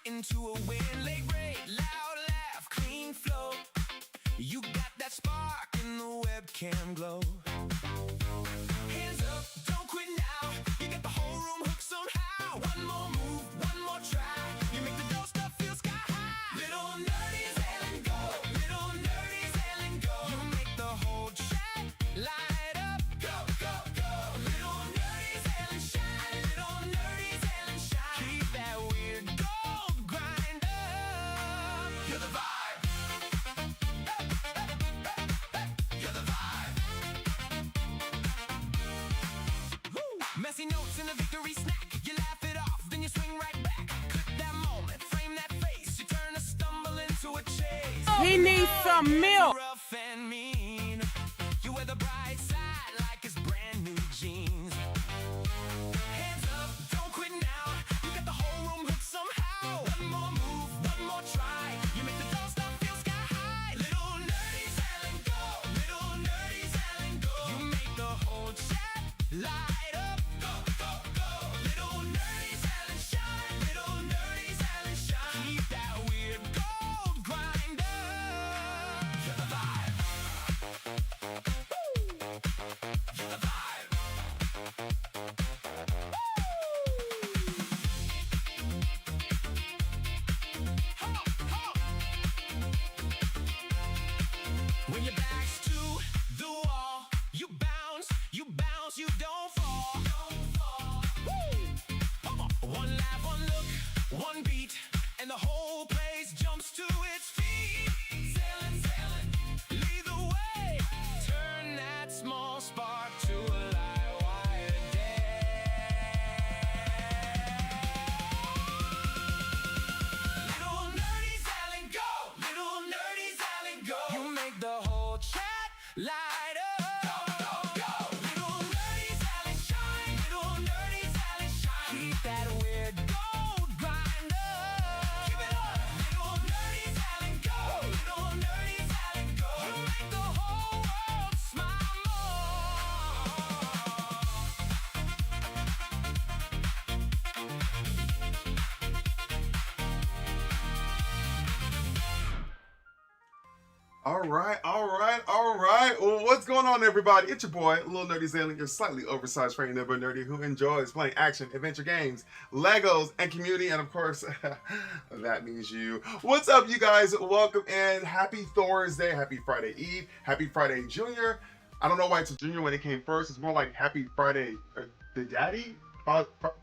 into a win. Late rate, loud laugh, clean flow. You got that spark in the webcam glow. Hands up, don't quit now. You got the whole room hooked somehow. One more move, one more try. You make the dope stuff feel sky high. Little Nerdy Xalen go. Little Nerdy Xalen go. You make the whole chat light up. Go, go, go. Little Nerdy Xalen shine. Little Nerdy Xalen shine. Keep that weird gold grind up. You're the vibe. You're the vibe. Woo. Messy notes in a victory snack. You laugh it off, then you swing right back. Clip that moment, frame that face. You turn a stumble into a chase. He needs some milk. Rough and mean. You wear the bright side like it's brand new jeans. Hands up, don't quit now. You got the whole room hooked somehow. One more move, one more try. You make the dope stuff feel sky high. Little Nerdy Xalen go. Little Nerdy Xalen go. You make the whole chat light up. Go, go, go. Little Nerdy Xalen shine. Little Nerdy Xalen shine. Keep that weird gold grind up. You're the vibe. You're the vibe. When your back's to the wall, you bounce, you don't fall. Woo! Come on. One laugh, one look, one beat, and the whole place jumps to its feet. Sailing, sailing, lead the way. Turn that small spark to a light wire day. Little Nerdy Xalen go. Little Nerdy Xalen go. You make the whole chat light up. Go, go, go. Little Nerdy Xalen shine. Little Nerdy Xalen shine. Keep that weird gold grind up. Keep it up. Little Nerdy Xalen go. Little Nerdy Xalen go. You make the whole world smile more. All right. Well, what's going on, everybody? It's your boy, Little Nerdy Xalen, your slightly oversized friendly neighborhood nerdy who enjoys playing action, adventure games, Legos, and community, and of course, that means you. What's up, you guys? Welcome in. Happy Thursday, happy Friday Eve, happy Friday Junior. I don't know why it's a junior when it came first. It's more like happy Friday, the daddy?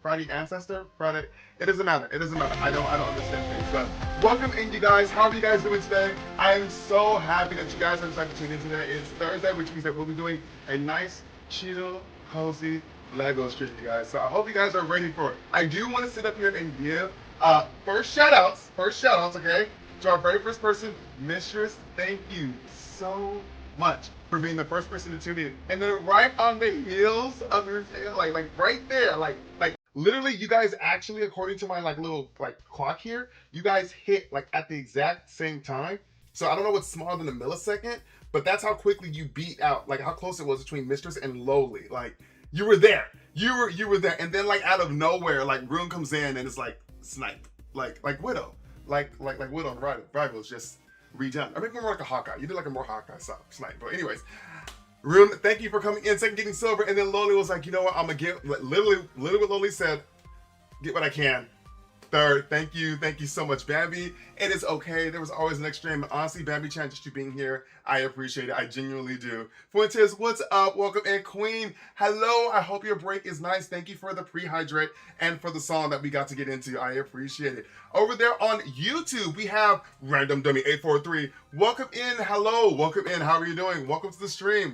Friday ancestor? Friday? It doesn't matter. It doesn't matter. I don't understand things. But welcome in, you guys. How are you guys doing today? I am so happy that you guys have decided to tune in today. It's Thursday, which means that we'll be doing a nice, chill, cozy Lego stream, you guys. So I hope you guys are ready for it. I do want to sit up here and give first shout outs, okay? To our very first person, Mistress. Thank you so much for being the first person to tune in. And then right on the heels of your tail, like right there, like literally, you guys actually, according to my little clock here, you guys hit at the exact same time. So I don't know what's smaller than a millisecond, but that's how quickly you beat out, how close it was between Mistress and Lowly. You were there. You were there. And then out of nowhere, Rune comes in and it's Snipe. Like Widow. Like Widow and Rivals just redone. Or maybe more like a Hawkeye. You did a more Hawkeye style Snipe. But anyways, Rune, thank you for coming in, second getting silver, and then Lowly was like, you know what, I'm gonna get, literally what Lowly said, get what I can. Third, thank you so much, Bambi. It is okay, there was always an extra name, and honestly, Bambi-chan, just you being here, I appreciate it, I genuinely do. Fuentes, what's up, welcome in. Queen, hello, I hope your break is nice, thank you for the pre-hydrate, and for the song that we got to get into, I appreciate it. Over there on YouTube, we have Random Dummy 843. Welcome in, hello, welcome in, how are you doing? Welcome to the stream,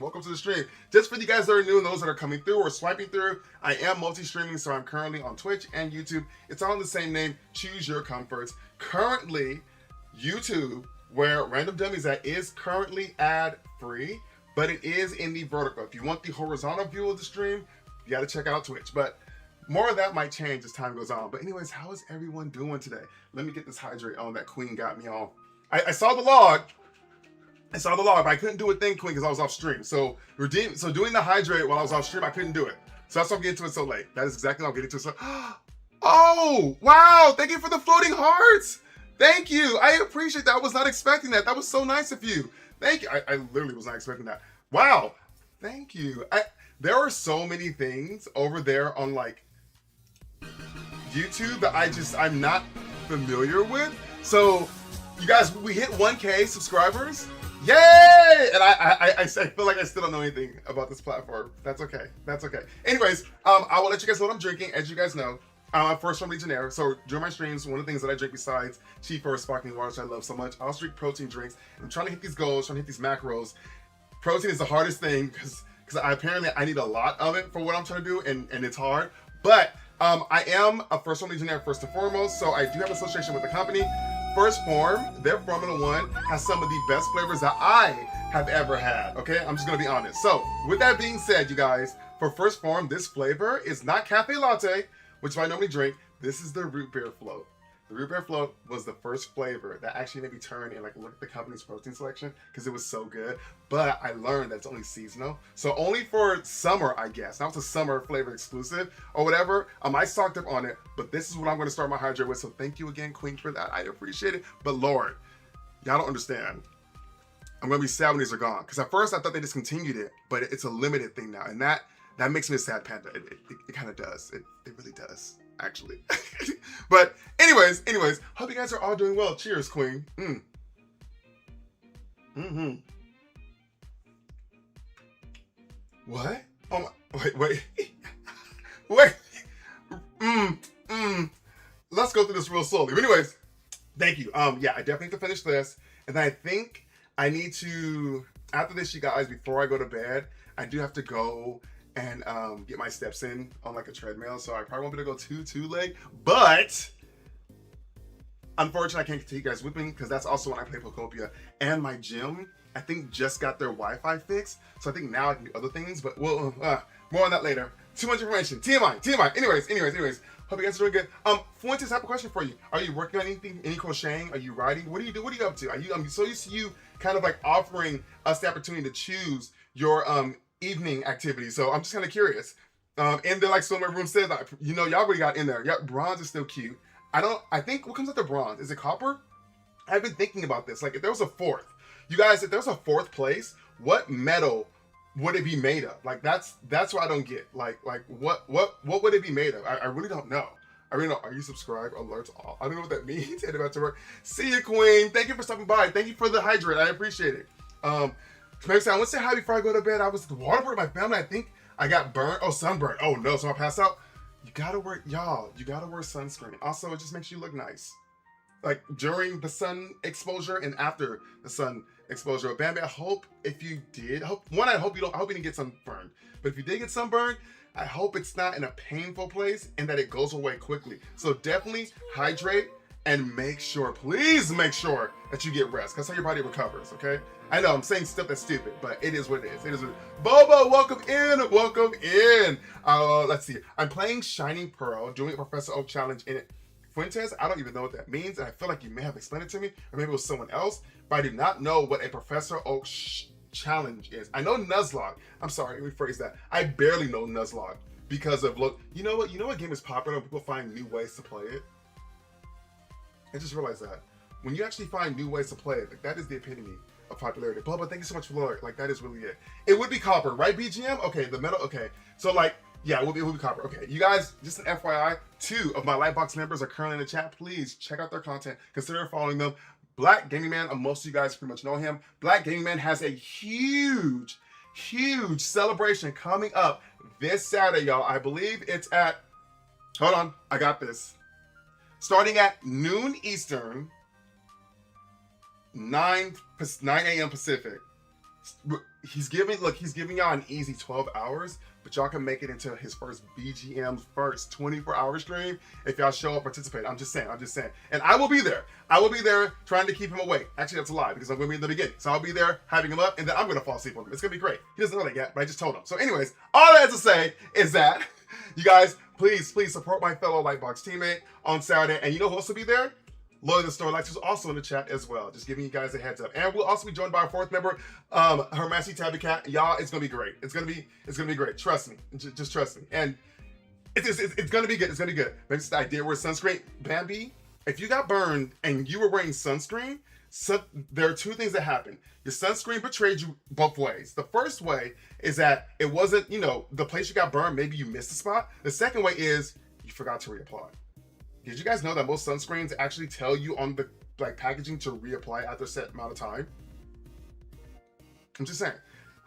Just for you guys that are new and those that are coming through or swiping through, I am multi-streaming, so I'm currently on Twitch and YouTube. It's all in the same name, choose your comforts. Currently, YouTube, where Random Dummies at, is currently ad-free, but it is in the vertical. If you want the horizontal view of the stream, you gotta check out Twitch. But more of that might change as time goes on. But anyways, how is everyone doing today? Let me get this hydrate on. That Queen got me all. I saw the log, but I couldn't do a thing, Queen, because I was off stream. So doing the hydrate while I was off stream, I couldn't do it. So that's why I'm getting to it so late. That is exactly why I'm getting to it so. Oh, wow. Thank you for the floating hearts. Thank you. I appreciate that. I was not expecting that. That was so nice of you. Thank you. I literally was not expecting that. Wow. Thank you. There are so many things over there on like YouTube that I'm not familiar with. So you guys, we hit 1K subscribers. Yay! And I feel like I still don't know anything about this platform. That's okay. That's okay. Anyways, I will let you guys know what I'm drinking. As you guys know, I'm first from Legionnaire. So during my streams, one of the things that I drink besides cheap or sparkling water, which I love so much, I also drink protein drinks. I'm trying to hit these goals, trying to hit these macros. Protein is the hardest thing because I need a lot of it for what I'm trying to do, and it's hard. But I am a first from Legionnaire first and foremost, so I do have an association with the company. First Phorm, their Formula One has some of the best flavors that I have ever had. Okay, I'm just gonna be honest. So with that being said, you guys, for First Phorm, this flavor is not cafe latte, which I normally drink. This is the root beer float. The root beer float was the first flavor that actually made me turn and like look at the company's protein selection because it was so good. But I learned that it's only seasonal, so only for summer, I guess. Now it's a summer flavor exclusive or whatever. I stocked up on it, but this is what I'm going to start my hydrate with. So thank you again, Queen, for that. I appreciate it. But Lord, y'all don't understand. I'm going to be sad when these are gone because at first I thought they discontinued it, but it's a limited thing now, and that makes me a sad panda. It kind of does. It really does. Actually. But anyways, hope you guys are all doing well. Cheers, Queen. What? Oh my, wait. Let's go through this real slowly. But anyways, thank you. Yeah, I definitely need to finish this. And then I think I need to, after this, you guys, before I go to bed, I do have to go and get my steps in on like a treadmill, so I probably won't be able to go too late, but unfortunately I can't take you guys with me because that's also when I play Pokopia, and my gym I think just got their Wi-Fi fixed, so I think now I can do other things, but we'll more on that later. Too much information. TMI. Anyways, hope you guys are doing good. Fuentes, I have a question for you. Are you working on anything, any crocheting? Are you writing? What do you do? What are you up to? I'm so used to you kind of like offering us the opportunity to choose your evening activity, so I'm just kind of curious. And then like so my room said, like, you know, y'all already got in there. Yeah, bronze is still cute. I think what comes after bronze? Is it copper? I've been thinking about this. Like if there was a fourth, you guys, if there's a fourth place, what metal would it be made of? Like that's what I don't get. Like what would it be made of? I really don't know. I really don't. Are you subscribed? Alerts all. I don't know what that means. And about to work. See you, Queen. Thank you for stopping by. Thank you for the hydrate. I appreciate it. Maybe I want to say hi before I go to bed. I was at the water park with my family. I think I got burnt. Oh, sunburn. Oh no, so I passed out. You gotta wear, y'all, you gotta wear sunscreen. Also, it just makes you look nice. Like during the sun exposure and after the sun exposure. Bambi, I hope if you did, I hope you didn't get sunburned. But if you did get sunburned, I hope it's not in a painful place and that it goes away quickly. So definitely hydrate and make sure, please make sure that you get rest. That's how your body recovers, okay? I know I'm saying stuff that's stupid, but it is what it is. It is what it is. Bobo, welcome in. Welcome in. Let's see. I'm playing Shining Pearl, doing a Professor Oak challenge in it. Fuentes, I don't even know what that means, and I feel like you may have explained it to me, or maybe it was someone else, but I do not know what a Professor Oak challenge is. I know Nuzlocke. I'm sorry, let me rephrase that. I barely know Nuzlocke because of, look, you know what game is popular when people find new ways to play it? I just realized that. When you actually find new ways to play it, like, that is the epitome of popularity. Bubba, thank you so much for the, like, that is really it. It would be copper, right, BGM? Okay, the metal, okay. So, like, yeah, it would be copper. Okay, you guys, just an FYI, 2 of my Lightbox members are currently in the chat. Please check out their content. Consider following them. Black Gaming Man, most of you guys pretty much know him. Black Gaming Man has a huge celebration coming up this Saturday, y'all. I believe it's at, hold on, I got this. Starting at noon Eastern, 9 a.m. Pacific. He's giving y'all an easy 12 hours, but y'all can make it into his first BGM first 24-hour stream if y'all show up, participate. I'm just saying. And I will be there. I will be there trying to keep him awake. Actually, that's a lie because I'm going to be in the beginning. So I'll be there having him up, and then I'm going to fall asleep on him. It's going to be great. He doesn't know that yet, but I just told him. So anyways, all I have to say is that you guys, please support my fellow Lightbox teammate on Saturday. And you know who else will be there? Lloyd the Store Lights, who's also in the chat as well. Just giving you guys a heads up. And we'll also be joined by our 4th member, Her Majesty Tabby Cat. Y'all, it's gonna be great. It's gonna be great. Trust me. Just trust me. And It's gonna be good. It's gonna be good. Maybe it's the idea where sunscreen, Bambi. If you got burned and you were wearing sunscreen, there are two things that happen. Your sunscreen betrayed you both ways. The first way is that it wasn't, the place you got burned. Maybe you missed the spot. The second way is you forgot to reapply. Did you guys know that most sunscreens actually tell you on the packaging to reapply after a set amount of time? I'm just saying.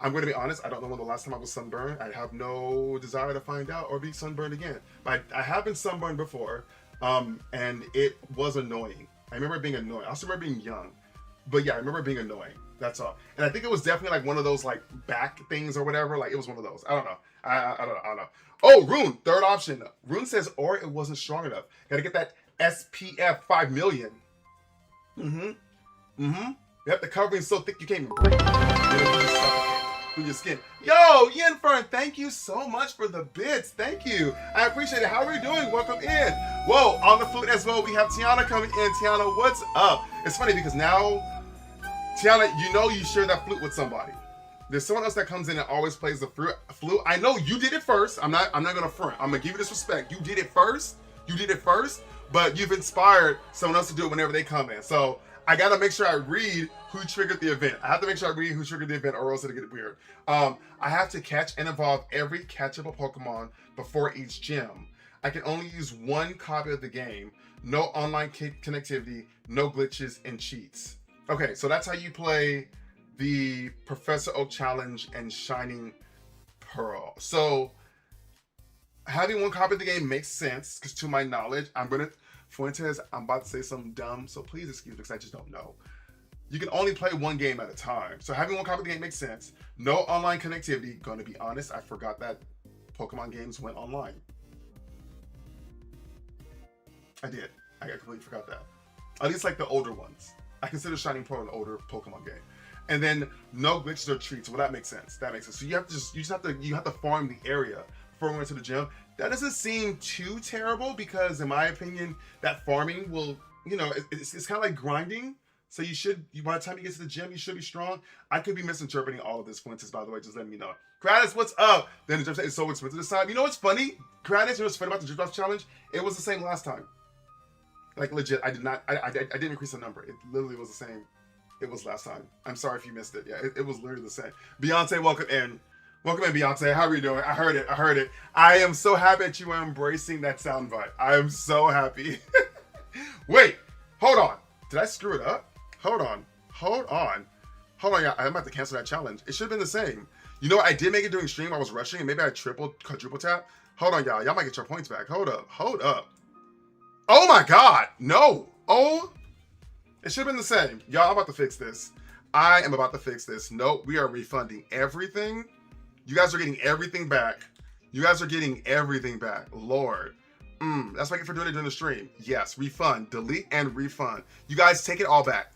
I'm going to be honest, I don't know when the last time I was sunburned. I have no desire to find out or be sunburned again. But I have been sunburned before, and it was annoying. I remember being annoying. I also remember being young. But yeah, I remember being annoying. That's all. And I think it was definitely like one of those like back things or whatever. Like it was one of those. I don't know. I don't know. Oh, Rune, third option. Rune says, or it wasn't strong enough. Gotta get that SPF 5 million. Yep, the covering's so thick you can't even breathe. Through your skin. Yo, Yin Fern, thank you so much for the bits. Thank you. I appreciate it. How are you doing? Welcome in. Whoa, on the flute as well, we have Tiana coming in. Tiana, what's up? It's funny because now, Tiana, you share that flute with somebody. There's someone else that comes in and always plays the flute. I know you did it first. I'm not gonna front. I'm gonna give you this respect. You did it first. But you've inspired someone else to do it whenever they come in. So I gotta make sure I read who triggered the event. I have to make sure I read who triggered the event or else it'll get weird. I have to catch and evolve every catchable Pokemon before each gym. I can only use one copy of the game. No online connectivity, no glitches and cheats. Okay, so that's how you play the Professor Oak Challenge and Shining Pearl. So having one copy of the game makes sense because to my knowledge, Fuentes, I'm about to say something dumb, so please excuse me because I just don't know. You can only play one game at a time. So having one copy of the game makes sense. No online connectivity. Gonna be honest, I forgot that Pokemon games went online. I did. I completely forgot that. At least like the older ones. I consider Shining Pearl an older Pokemon game. And then no glitches or treats. Well, that makes sense. So you have to farm the area before we went to the gym. That doesn't seem too terrible because, in my opinion, that farming will, it's kind of like grinding. So by the time you get to the gym, you should be strong. I could be misinterpreting all of this, Fuentes, by the way. Just letting me know. Kratos, what's up? Then the gym is so expensive this time. You know what's funny? Kratos, what's funny about the Gym Box Challenge? It was the same last time. Like legit, I didn't increase the number. It literally was the same. It was last time. I'm sorry if you missed it. Yeah, it was literally the same. Beyonce, welcome in. Welcome in, Beyonce. How are you doing? I heard it. I am so happy that you are embracing that soundbite. I am so happy. Wait, hold on. Did I screw it up? Hold on, y'all. I'm about to cancel that challenge. It should have been the same. You know what? I did make it during stream. I was rushing and maybe I quadruple tap. Hold on, y'all. Y'all might get your points back. Hold up. Oh my God, no. Oh, it should have been the same. Y'all, I'm about to fix this. I am about to fix this. Nope, we are refunding everything. You guys are getting everything back. Lord. That's why I get for doing it during the stream. Yes, refund, delete and refund. You guys take it all back.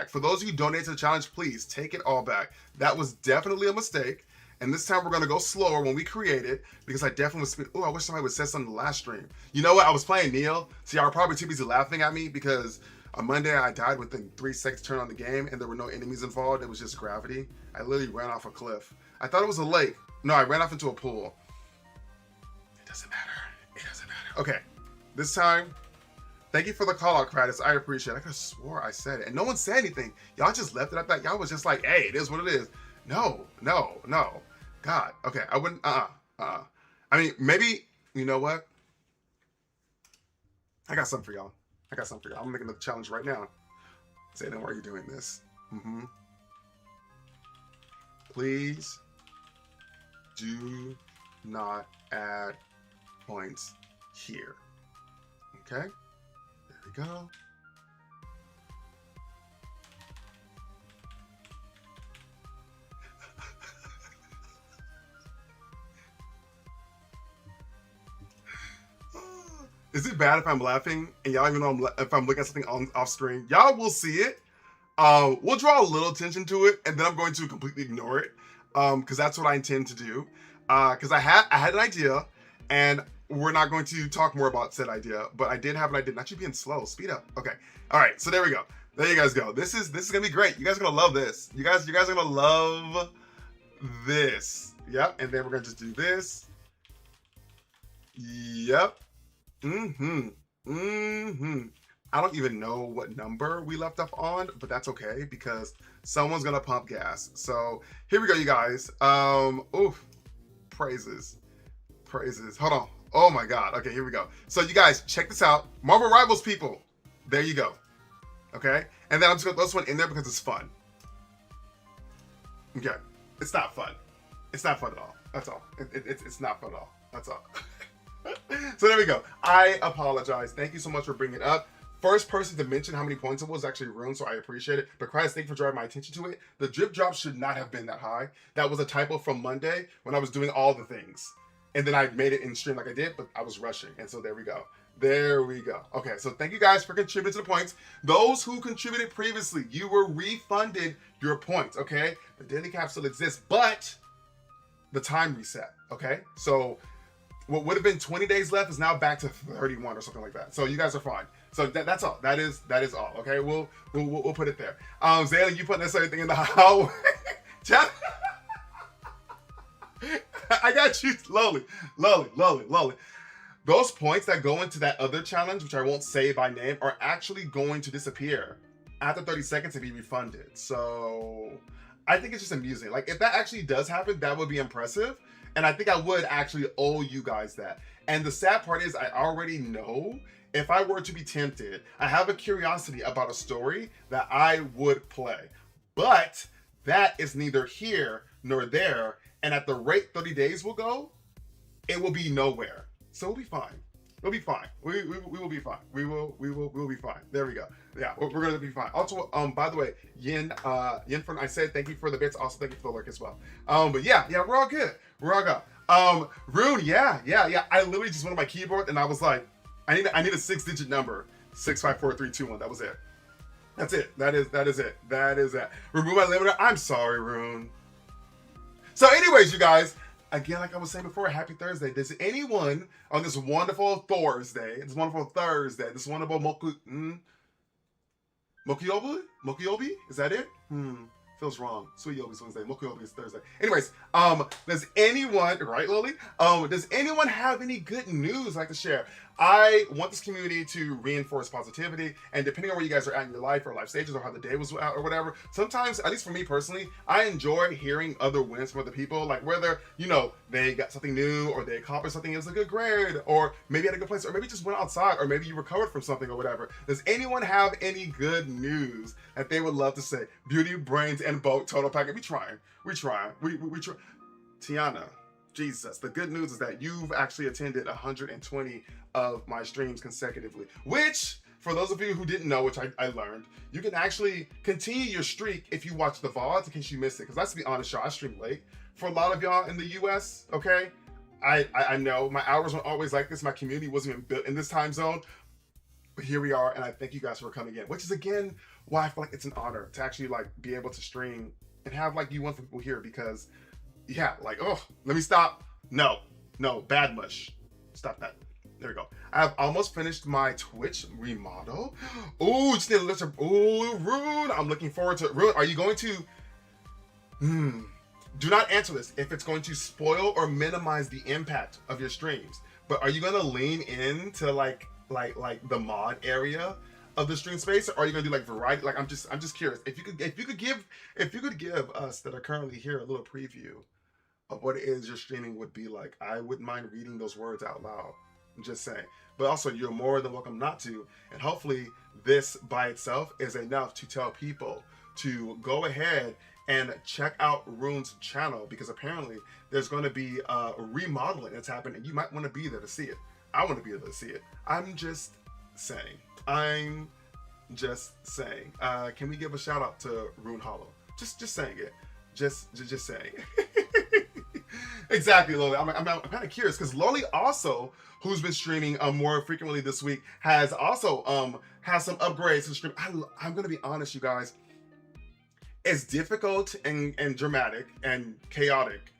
For those of you who donate to the challenge, please take it all back. That was definitely a mistake. And this time we're gonna go slower when we create it because I definitely was speed. Oh, I wish somebody would say something in the last stream. You know what? I was playing Neil. So y'all were probably too busy laughing at me because on Monday I died within 3 seconds to turn on the game and there were no enemies involved. It was just gravity. I literally ran off a cliff. I thought it was a lake. No, I ran off into a pool. It doesn't matter. Okay, this time, thank you for the call out, Kratos. I appreciate it. I could have swore I said it and no one said anything. Y'all just left it at that. Y'all was just like, hey, it is what it is. No. God, okay, I wouldn't, I mean, maybe, you know what? I got something for y'all. I'm making the challenge right now. Xalen, why are you doing this? Please do not add points here. Okay? There we go. Is it bad if I'm laughing and y'all even know if I'm looking at something off screen? Y'all will see it. We'll draw a little attention to it and then I'm going to completely ignore it because that's what I intend to do. Because I had an idea and we're not going to talk more about said idea, but I did have an idea. Not you being slow, speed up. Okay. All right. So there we go. There you guys go. This is gonna be great. You guys are gonna love this. You guys are gonna love this. Yep. And then we're gonna just do this. Yep. Mm-hmm. Mm-hmm. I don't even know what number we left off on, but that's okay because someone's gonna pump gas. So here we go, you guys. Oof. Praises. Praises. Hold on. Oh my god. Okay, here we go. So you guys, check this out. Marvel Rivals people. There you go. Okay? And then I'm just gonna throw this one in there because it's fun. Okay. It's not fun. It's not fun at all. That's all. It's not fun at all. That's all. So there we go. I apologize. Thank you so much for bringing it up. First person to mention how many points it was actually Rune, so I appreciate it. But Christ, thank you for drawing my attention to it. The drip drop should not have been that high. That was a typo from Monday when I was doing all the things. And then I made it in stream like I did, but I was rushing. And so there we go. There we go. Okay, so thank you guys for contributing to the points. Those who contributed previously, you were refunded your points, okay? The daily cap still exists, but the time reset, okay? So what would have been 20 days left is now back to 31 or something like that. So you guys are fine. So that's all. That is all. Okay, we'll put it there. Xalen, you put necessary thing in the hallway. I got you. Lowly. Those points that go into that other challenge, which I won't say by name, are actually going to disappear after 30 seconds to be refunded. So I think it's just amusing. Like if that actually does happen, that would be impressive. And I think I would actually owe you guys that. And the sad part is I already know if I were to be tempted, I have a curiosity about a story that I would play. But that is neither here nor there. And at the rate 30 days will go, it will be nowhere. So we'll be fine. We'll be fine. We will be fine. We will be fine. There we go. Yeah, we're gonna be fine. Also, by the way, Yin I said thank you for the bits. Also, thank you for the lurk as well. But yeah, we're all good. We're all good. Rune, yeah. I literally just went on my keyboard and I was like, I need a 6-digit number. 654321. That was it. That's it. That is it. That is it. Remove my limiter. I'm sorry, Rune. So, anyways, you guys. Again, like I was saying before, happy Thursday. Does anyone on this wonderful Thursday, this wonderful Mokiobi? Is that it? Feels wrong. Sweet Yobi's Wednesday. Mokiobi is Thursday. Anyways, does anyone, right, Lily? Does anyone have any good news like to share? I want this community to reinforce positivity, and depending on where you guys are at in your life or life stages or how the day was or whatever, sometimes, at least for me personally, I enjoy hearing other wins from other people, like whether, you know, they got something new or they accomplished something, it was a good grade, or maybe at a good place, or maybe just went outside, or maybe you recovered from something or whatever. Does anyone have any good news that they would love to say? Beauty, brains, and boat total package. We trying. We try. Tiana. Jesus. The good news is that you've actually attended 120 of my streams consecutively, which, for those of you who didn't know, which I learned, you can actually continue your streak if you watch the VODs in case you missed it. Because let's be honest, y'all, I stream late. For a lot of y'all in the US, okay? I know my hours weren't always like this. My community wasn't even built in this time zone. But here we are, and I thank you guys for coming in, which is, again, why I feel like it's an honor to actually, like, be able to stream and have, like, you wonderful people here because, yeah, like, oh, let me stop. No, bad mush. Stop that. There we go. I've almost finished my Twitch remodel. Ooh, just need a listen. Ooh, Rune. I'm looking forward to it. Rune, are you going to... Do not answer this if it's going to spoil or minimize the impact of your streams. But are you going to lean into, like the mod area of the stream space, or are you gonna do like variety? Like I'm just curious if you could give us that are currently here a little preview of what it is your streaming would be like. I wouldn't mind reading those words out loud. I'm just saying. But also, you're more than welcome not to, and hopefully this by itself is enough to tell people to go ahead and check out Rune's channel, because apparently there's going to be a remodeling that's happening and you might want to be there to see it. I want to be there to see it. I'm just saying. Can we give a shout out to Rune Hollow? Just saying it. Just saying. Exactly, Loli. I'm kind of curious because Loli also, who's been streaming more frequently this week, has also has some upgrades to the stream. I'm gonna be honest, you guys. As difficult and dramatic and chaotic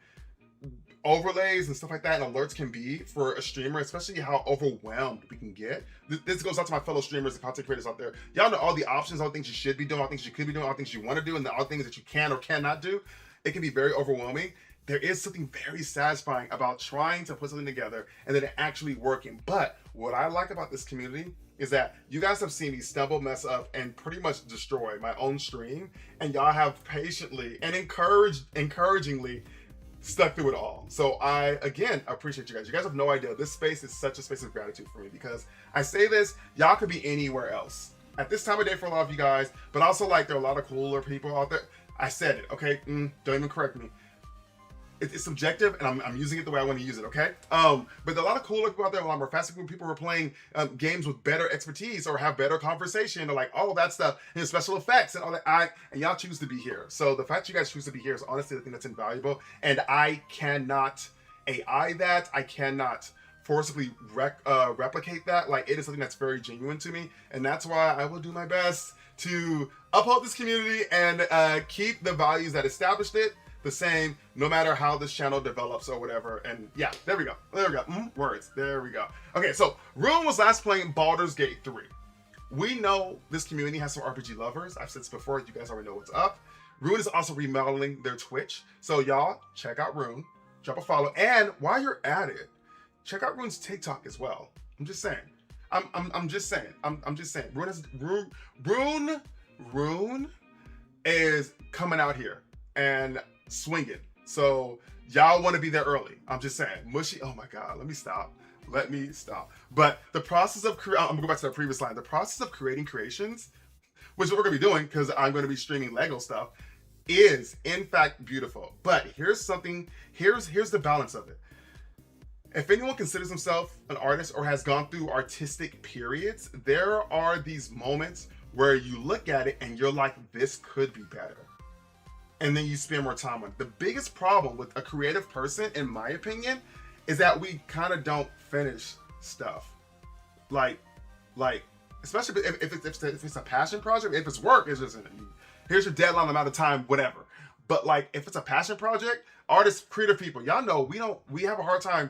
overlays and stuff like that and alerts can be for a streamer, especially how overwhelmed we can get. This goes out to my fellow streamers and content creators out there. Y'all know all the options, all the things you should be doing, all the things you could be doing, all the things you want to do, and all the things that you can or cannot do. It can be very overwhelming. there is something very satisfying about trying to put something together and then it actually working. But what I like about this community is that you guys have seen me stumble, mess up, and pretty much destroy my own stream, and y'all have patiently and encouragingly stuck through it all. So I, again, appreciate you guys. You guys have no idea. This space is such a space of gratitude for me because I say this, y'all could be anywhere else at this time of day for a lot of you guys, but also like there are a lot of cooler people out there. I said it, okay? Don't even correct me. It's subjective, and I'm using it the way I want to use it, okay? But there are a lot of cooler people out there, a lot more fascinating people who are playing games with better expertise or have better conversation or like all of that stuff and special effects and all that. And y'all choose to be here. So the fact you guys choose to be here is honestly the thing that's invaluable. And I cannot AI that. I cannot forcibly replicate that. Like, it is something that's very genuine to me, and that's why I will do my best to uphold this community and keep the values that established it the same, no matter how this channel develops or whatever. And yeah, there we go. Words. There we go. Okay, so Rune was last playing Baldur's Gate 3. We know this community has some RPG lovers. I've said this before. You guys already know what's up. Rune is also remodeling their Twitch, so y'all check out Rune, drop a follow, and while you're at it, check out Rune's TikTok as well. I'm just saying. I'm just saying. I'm just saying. Rune is coming out here and swinging. So y'all want to be there early. I'm just saying. Mushy. Oh my God. Let me stop. But the process of I'm gonna go back to that previous line. The process of creating creations, which is what we're gonna be doing because I'm gonna be streaming Lego stuff, is in fact beautiful. But here's something. Here's the balance of it. If anyone considers himself an artist or has gone through artistic periods, there are these moments where you look at it and you're like, this could be better. And then you spend more time on it. The biggest problem with a creative person, in my opinion, is that we kind of don't finish stuff. Like, especially if it's a passion project. If it's work, it's just, here's your deadline, amount of time, whatever. But like, if it's a passion project, artists, creative people, y'all know we have a hard time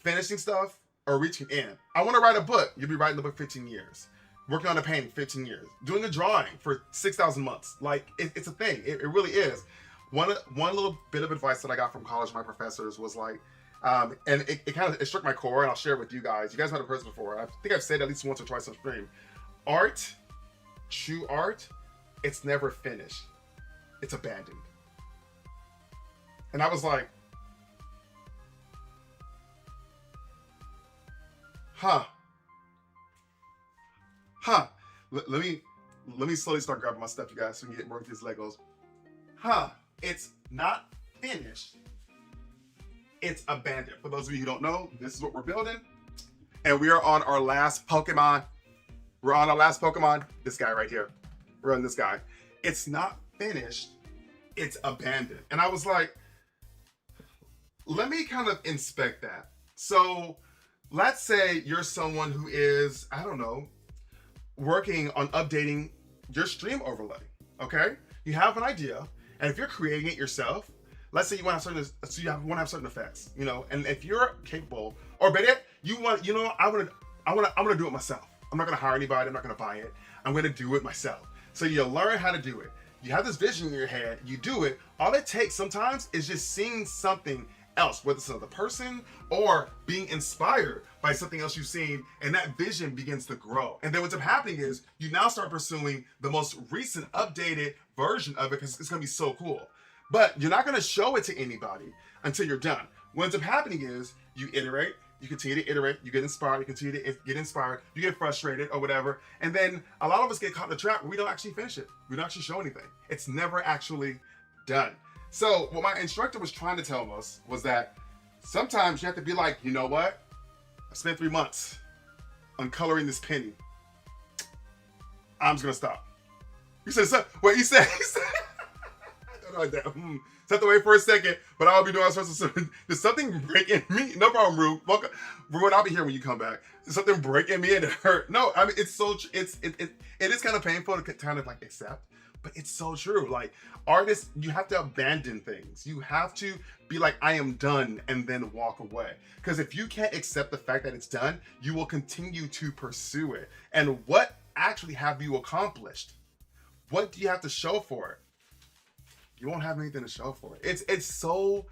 finishing stuff or reaching in. I want to write a book. You'll be writing the book 15 years. Working on a painting 15 years. Doing a drawing for 6,000 months. Like, it's a thing. It really is. One little bit of advice that I got from college, my professors was like, and it kind of struck my core, and I'll share it with you guys. You guys might have heard this before. I think I've said it at least once or twice on stream. Art, true art, it's never finished. It's abandoned. And I was like, huh. Let me slowly start grabbing my stuff, you guys, so we can get more of these Legos. It's not finished. It's abandoned. For those of you who don't know, this is what we're building. And we are on our last Pokemon. We're on our last Pokemon. This guy right here. We're on this guy. It's not finished. It's abandoned. And I was like, let me kind of inspect that. So let's say you're someone who is, I don't know, working on updating your stream overlay, okay? You have an idea, and if you're creating it yourself, let's say you want to have certain effects, you know, and if you're capable, or better yet, I want to do it myself. I'm not going to hire anybody. I'm not going to buy it. I'm going to do it myself. So you learn how to do it. You have this vision in your head. You do it. All it takes sometimes is just seeing something else, whether it's another person or being inspired by something else you've seen, and that vision begins to grow. And then what's up happening is you now start pursuing the most recent updated version of it because it's going to be so cool. But you're not going to show it to anybody until you're done. What ends up happening is you iterate, you continue to iterate, you get inspired, you continue to get inspired, you get frustrated or whatever, and then a lot of us get caught in the trap where we don't actually finish it. We don't actually show anything. It's never actually done. So what my instructor was trying to tell us was that sometimes you have to be like, you know what? I spent 3 months on coloring this penny. I'm just gonna stop. You said, so, wait, you said, I don't know like that. Set the wait for a second, but I'll be doing all sorts of stuff. There's something breaking me. No problem, Rue. Welcome. Ruben, I'll be here when you come back. There's something breaking me and it hurt. No, I mean, it's so, it is kind of painful to kind of like accept. But it's so true. Like, artists, you have to abandon things. You have to be like, I am done, and then walk away. Because if you can't accept the fact that it's done, you will continue to pursue it. And what actually have you accomplished? What do you have to show for it? You won't have anything to show for it. It's so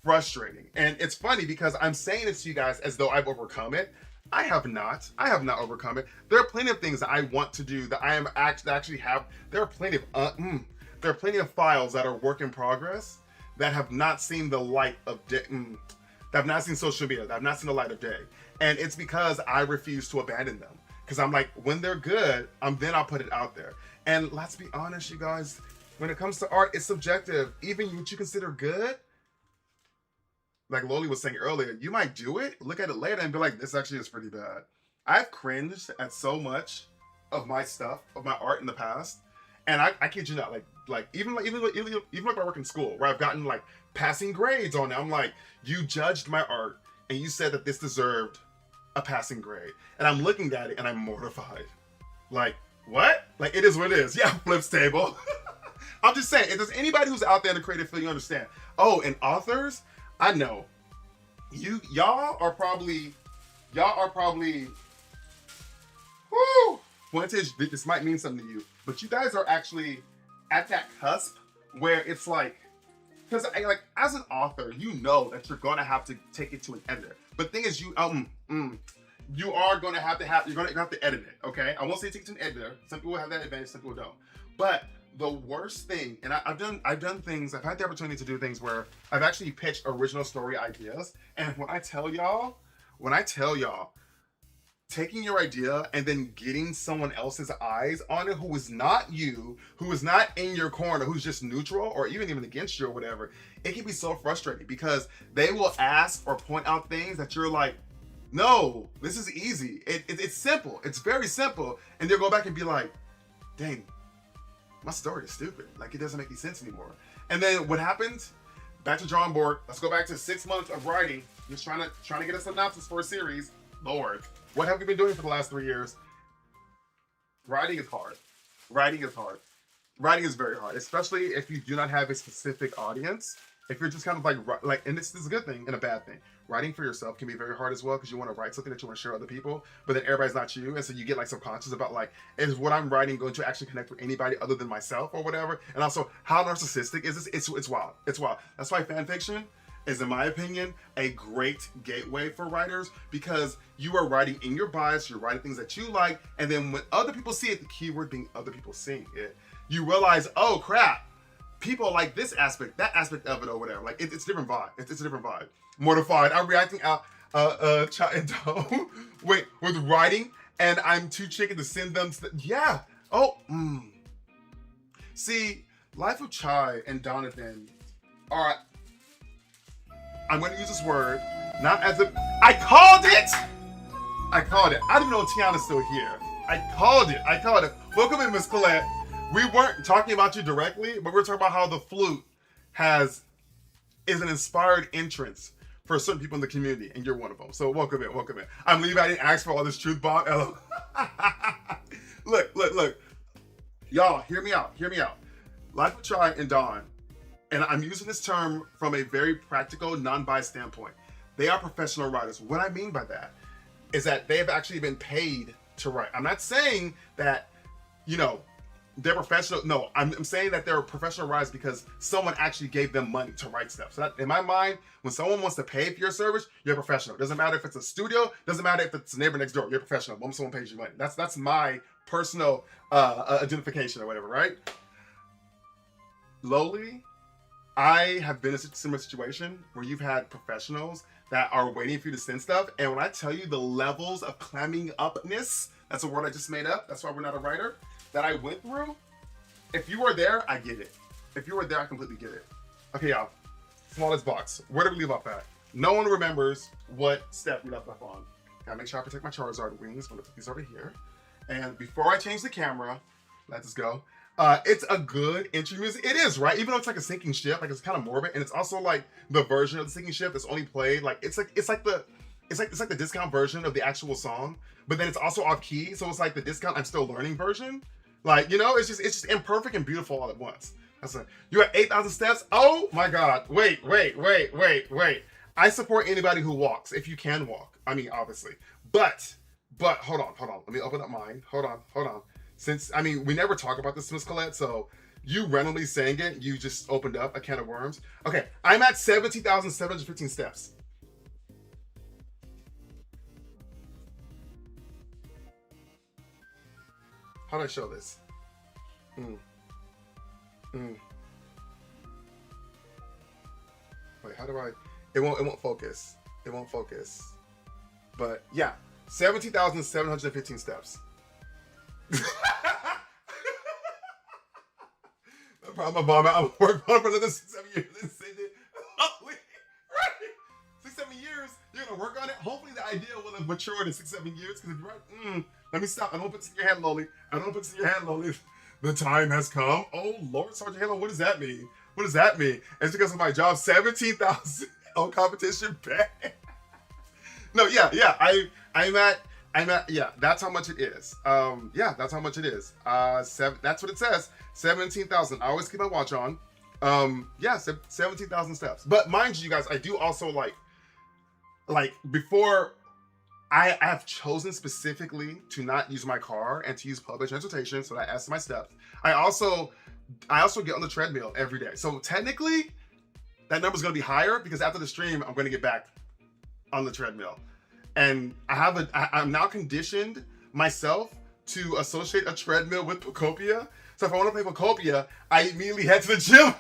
frustrating. And it's funny because I'm saying this to you guys as though I've overcome it. I have not. I have not overcome it. There are plenty of things that I want to do that I am actually have. There are plenty of files that are work in progress that have not seen the light of day. That have not seen social media. That have not seen the light of day. And it's because I refuse to abandon them. Because I'm like, when they're good, then I'll put it out there. And let's be honest, you guys. When it comes to art, it's subjective. Even what you consider good, like Loli was saying earlier, you might do it, look at it later, and be like, this actually is pretty bad. I've cringed at so much of my stuff, of my art in the past, and I kid you not, even like my work in school, where I've gotten like passing grades on it. I'm like, you judged my art, and you said that this deserved a passing grade, and I'm looking at it, and I'm mortified. Like, what? Like, it is what it is. Yeah, flips table. I'm just saying, if there's anybody who's out there in the creative field, you understand. Oh, and authors, I know. Y'all are probably, whoo, Vintage, this might mean something to you, but you guys are actually at that cusp where it's like, because like as an author, you know that you're gonna have to take it to an editor. But the thing is, you are gonna have to edit it. Okay, I won't say take it to an editor. Some people have that advantage, some people don't. But the worst thing, and I've done things, I've had the opportunity to do things where I've actually pitched original story ideas, and when I tell y'all, taking your idea and then getting someone else's eyes on it who is not you, who is not in your corner, who's just neutral or even against you or whatever, it can be so frustrating because they will ask or point out things that you're like, no, this is easy. It's simple. It's very simple. And they'll go back and be like, dang, my story is stupid. Like, it doesn't make any sense anymore. And then what happens? Back to drawing board. Let's go back to 6 months of writing. Just trying to get a synopsis for a series. Lord, what have you been doing for the last 3 years? Writing is hard. Writing is hard. Writing is very hard, especially if you do not have a specific audience. If you're just kind of like, and this is a good thing and a bad thing. Writing for yourself can be very hard as well because you want to write something that you want to share with other people, but then everybody's not you, and so you get like subconscious about like, is what I'm writing going to actually connect with anybody other than myself or whatever? And also, how narcissistic is this? It's wild. It's wild. That's why fan fiction is, in my opinion, a great gateway for writers because you are writing in your bias, you're writing things that you like, and then when other people see it, the keyword being other people seeing it, you realize, oh crap, people like this aspect, that aspect of it or whatever. Like it's a different vibe. It's a different vibe. Mortified. I'm reacting out wait, with writing, and I'm too chicken to send them. Yeah. Oh. See, Life of Chai and Donovan are. I'm going to use this word not as a. I called it. I don't even know if Tiana's still here. I called it. Welcome in, Miss Colette. We weren't talking about you directly, but we're talking about how the flute is an inspired entrance for certain people in the community, and you're one of them. So welcome in. I'm leaving. I didn't ask for all this truth bomb. Look. Y'all, hear me out. Life of Chai and Dawn, and I'm using this term from a very practical, non-biased standpoint. They are professional writers. What I mean by that is that they have actually been paid to write. I'm not saying that, they're professional. No, I'm saying that they're professional writers because someone actually gave them money to write stuff. So that, in my mind, when someone wants to pay for your service, you're a professional. Doesn't matter if it's a studio. Doesn't matter if it's a neighbor next door. You're a professional. When someone pays you money, that's my personal identification or whatever, right? Lowly, I have been in a similar situation where you've had professionals that are waiting for you to send stuff, and when I tell you the levels of clamming upness, that's a word I just made up. That's why we're not a writer. That I went through, if you were there, I get it. If you were there, I completely get it. Okay, y'all. Smallest box. Where did we leave off at? No one remembers what step we left off on. Gotta make sure I protect my Charizard wings. I'm gonna put these over here. And before I change the camera, let's go. It's a good intro music. It is, right? Even though it's like a sinking ship, like it's kind of morbid, and it's also like the version of the sinking ship that's only played like it's like the discount version of the actual song, but then it's also off key, so it's like the discount I'm still learning version. Like, it's just imperfect and beautiful all at once. That's like, you're at 8,000 steps. Oh my God. Wait. I support anybody who walks, if you can walk. I mean, obviously. But hold on. Let me open up mine. Hold on. Since, we never talk about this, Miss Colette, so you randomly saying it, you just opened up a can of worms. Okay, I'm at 17,715 steps. How do I show this? Wait, how do I? It won't focus. It won't focus. But yeah, 17,715 steps. No problem, Mom. I'm working on it for another 6-7 years. Holy, right? 6-7 years. You're gonna work on it. Hopefully, the idea will have matured in 6-7 years. Because if you're right, let me stop. I don't put this in your hand, Loli. I don't put this in your hand, Loli. The time has come. Oh Lord, Sergeant Halo, what does that mean? What does that mean? It's because of my job. 17,000 on competition pay. No, yeah. I'm at, yeah, that's how much it is. Yeah, that's how much it is. That's what it says. 17,000. I always keep my watch on. Yeah, 17,000 steps. But mind you guys, I do also like before I have chosen specifically to not use my car and to use public transportation, so that adds to my steps. I also get on the treadmill every day. So technically, that number's gonna be higher because after the stream, I'm gonna get back on the treadmill. And I'm now conditioned myself to associate a treadmill with Pocopia. So if I want to play Pocopia, I immediately head to the gym.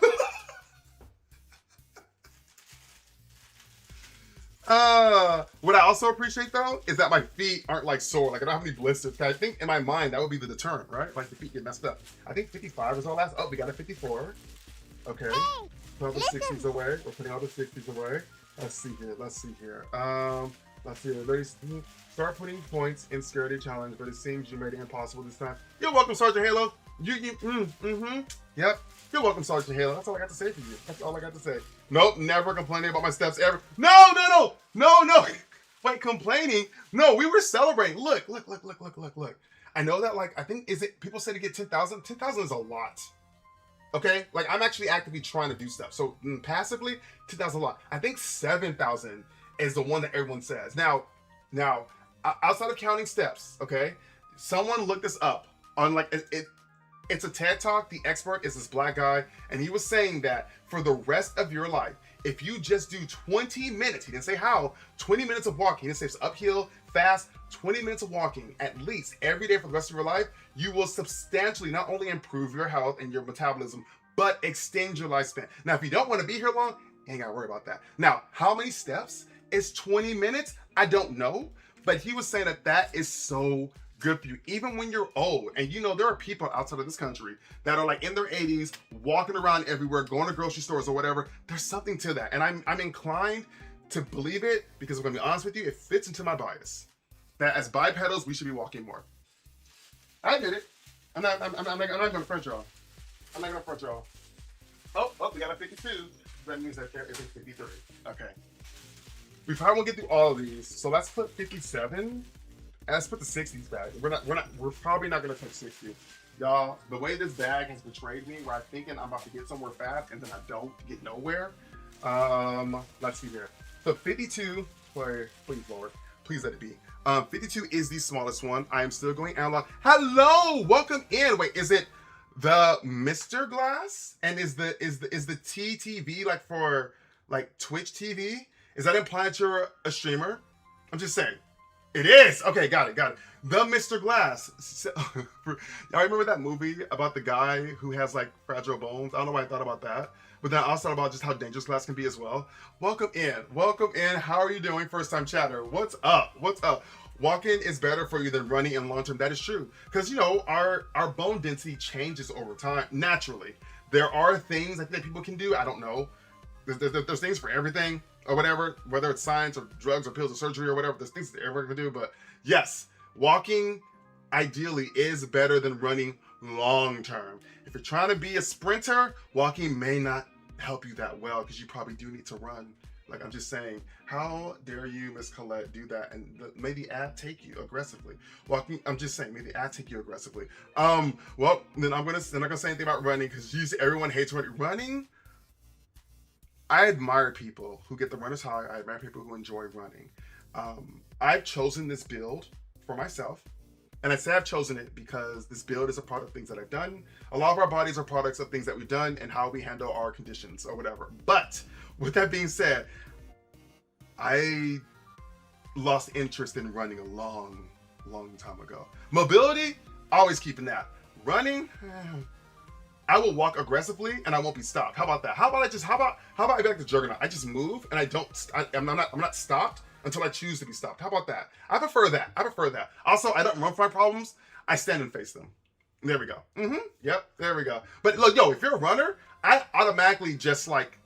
What I also appreciate though is that my feet aren't like sore. Like I don't have any blisters. I think in my mind that would be the deterrent, right? Like the feet get messed up. I think 55 is our last. Oh, we got a 54. Okay. Put all the 60s away. We're putting all the 60s away. Let's see here. Let's see here. Start putting points in Security Challenge, but it seems you made it impossible this time. You're welcome, Sergeant Halo. Yep. You're welcome, Sergeant Halo. That's all I got to say for you. That's all I got to say. Nope, never complaining about my steps ever. No. Wait, complaining? No, we were celebrating. Look. I know that, like, I think, people say to get 10,000? 10,000 is a lot. Okay? Like, I'm actually actively trying to do stuff. So, passively, 10,000 is a lot. I think 7,000 is the one that everyone says. Now, outside of counting steps, okay? Someone looked this up on, like, it's a TED Talk. The expert is this black guy, and he was saying that for the rest of your life, if you just do 20 minutes, he didn't say how, 20 minutes of walking, he didn't say it's uphill, fast, 20 minutes of walking at least every day for the rest of your life, you will substantially not only improve your health and your metabolism, but extend your lifespan. Now, if you don't want to be here long, you ain't got to worry about that. Now, how many steps is 20 minutes? I don't know, but he was saying that is so good for you, even when you're old. And you know, there are people outside of this country that are like in their 80s, walking around everywhere, going to grocery stores or whatever. There's something to that. And I'm inclined to believe it because I'm gonna be honest with you, it fits into my bias. That as bipedals, we should be walking more. I admit it. I'm not gonna front y'all. I'm not gonna front y'all. Oh, we got a 52. That means that there is a 53. Okay. We probably won't get through all of these. So let's put 57. Let's put the 60s back. We're probably not gonna touch 60. Y'all, the way this bag has betrayed me, where I'm thinking I'm about to get somewhere fast and then I don't get nowhere. Let's see here. So 52, please Lord, please let it be. 52 is the smallest one. I am still going analog. Hello, welcome in. Wait, is it the Mr. Glass? And is the TTV like for like Twitch TV? Is that implying that you're a streamer? I'm just saying. It is. Okay, got it. The Mr. Glass. Y'all remember that movie about the guy who has like fragile bones? I don't know why I thought about that. But then I also thought about just how dangerous glass can be as well. Welcome in. How are you doing, first time chatter? What's up? Walking is better for you than running in long term. That is true. Because, you know, our bone density changes over time, naturally. There are things that people can do. I don't know. There's things for everything or whatever, whether it's science or drugs or pills or surgery or whatever. There's things that everyone can do. But yes, walking ideally is better than running long term. If you're trying to be a sprinter, walking may not help you that well because you probably do need to run. Like, I'm just saying, how dare you, Miss Colette, do that? And may the ad take you aggressively. Walking, I'm just saying, may the ad take you aggressively. Well, then I'm not gonna say anything about running because everyone hates running. Running, I admire people who get the runner's high. I admire people who enjoy running. I've chosen this build for myself And I say I've chosen it because this build is a product of things that I've done. A lot of our bodies are products of things that we've done and how we handle our conditions or whatever. But with that being said, I lost interest in running a long time ago. Mobility, always keeping that. Running, I will walk aggressively and I won't be stopped. How about that? How about I be like the Juggernaut? I just move and I'm not stopped until I choose to be stopped. How about that? I prefer that. Also, I don't run from my problems. I stand and face them. There we go. Yep, there we go. But look, yo, if you're a runner, I automatically just like,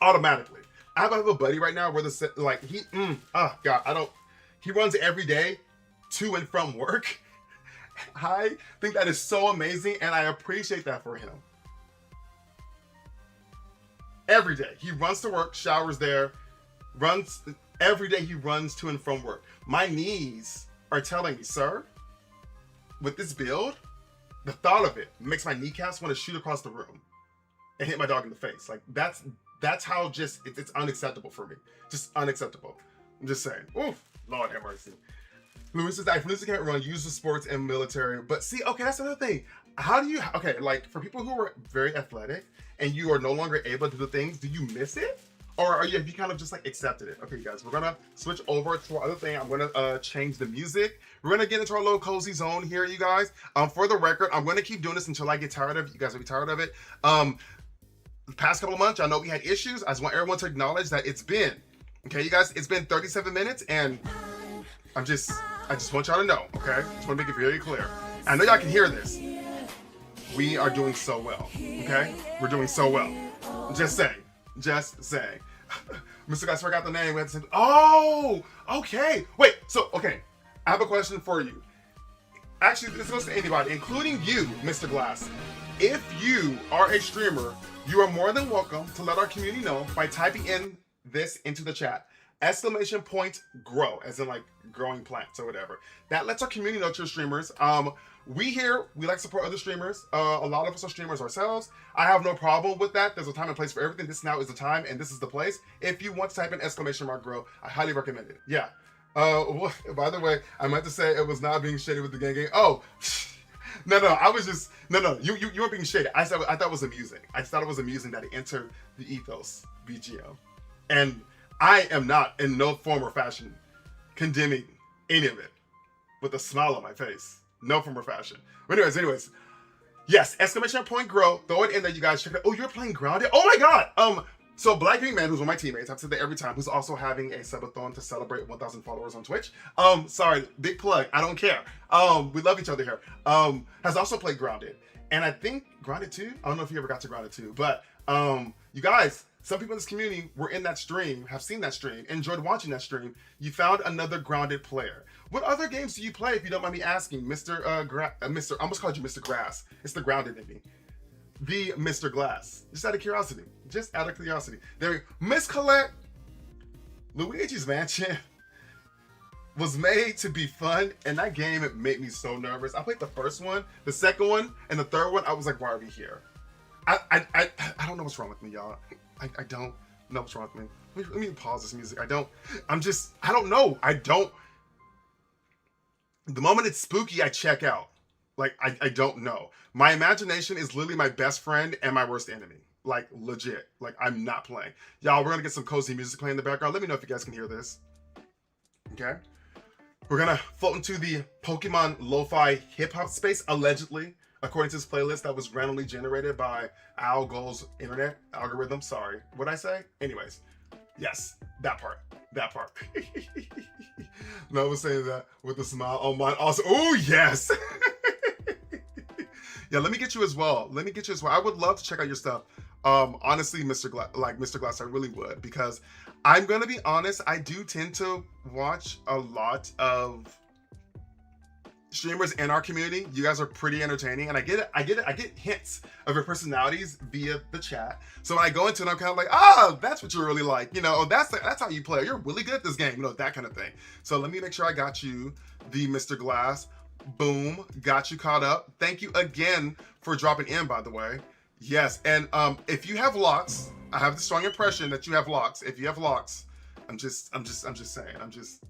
automatically. I have a buddy right now where he runs every day to and from work. I think that is so amazing and I appreciate that for him. Every day, he runs to work, showers there, every day he runs to and from work. My knees are telling me, sir, with this build, the thought of it makes my kneecaps want to shoot across the room and hit my dog in the face. Like that's how just, it's unacceptable for me. Just unacceptable. I'm just saying. Oof, Lord have mercy. Lewis says, if Lewis can't run, use the sports and military. But see, okay, that's another thing. How do you, okay, like for people who are very athletic and you are no longer able to do things, do you miss it? Or have you kind of just like accepted it? Okay, guys, we're gonna switch over to our other thing. I'm gonna change the music. We're gonna get into our little cozy zone here, you guys. For the record, I'm gonna keep doing this until I get tired of it. You guys will be tired of it. The past couple of months, I know we had issues. I just want everyone to acknowledge that it's been, okay, you guys, it's been 37 minutes and I just want y'all to know, okay? Just want to make it very clear. I know y'all can hear this. We are doing so well, okay? We're doing so well. Just saying. Mr. Guys, forgot the name. We had to say, oh, okay. Wait, so, okay. I have a question for you. Actually, this goes to anybody, including you, Mr. Glass. If you are a streamer, you are more than welcome to let our community know by typing in this into the chat. !grow, as in like growing plants or whatever. That lets our community know to your streamers. We like to support other streamers. A lot of us are streamers ourselves. I have no problem with that. There's a time and place for everything. This now is the time and this is the place. If you want to type in !grow, I highly recommend it. Yeah. By the way, I meant to say it was not being shady with the gang. Oh, no, I was just, no, you weren't being shady. I thought it was amusing. I thought it was amusing that it entered the ethos BGO. And I am not in no form or fashion condemning any of it with a smile on my face. No form or fashion. But anyways, yes, !grow. Throw it in there, you guys. Check it out. Oh, you're playing Grounded? Oh my God. So Black Green Man, who's one of my teammates, I've said that every time, who's also having a subathon to celebrate 1,000 followers on Twitch. Sorry, big plug. I don't care. We love each other here. Has also played Grounded. And I think Grounded 2? I don't know if you ever got to Grounded 2, but you guys, some people in this community were in that stream, have seen that stream, enjoyed watching that stream. You found another Grounded player. What other games do you play, if you don't mind me asking, Mr. I almost called you Mr. Grass. It's the Grounded in me. The Mr. Glass. Just out of curiosity. There we go. Miss Colette, Luigi's Mansion was made to be fun, and that game, it made me so nervous. I played the first one, the second one, and the third one. I was like, why are we here? I don't know what's wrong with me, y'all. I don't know what's wrong with me. Let me pause this music. I don't know. The moment it's spooky, I check out. Like, I don't know. My imagination is literally my best friend and my worst enemy. Like, legit. Like, I'm not playing. Y'all, we're gonna get some cozy music playing in the background. Let me know if you guys can hear this. Okay? We're gonna float into the Pokemon lo-fi hip-hop space, allegedly, according to this playlist that was randomly generated by Al Goal's internet algorithm. Sorry. What'd I say? Anyways. Yes, that part. No, I was saying that with a smile on mine also. Oh, yes! Yeah, let me get you as well. I would love to check out your stuff. Honestly, Mr. Glass, I really would, because I'm gonna be honest, I do tend to watch a lot of streamers in our community. You guys are pretty entertaining, and I get hints of your personalities via the chat. So when I go into it, I'm kind of like, that's what you're really like, that's how you play. You're really good at this game, that kind of thing. So let me make sure I got you the Mr. Glass. Boom, got you caught up. Thank you again for dropping in, by the way. Yes, and if you have locks, I have the strong impression that you have locks. If you have locks, I'm just saying. I'm just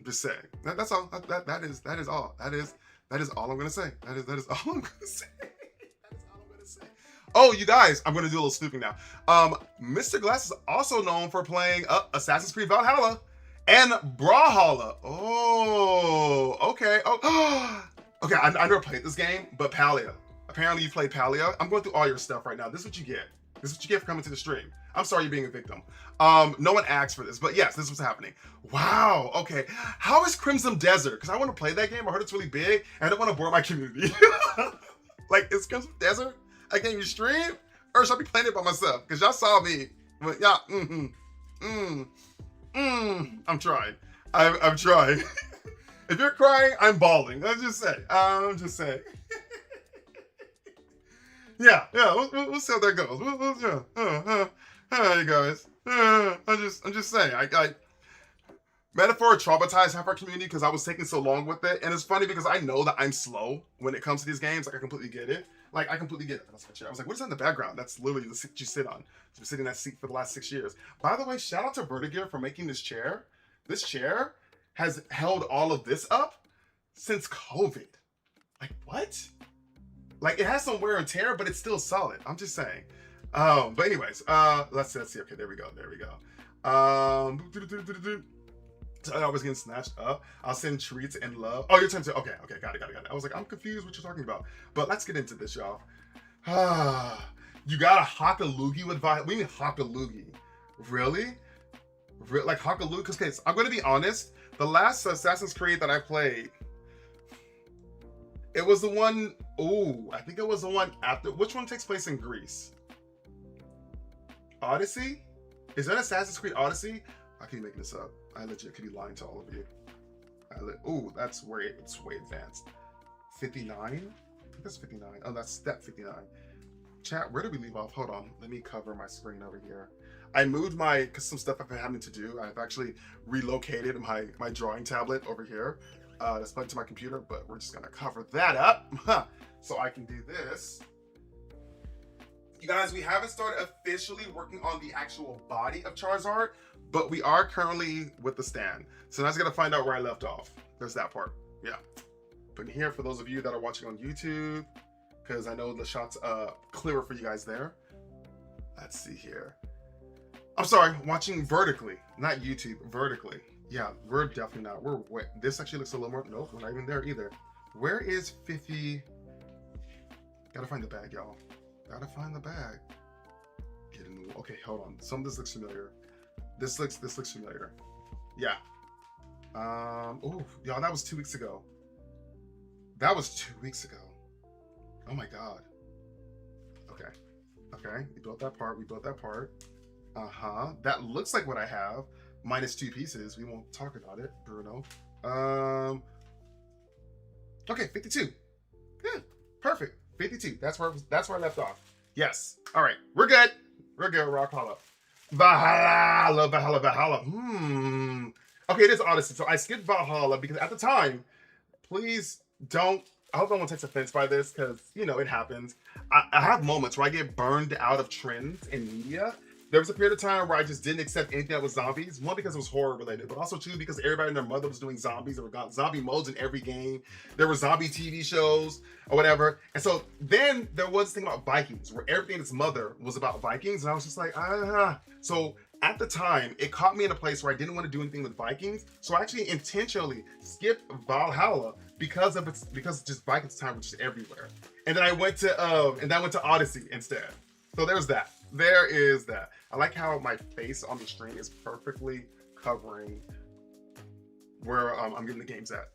I'm just saying. That's all. That is all. That is all I'm gonna say. That is all I'm gonna say. That is all I'm gonna say. Oh, you guys, I'm gonna do a little snooping now. Mr. Glass is also known for playing Assassin's Creed Valhalla and Brawlhalla. Oh, okay. Oh, okay. I never played this game, but Palia. Apparently, you played Palia. I'm going through all your stuff right now. This is what you get. This is what you get for coming to the stream. I'm sorry you're being a victim. No one asked for this, but yes, this is what's happening. Wow, okay. How is Crimson Desert? Because I want to play that game. I heard it's really big, and I don't want to bore my community. Like, is Crimson Desert a game you stream? Or should I be playing it by myself? Because y'all saw me. But yeah, I'm trying. I'm trying. If you're crying, I'm bawling. I'm just saying. Yeah, we'll see how that goes. You guys. I'm just saying. I Metaphor traumatized half our community because I was taking so long with it, and it's funny because I know that I'm slow when it comes to these games. Like I completely get it. That's my chair. I was like, what is that in the background? That's literally the seat you sit on. I've been sitting in that seat for the last 6 years. By the way, shout out to Vertigear for making this chair. This chair has held all of this up since COVID. Like what? Like it has some wear and tear, but it's still solid. I'm just saying. But anyways, let's see. Okay, there we go. So I was getting snatched up. I'll send treats and love. Oh, your turn to. Okay, got it. I was like, I'm confused what you're talking about. But let's get into this, y'all. You got a Hockaloogie with Vi. We mean Hockaloogie. Really? Like Hockaloogie? Because okay, I'm going to be honest. The last Assassin's Creed that I played, it was the one. Oh, I think it was the one after. Which one takes place in Greece? Odyssey? Is that Assassin's Creed Odyssey? I keep making this up. I legit could be lying to all of you. Oh, it's way advanced. 59? I think that's 59. Oh, that's step 59. Chat, where did we leave off? Hold on. Let me cover my screen over here. I moved because some stuff I've been having to do. I've actually relocated my drawing tablet over here. That's plugged to my computer, but we're just gonna cover that up so I can do this. You guys, we haven't started officially working on the actual body of Charizard, but we are currently with the stand. So now I just gotta find out where I left off. There's that part, yeah. But here, for those of you that are watching on YouTube, because I know the shot's clearer for you guys there. Let's see here. I'm sorry, watching vertically, not YouTube, vertically. Yeah, we're definitely not. This actually looks a little more, nope, we're not even there either. Where is 50? Gotta find the bag, y'all. Gotta find the bag. Okay, hold on. Some of this looks familiar. This looks familiar. Yeah. Oh, y'all, that was 2 weeks ago. That was 2 weeks ago. Oh my god. Okay. We built that part. That looks like what I have. Minus 2 pieces. We won't talk about it, Bruno. Okay, 52. Yeah, perfect. 52. That's where I left off. Yes. All right. We're good. Rock hollow. Valhalla. Okay, it is Odyssey. So I skipped Valhalla because at the time, please don't. I hope no one takes offense by this because, you know, it happens. I have moments where I get burned out of trends in media. There was a period of time where I just didn't accept anything that was zombies. One, because it was horror related, but also two, because everybody and their mother was doing zombies. There were zombie modes in every game. There were zombie TV shows or whatever. And so then there was this thing about Vikings where everything and its mother was about Vikings. And I was just like, So at the time, it caught me in a place where I didn't want to do anything with Vikings. So I actually intentionally skipped Valhalla because just Vikings time was just everywhere. And then I went to Odyssey instead. So there's that. There is that. I like how my face on the screen is perfectly covering where I'm getting the games at.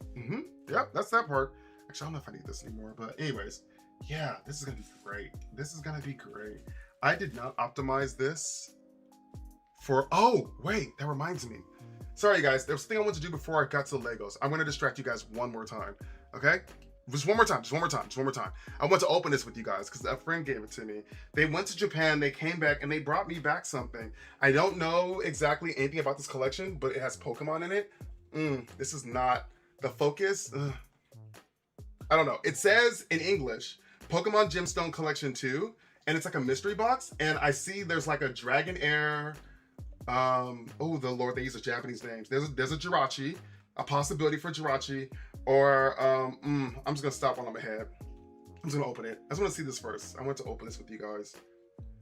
Yep, that's that part. Actually, I don't know if I need this anymore, but anyways, yeah, this is gonna be great. I did not optimize this for, oh, wait, that reminds me. Sorry, guys, there was a thing I wanted to do before I got to the Legos. I'm gonna distract you guys one more time, okay? Just one more time. I want to open this with you guys because a friend gave it to me. They went to Japan, they came back, and they brought me back something. I don't know exactly anything about this collection, but it has Pokemon in it. This is not the focus. I don't know. It says in English, Pokemon Gemstone Collection 2, and it's like a mystery box, and I see there's like a Dragonair. Oh, the Lord, they use the Japanese names. There's a Jirachi. a possibility for Jirachi, or I'm just gonna stop while I'm ahead. I'm just gonna open it. I just want to see this first. I want to open this with you guys.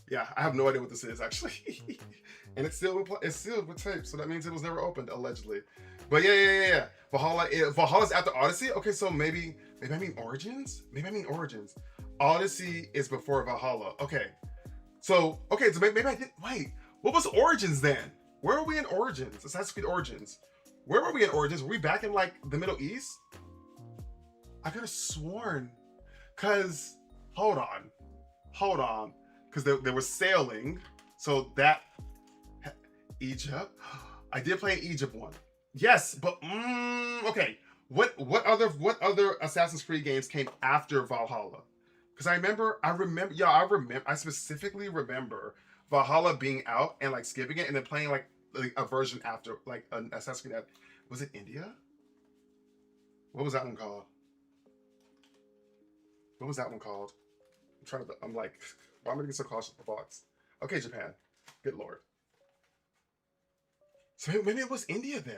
Yeah, I have no idea what this is actually, and it's sealed with tape, so that means it was never opened allegedly. But yeah. Valhalla's after Odyssey. Okay, so maybe I mean Origins. Maybe I mean Origins. Odyssey is before Valhalla. Okay, so maybe I did. Wait, what was Origins then? Where are we in Origins? Assassin's Creed Origins. Where were we in Origins? Were we back in like the Middle East? I could have sworn, cause hold on, cause they were sailing. So that Egypt. I did play an Egypt one. Yes, but okay. What other Assassin's Creed games came after Valhalla? Because I specifically remember Valhalla being out and like skipping it and then playing like a version after, like an Assassin's Creed. Was it India? What was that one called? I'm like, why am I getting so cautious with the box? Okay, Japan. Good lord. So maybe it was India then.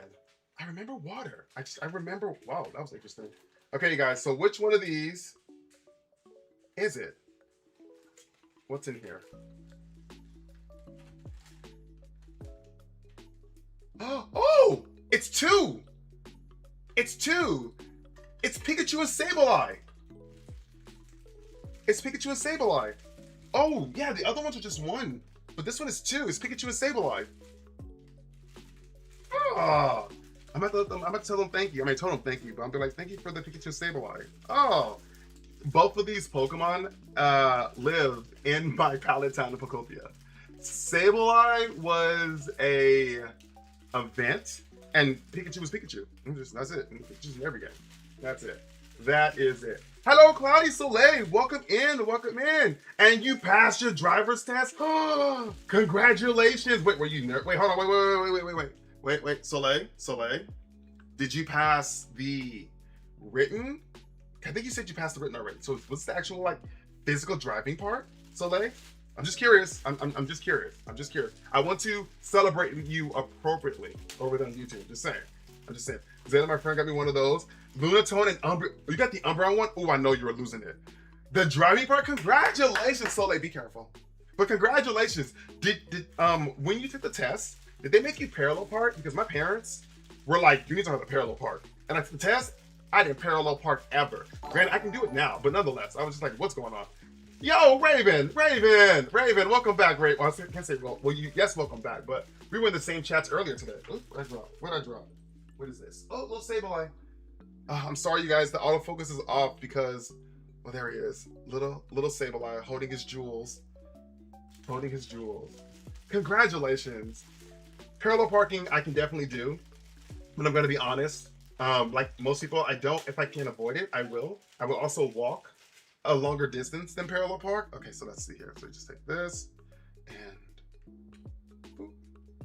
I remember water. I remember, wow, that was interesting. Okay, you guys, so which one of these is it? What's in here? Oh, it's two. It's Pikachu and Sableye. Oh, yeah, the other ones are just one. But this one is two. It's Pikachu and Sableye. Oh, I'm about to tell them thank you. I told them thank you, but I'm be like, thank you for the Pikachu Sableye. Oh, both of these Pokemon live in my pallet town of Pokopia. Sableye was a event, and Pikachu was Pikachu. That's it. And Pikachu's in every game. That's it. That is it. Hello, Cloudy Soleil. Welcome in. And you passed your driver's test. Congratulations. Wait, were you nervous? Wait, hold on. Wait, Soleil, did you pass the written? I think you said you passed the written already. So what's the actual like physical driving part, Soleil? I'm just curious. I'm just curious. I want to celebrate you appropriately over there on YouTube. I'm just saying. Zayla, my friend, got me one of those. Lunatone and Umbreon. You got the Umbreon one? Oh, I know you were losing it. The driving part. Congratulations, Soleil. Be careful. But congratulations. Did when you took the test, did they make you parallel park? Because my parents were like, you need to have a parallel park. And I took the test, I didn't parallel park ever. Granted, I can do it now, but nonetheless, I was just like, what's going on? Yo, Raven, welcome back, Raven. Well, I can't say, yes, welcome back, but we were in the same chats earlier today. Ooh, what did I drop? What is this? Oh, little Sableye. I'm sorry, you guys, the autofocus is off because, well, there he is. Little Sableye holding his jewels. Congratulations. Parallel parking, I can definitely do, but I'm gonna be honest. Like most people, I don't. If I can avoid it, I will. I will also walk a longer distance than parallel park. Okay, so let's see here. So just take this and boop.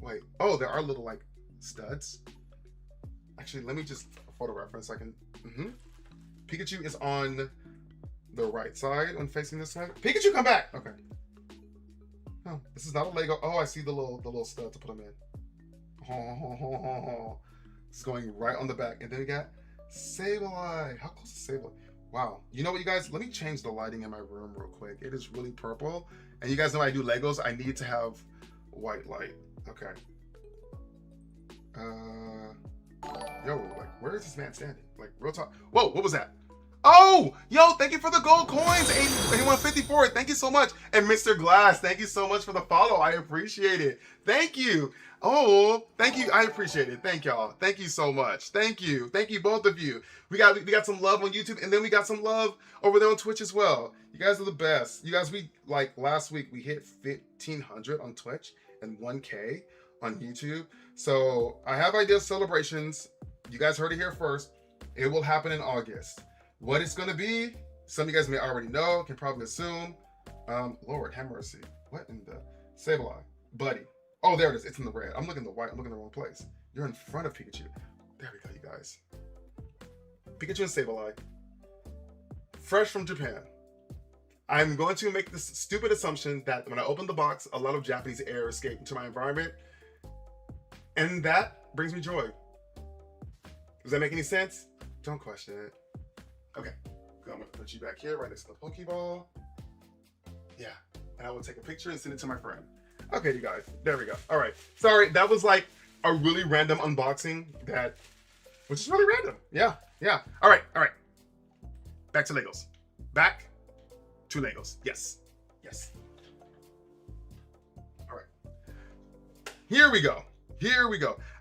Wait. Oh, there are little like studs. Actually, let me just photo reference. I can. Pikachu is on the right side when facing this way. Pikachu, come back. Okay. Oh, this is not a Lego. Oh, I see the little stud to put them in. It's going right on the back. And then we got Sableye. How close is Sableye? Wow. You know what, you guys? Let me change the lighting in my room real quick. It is really purple. And you guys know I do Legos. I need to have white light. Okay. Yo, like, where is this man standing? Like, real talk. Whoa, what was that? Oh, yo, thank you for the gold coins. 8154, thank you so much. And Mr. Glass, thank you so much for the follow. I appreciate it. Thank you. Oh, thank you. I appreciate it. Thank y'all. Thank you so much. Thank you. Thank you, both of you. We got some love on YouTube, and then we got some love over there on Twitch as well. You guys are the best. You guys, last week, we hit 1,500 on Twitch and 1K on YouTube. So I have ideas celebrations. You guys heard it here first. It will happen in August. What it's going to be, some of you guys may already know, can probably assume. Lord, have mercy. What in the Sableye? Buddy. Oh, there it is. It's in the red. I'm looking at the white. I'm looking in the wrong place. You're in front of Pikachu. There we go, you guys. Pikachu and Sableye. Fresh from Japan. I'm going to make this stupid assumption that when I open the box, a lot of Japanese air escaped into my environment. And that brings me joy. Does that make any sense? Don't question it. Okay, I'm gonna put you back here right next to the Pokeball. Yeah, and I will take a picture and send it to my friend. Okay, you guys, there we go. All right, sorry, that was like a really random unboxing which is really random. Yeah. All right. Back to Legos. Back to Legos. Yes. All right. Here we go.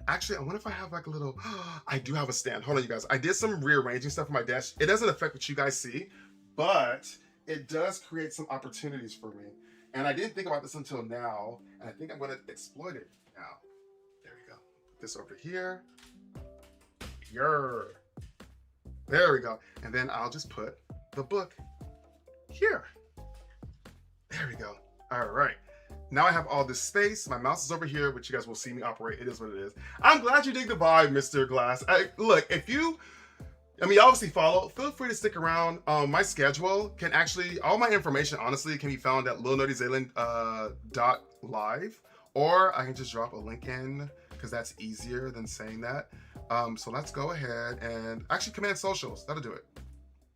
Actually, I wonder if I have like a little, I do have a stand. Hold on, you guys. I did some rearranging stuff on my desk. It doesn't affect what you guys see, but it does create some opportunities for me. And I didn't think about this until now, and I think I'm gonna exploit it now. There we go. Put this over here. There we go. And then I'll just put the book here. There we go. All right. Now I have all this space. My mouse is over here, which you guys will see me operate. It is what it is. I'm glad you dig the vibe, Mr. Glass. Look, if you, obviously follow, feel free to stick around. My schedule can actually, all my information, honestly, can be found at LittleNerdyXalen.live, or I can just drop a link in because that's easier than saying that. So let's go ahead and actually command socials. That'll do it.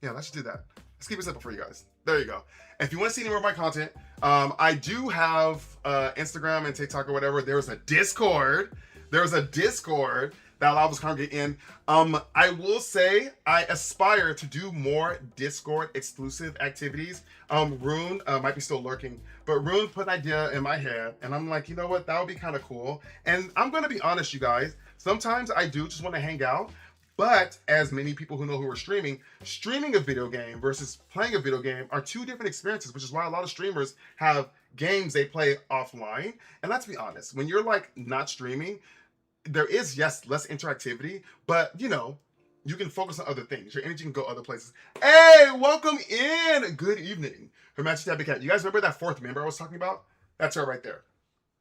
Yeah, let's just do that. Let's keep it simple for you guys. There you go. If you want to see any more of my content, I do have Instagram and TikTok or whatever. There's a Discord. That allows us to congregate in. I will say I aspire to do more Discord exclusive activities. Rune might be still lurking, but Rune put an idea in my head, and I'm like, you know what? That would be kind of cool. And I'm gonna be honest, you guys. Sometimes I do just want to hang out, but as many people who know who are streaming a video game versus playing a video game are two different experiences, which is why a lot of streamers have games they play offline. And let's be honest, when you're like not streaming, there is, yes, less interactivity, but you know, you can focus on other things. Your energy can go other places. Hey, welcome in. Good evening. Her Majesty Tabby Cat. You guys remember that fourth member I was talking about? That's her right there.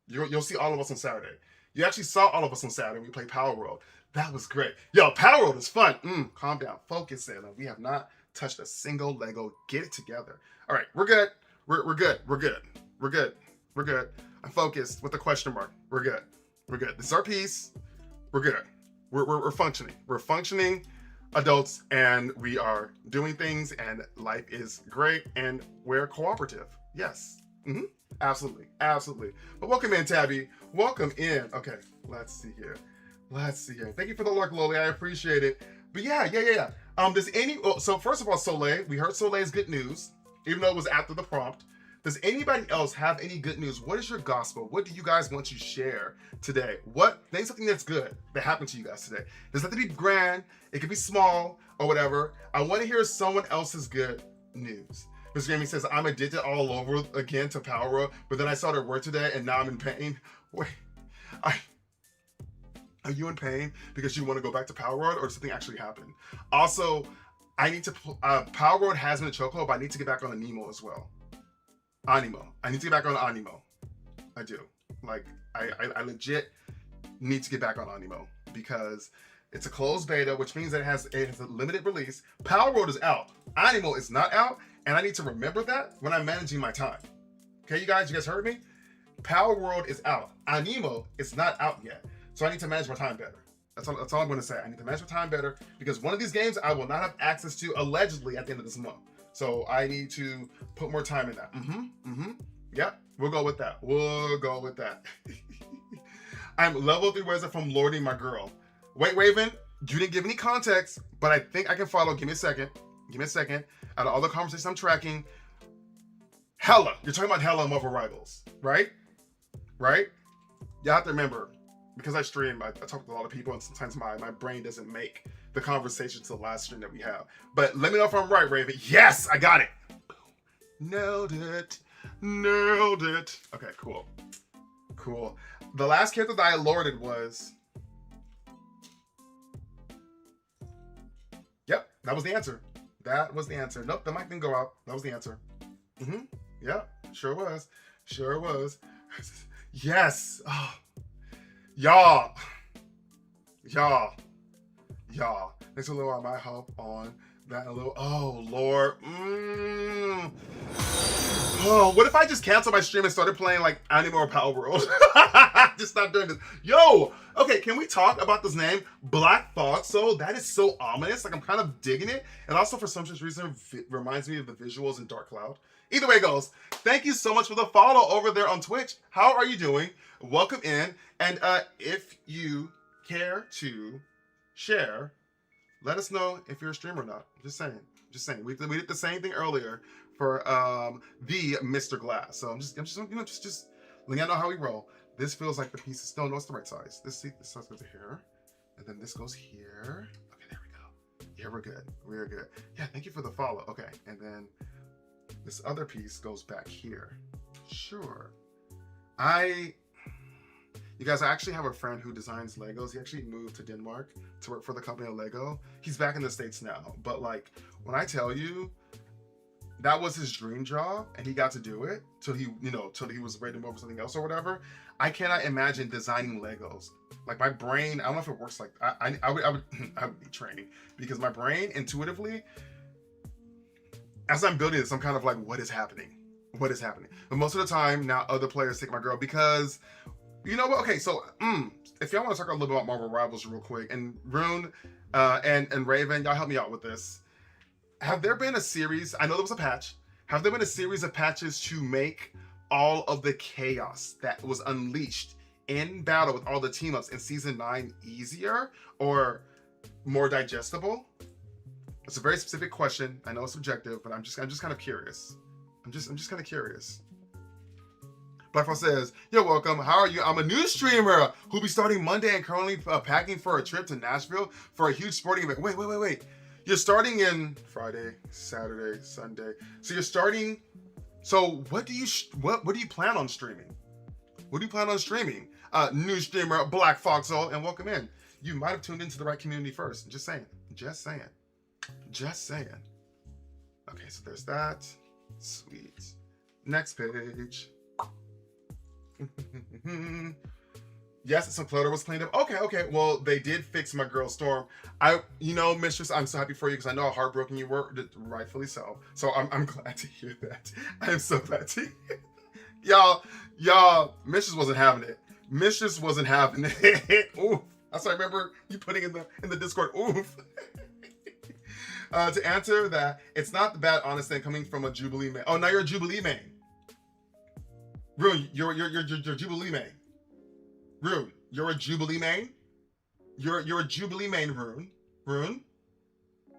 You'll see all of us on Saturday. You actually saw all of us on Saturday. We played Power World. That was great. Yo, Power World is fun. Calm down. Focus, Xalen. We have not touched a single Lego. Get it together. All right, we're good. We're good. I'm focused with a question mark. We're good. This is our piece. We're good. We're functioning. We're functioning adults, and we are doing things, and life is great, and we're cooperative. Yes. Absolutely. But welcome in, Tabby. Welcome in. Okay, let's see here. Thank you for the lurk, Loli. I appreciate it. But yeah. So first of all, Soleil, we heard Soleil's good news, even though it was after the prompt. Does anybody else have any good news? What is your gospel? What do you guys want to share today? Think something that's good that happened to you guys today. It doesn't have to be grand. It could be small or whatever. I want to hear someone else's good news. Mr. Gaming says, I'm addicted all over again to Power World, but then I saw their word today and now I'm in pain. Wait, are you in pain because you want to go back to Power World, or something actually happened? Also, I need to, Power World has been a chokehold, but I need to get back on a Nemo as well. Animo. I need to get back on Animo. I do. Like, I legit need to get back on Animo because it's a closed beta, which means that it has a limited release. Power World is out. Animo is not out, and I need to remember that when I'm managing my time. Okay, you guys heard me? Power World is out. Animo is not out yet. So I need to manage my time better. That's all I'm going to say. I need to manage my time better because one of these games I will not have access to allegedly at the end of this month. So I need to put more time in that. Yep, we'll go with that. I'm level 3 wizard from Lordy, my girl. Wait, Raven, you didn't give any context, but I think I can follow. Give me a second. Out of all the conversations I'm tracking, Hella. You're talking about Hella and Marvel Rivals, right? You have to remember, because I stream, I talk to a lot of people, and sometimes my brain doesn't make the conversation to the last stream that we have. But let me know if I'm right, Raven. Yes, I got it. Nailed it. Okay, cool. The last character that I lorded was... Yep, that was the answer. Nope, the mic didn't go out. That was the answer. Yep, sure was. Yes. Oh. Y'all. Thanks for allowing my help on That a little. Oh Lord. Oh, what if I just canceled my stream and started playing like Animal Power World? Just stop doing this. Yo, okay, can we talk about this name, Black Fox? So that is so ominous. Like I'm kind of digging it, and also for some reason it reminds me of the visuals in Dark Cloud. Either way it goes, thank you so much for the follow over there on Twitch. How are you doing? Welcome in, and if you care to share, let us know if you're a streamer or not. Just saying. Just saying. We did the same thing earlier for the Mr. Glass. So I'm just letting you know how we roll. This feels like the piece is still, no, it's the right size. This size goes here, and then this goes here. Okay, there we go. Yeah, we're good. We're good. Yeah, thank you for the follow. Okay, and then this other piece goes back here. Sure. You guys, I actually have a friend who designs Legos. He actually moved to Denmark to work for the company of Lego. He's back in the States now. But like, when I tell you, that was his dream job and he got to do it till he was ready to move over something else or whatever. I cannot imagine designing Legos. Like my brain, I don't know if it works like, I would be training because my brain intuitively, as I'm building this, I'm kind of like, what is happening? What is happening? But most of the time now other players take my girl because you know what? Okay, so if y'all want to talk a little bit about Marvel Rivals real quick, and Rune and Raven, y'all help me out with this. Have there been a series? I know there was a patch. Have there been a series of patches to make all of the chaos that was unleashed in battle with all the team ups in season 9 easier or more digestible? It's a very specific question. I know it's subjective, but I'm just kind of curious. I'm just kind of curious. Blackfall says, "You're welcome. How are you? I'm a new streamer who'll be starting Monday and currently packing for a trip to Nashville for a huge sporting event." Wait. You're starting in Friday, Saturday, Sunday. So you're starting. So what do you plan on streaming? What do you plan on streaming? New streamer Black Foxhole, and welcome in. You might have tuned into the right community first. Just saying. Okay, so there's that. Sweet. Next page. Yes, some clutter was cleaned up. Okay. Well, they did fix my girl Storm. Mistress, I'm so happy for you because I know how heartbroken you were, rightfully so. So I'm glad to hear that. I am so glad to hear. Y'all, Mistress wasn't having it. Mistress wasn't having it. Oof. That's what I remember you putting in the Discord. Oof. To answer that, it's not the bad honest thing coming from a Jubilee main. Oh, now you're a Jubilee main. Rune, you're Jubilee main. Rune, you're a Jubilee main. You're a Jubilee main, Rune.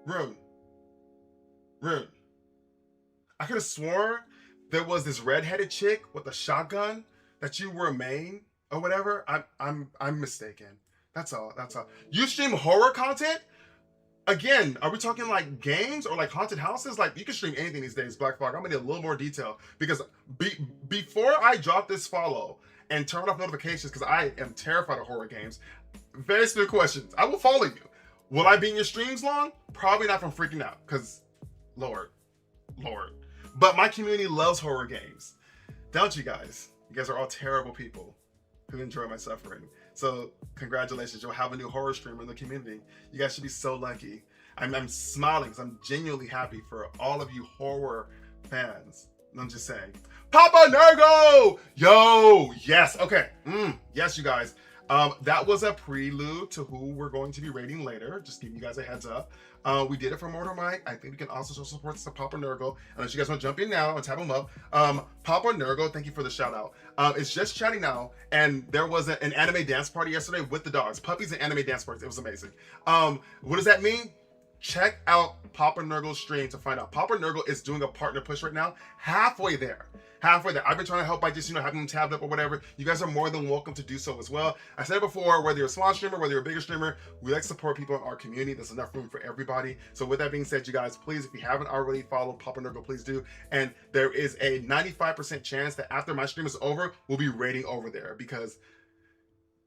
Rune. I could have sworn there was this redheaded chick with a shotgun that you were a main or whatever. I'm mistaken. That's all. You stream horror content? Again, are we talking like games or like haunted houses? Like you can stream anything these days, Black Fog. I'm gonna need a little more detail because before I drop this follow and turn off notifications, because I am terrified of horror games. Very specific questions. I will follow you. Will I be in your streams long? Probably not from freaking out, because Lord. But my community loves horror games. Don't you guys? You guys are all terrible people who enjoy my suffering. So congratulations, you'll have a new horror streamer in the community. You guys should be so lucky. I'm smiling because I'm genuinely happy for all of you horror fans. I'm just saying. Papa Nergo! Yo, yes, okay. Yes, you guys. That was a prelude to who we're going to be rating later. Just giving you guys a heads up. We did it for Mortar Mike. I think we can also show support to Papa Nergo. Unless you guys want to jump in now and tap him up. Papa Nergo, thank you for the shout out. It's just chatting now, and there was an anime dance party yesterday with the dogs. Puppies and anime dance parties. It was amazing. What does that mean? Check out Papa Nergo's stream to find out. Papa Nergo is doing a partner push right now. Halfway there. I've been trying to help by just, having them tabbed up or whatever. You guys are more than welcome to do so as well. I said it before, whether you're a small streamer, whether you're a bigger streamer, we like to support people in our community. There's enough room for everybody. So with that being said, you guys, please, if you haven't already followed Papa Nergo, please do. And there is a 95% chance that after my stream is over, we'll be raiding over there because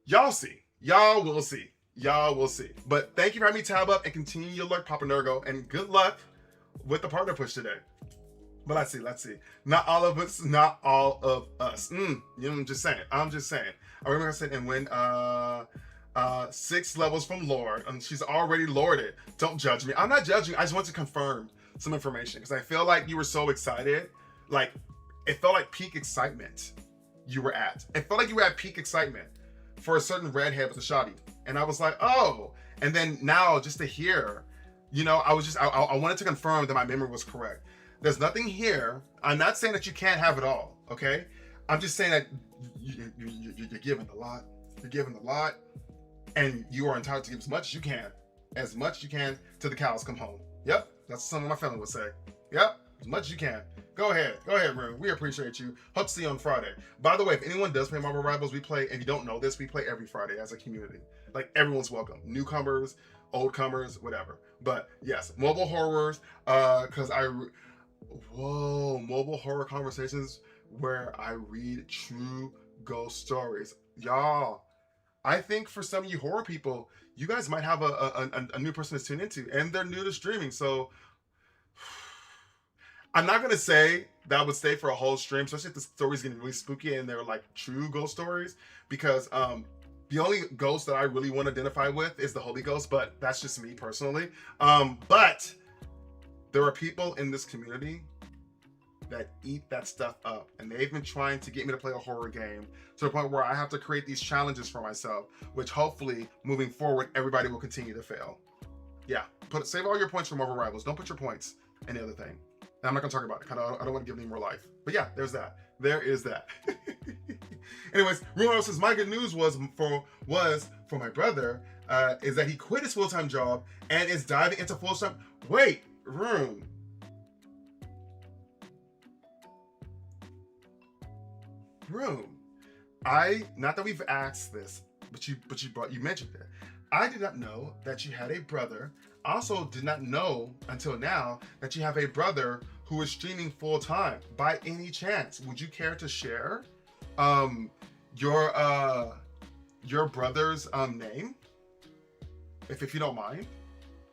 y'all will see. But thank you for having me tab up and continue your luck, Papa Nergo, and good luck with the partner push today. But let's see. Not all of us. I'm just saying. I remember I said, and when 6 levels from Lord, and she's already lorded. Don't judge me. I'm not judging. I just want to confirm some information because I feel like you were so excited. Like, it felt like peak excitement you were at. It felt like you were at peak excitement for a certain redhead with a shoddy. And I was like, oh. And then now just to hear, you know, I wanted to confirm that my memory was correct. There's nothing here. I'm not saying that you can't have it all, okay? I'm just saying that you're giving a lot. You're giving a lot. And you are entitled to give as much as you can. As much as you can till the cows come home. Yep, that's what some of my family would say. Yep, as much as you can. Go ahead, Rune. We appreciate you. Hope to see you on Friday. By the way, if anyone does play Marvel Rivals, we play, if you don't know this, we play every Friday as a community. Like, everyone's welcome. Newcomers, old comers, whatever. But yes, mobile horrors, mobile horror conversations where I read true ghost stories. Y'all, I think for some of you horror people, you guys might have a new person to tune into, and they're new to streaming, so I'm not gonna say that I would stay for a whole stream, especially if the story's getting really spooky and they're like true ghost stories, because the only ghost that I really want to identify with is the Holy Ghost, but that's just me personally. But there are people in this community that eat that stuff up, and they've been trying to get me to play a horror game to the point where I have to create these challenges for myself, which hopefully moving forward everybody will continue to fail. Yeah, save all your points for Marvel Rivals. Don't put your points in the other thing. And I'm not gonna talk about it. I don't want to give any more life. But yeah, there's that. There is that. Anyways, Rumor says my good news was for my brother is that he quit his full-time job and is diving into full-time. Wait, Rune. Not that we've asked this, but you mentioned it. I did not know that you had a brother. I also did not know until now that you have a brother who is streaming full time. By any chance, would you care to share your brother's name, if you don't mind?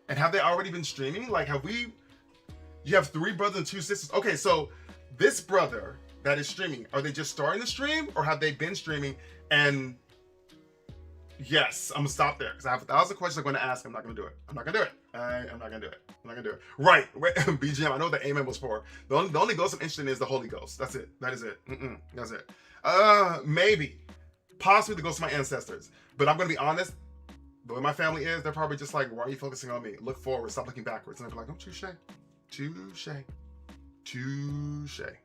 And have they already been streaming? Like, you have 3 brothers and 2 sisters. Okay, so this brother that is streaming, are they just starting to stream, or have they been streaming? And yes, I'm gonna stop there because I have 1,000 questions I'm gonna ask. I'm not gonna do it. I'm not gonna do it. I'm not gonna do it. Right, BGM. I know what the amen was for. The only ghost I'm interested in is the Holy Ghost. That's it. That is it. That's it. Maybe, possibly the ghost of my ancestors. But I'm gonna be honest. The way my family is, they're probably just like, why are you focusing on me? Look forward. Stop looking backwards. And I'll be like, oh, touche.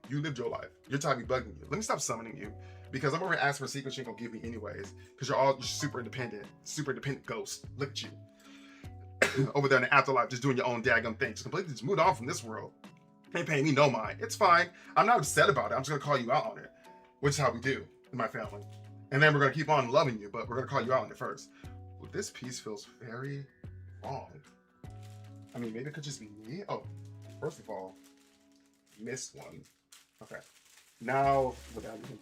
You lived your life. Your time be bugging you. Let me stop summoning you, because I'm over here asking for secrets you ain't gonna give me anyways, because you're all super independent ghosts. Look at you. Over there in the afterlife, just doing your own daggum thing. Just completely moved on from this world. Ain't paying me no mind. It's fine. I'm not upset about it. I'm just gonna call you out on it, which is how we do in my family. And then we're gonna keep on loving you, but we're gonna call you out on it first. Well, this piece feels very wrong. I mean, maybe it could just be me. Oh, first of all, missed one. Okay. Now, without even.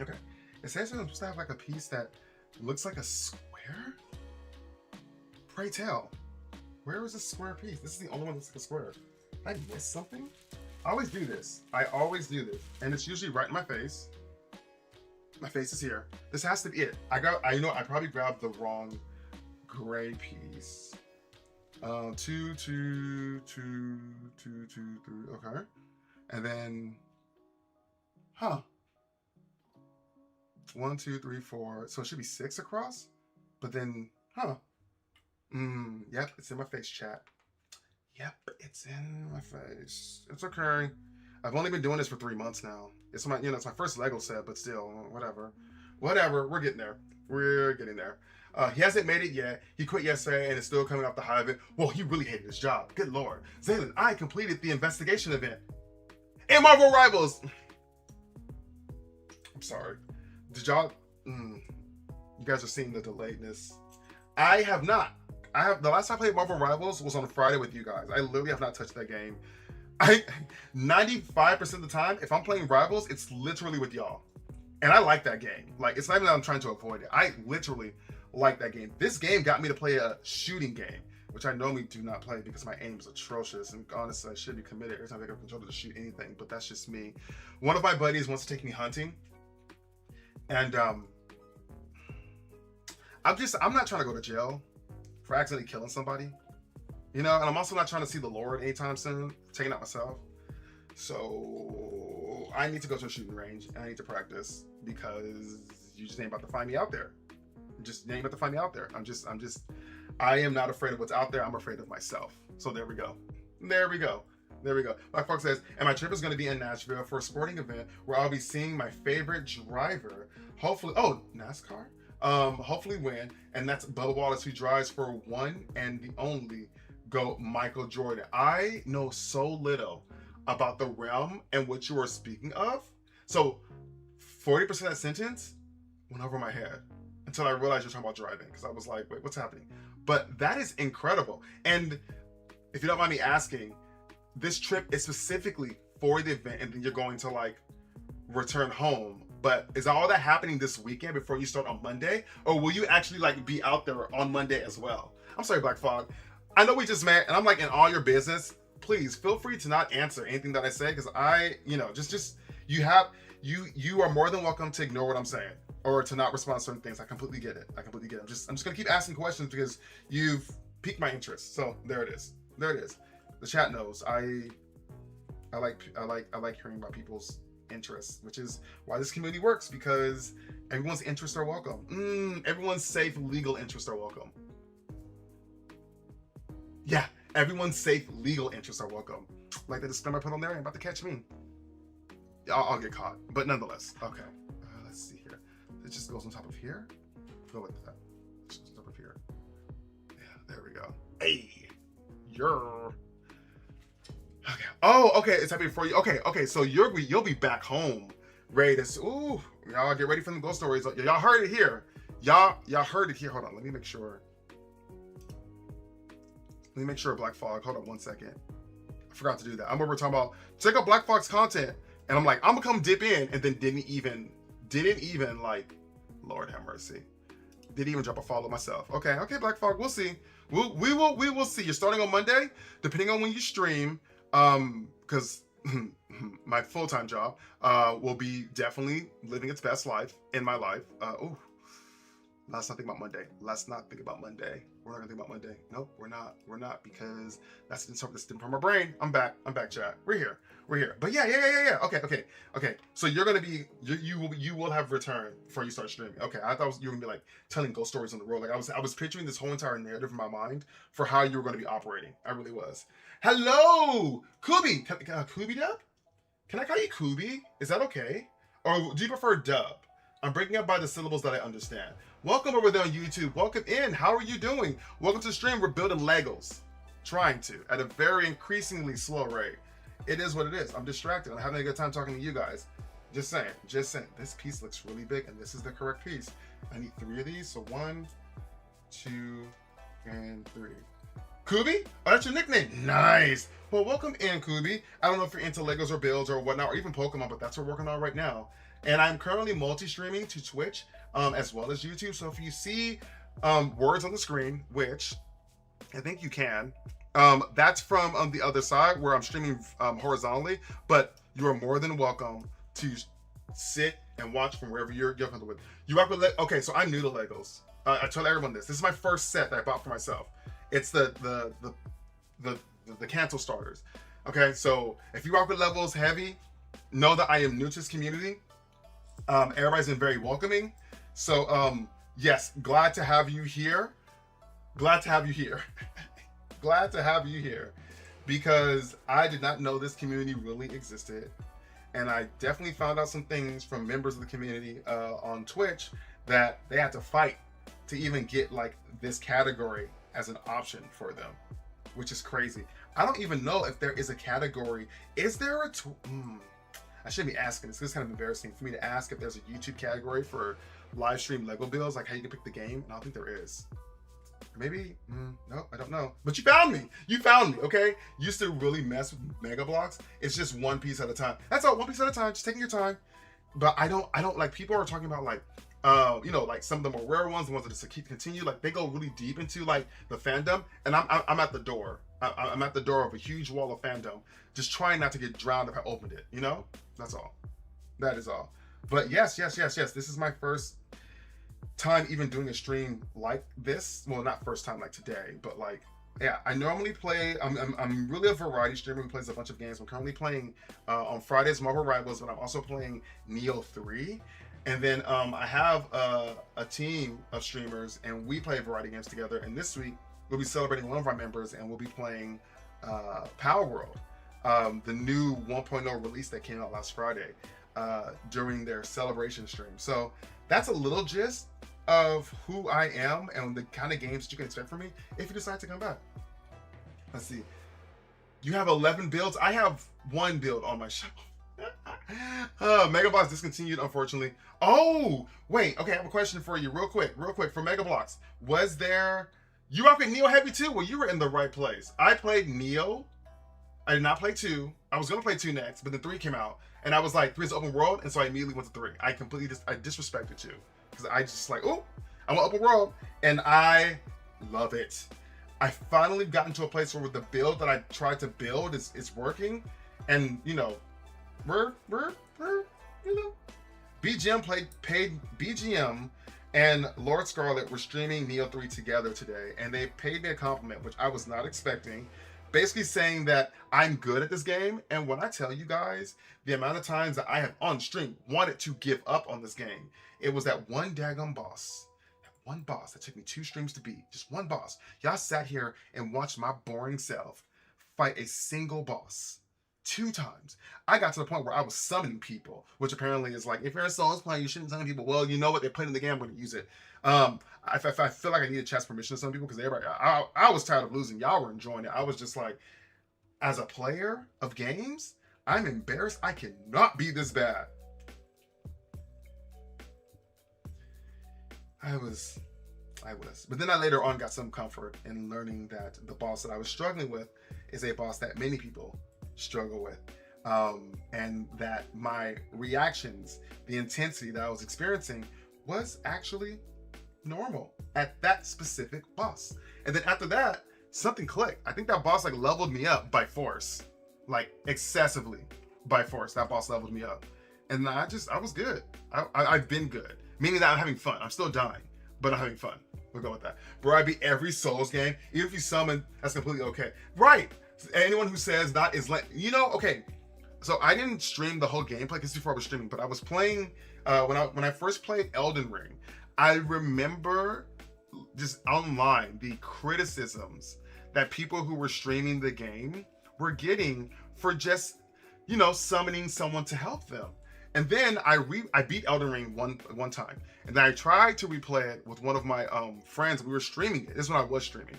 Okay. It says I'm supposed to have like a piece that looks like a square? Pray tell, where is this square piece? This is the only one that's like a square. Did I miss something? I always do this. And it's usually right in my face. My face is here. This has to be it. I probably grabbed the wrong gray piece. 2, 2, 2, 2, 2, 3, okay. And then, 1, 2, 3, 4. So it should be 6 across. But then, yep, it's in my face, chat. Yep, it's in my face. It's okay. I've only been doing this for 3 months now. It's my, it's my first Lego set, but still, whatever. We're getting there. He hasn't made it yet. He quit yesterday and is still coming off the high of it. Well, he really hated his job. Good Lord. Xalen, I completed the investigation event. And Marvel Rivals. I'm sorry. Did y'all, you guys are seeing the delayedness. I have not. The last time I played Marvel Rivals was on Friday with you guys. I literally have not touched that game. 95% of the time, if I'm playing Rivals, it's literally with y'all. And I like that game. Like, it's not even that I'm trying to avoid it. I literally like that game. This game got me to play a shooting game, which I normally do not play because my aim is atrocious. And honestly, I should be committed every time I pick up a controller to shoot anything, but that's just me. One of my buddies wants to take me hunting. And I'm not trying to go to jail for accidentally killing somebody, you know, and I'm also not trying to see the Lord anytime soon, taking out myself. So I need to go to a shooting range and I need to practice because you just ain't about to find me out there. You ain't about to find me out there. I am not afraid of what's out there. I'm afraid of myself. So there we go. There we go. There we go. Black Fox says, and my trip is going to be in Nashville for a sporting event where I'll be seeing my favorite driver. Hopefully, NASCAR. Hopefully win. And that's Bubba Wallace, who drives for one and the only GOAT, Michael Jordan. I know so little about the realm and what you are speaking of. So 40% of that sentence went over my head until I realized you're talking about driving, because I was like, wait, what's happening? But that is incredible. And if you don't mind me asking, this trip is specifically for the event and then you're going to like return home. But is all that happening this weekend before you start on Monday? Or will you actually like be out there on Monday as well? I'm sorry, Black Fog. I know we just met and I'm like in all your business. Please feel free to not answer anything that I say, because you are more than welcome to ignore what I'm saying or to not respond to certain things. I completely get it. I'm just gonna keep asking questions because you've piqued my interest. So there it is. The chat knows I like hearing about people's interests, which is why this community works, because everyone's interests are welcome. Everyone's safe legal interests are welcome. Yeah, everyone's safe legal interests are welcome. Like the disclaimer I put on there, ain't about to catch me. I'll get caught, but nonetheless. Okay, let's see here. It just goes on top of here. Go like that. It just goes on top of here. Yeah, there we go. Hey, you're. Okay. Oh, okay. It's happening for you. Okay. So you'll be back home, ready to. Ooh, y'all get ready for the ghost stories. Y'all heard it here. Y'all heard it here. Hold on. Let me make sure. Black Fog. Hold on 1 second. I forgot to do that. I'm over talking about check out Black Fog's content, and I'm like, I'm gonna come dip in, and then didn't even like, Lord have mercy. Didn't even drop a follow myself. Okay, Black Fog. We'll see. We will see. You're starting on Monday, depending on when you stream. Because my full-time job will be definitely living its best life in my life. Let's not think about Monday. We're not gonna think about Monday. Nope, we're not, because that's something from my brain. I'm back, chat. We're here. But yeah. Okay. So you're gonna be, you will have returned before you start streaming. Okay, I thought you were gonna be like telling ghost stories on the road. Like I was picturing this whole entire narrative in my mind for how you were gonna be operating. I really was. Hello, Kubi. Kubi Dub? Can I call you Kubi? Is that okay? Or do you prefer Dub? I'm breaking up by the syllables that I understand. Welcome over there on YouTube. Welcome in. How are you doing? Welcome to the stream. We're building Legos. Trying to, at a very increasingly slow rate. It is what it is. I'm distracted. I'm having a good time talking to you guys. Just saying. This piece looks really big, and this is the correct piece. I need 3 of these. So 1, 2, and 3. Kubi? Oh, that's your nickname. Nice. Well, welcome in, Kubi. I don't know if you're into Legos or builds or whatnot, or even Pokemon, but that's what we're working on right now. And I'm currently multi-streaming to Twitch as well as YouTube. So if you see words on the screen, which I think you can, that's from the other side where I'm streaming horizontally, but you are more than welcome to sit and watch from wherever you're comfortable with. You rock with okay, so I'm new to Legos. I told everyone this. This is my first set that I bought for myself. It's the cancel starters. Okay, so if you rock with levels heavy, know that I am new to this community. Everybody's been very welcoming. So yes, glad to have you here. Glad to have you here because I did not know this community really existed. And I definitely found out some things from members of the community on Twitch that they had to fight to even get like this category as an option for them, which is crazy. I don't even know if there is a category. Is there a I shouldn't be asking this. This is kind of embarrassing for me to ask if there's a YouTube category for live stream Lego builds, like how you can pick the game. And I don't think there is. Maybe, no, I don't know. But you found me, okay? Used to really mess with Mega Blocks. It's just one piece at a time. That's all, one piece at a time, just taking your time. But I don't like, people are talking about like, like some of the more rare ones, the ones that just continue, like they go really deep into like the fandom. And I'm at the door. I'm at the door of a huge wall of fandom, just trying not to get drowned if I opened it, That's all. That is all. But yes. This is my first time even doing a stream like this. Well, not first time like today, but like, yeah, I normally play, I'm really a variety streamer who plays a bunch of games. I'm currently playing on Fridays Marvel Rivals, but I'm also playing Neo 3. And then I have a team of streamers, and we play variety games together. And this week, we'll be celebrating one of our members, and we'll be playing Power World, the new 1.0 release that came out last Friday during their celebration stream. So that's a little gist of who I am and the kind of games that you can expect from me if you decide to come back. Let's see. You have 11 builds. I have 1 build on my shelf. Mega Bloks discontinued, unfortunately. Oh, wait. Okay, I have a question for you real quick. For Mega Bloks. Was there... You rock with Neo Heavy too? Well, you were in the right place. I played Neo. I did not play 2. I was going to play 2 next, but then 3 came out. And I was like, 3 is open world, and so I immediately went to 3. I completely I disrespected 2. Because I just like, oh, I want open world. And I love it. I finally gotten to a place where the build that I tried to build is working. And, you know, we're you know. Paid BGM and Lord Scarlet were streaming Neo 3 together today. And they paid me a compliment, which I was not expecting. Basically saying that I'm good at this game. And when I tell you guys the amount of times that I have on stream wanted to give up on this game, it was that one daggone boss. That one boss that took me 2 streams to beat. Just one boss. Y'all sat here and watched my boring self fight a single boss 2 times. I got to the point where I was summoning people, which apparently is like, if you're a Souls player, you shouldn't summon people. Well, you know what? They played in the game. I'm going to use it. I feel like I needed chat's permission to some people because everybody, I was tired of losing. Y'all were enjoying it. I was just like, as a player of games, I'm embarrassed. I cannot be this bad. I was. But then I later on got some comfort in learning that the boss that I was struggling with is a boss that many people struggle with. And that my reactions, the intensity that I was experiencing was actually normal at that specific boss. And then after that, something clicked. I think that boss like leveled me up by force, like excessively by force. That boss leveled me up. And I was good. I've been good, meaning that I'm having fun. I'm still dying, but I'm having fun. We'll go with that. Bro, I beat every Souls game. Even if you summon, that's completely okay. Right. Anyone who says that is like, you know, okay. So I didn't stream the whole gameplay because before I was streaming, but I was playing, when I first played Elden Ring, I remember just online the criticisms that people who were streaming the game were getting for just, you know, summoning someone to help them. And then I beat Elden Ring one time, and then I tried to replay it with one of my friends. We were streaming it. This is when I was streaming,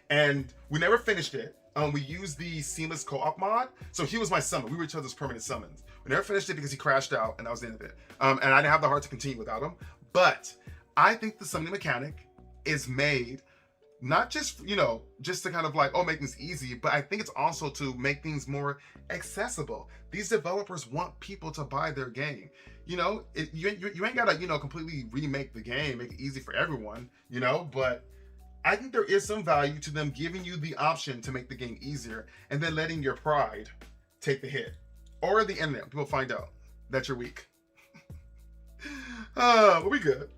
and we never finished it. We used the seamless co-op mod, so he was my summon. We were each other's permanent summons. We never finished it because he crashed out, and that was the end of it. And I didn't have the heart to continue without him. But I think the summoning mechanic is made not just, you know, just to kind of like, oh, make things easy, but I think it's also to make things more accessible. These developers want people to buy their game. You know, you ain't gotta, you know, completely remake the game, make it easy for everyone, you know, but I think there is some value to them giving you the option to make the game easier and then letting your pride take the hit. Or the internet, people find out that you're weak. But we good.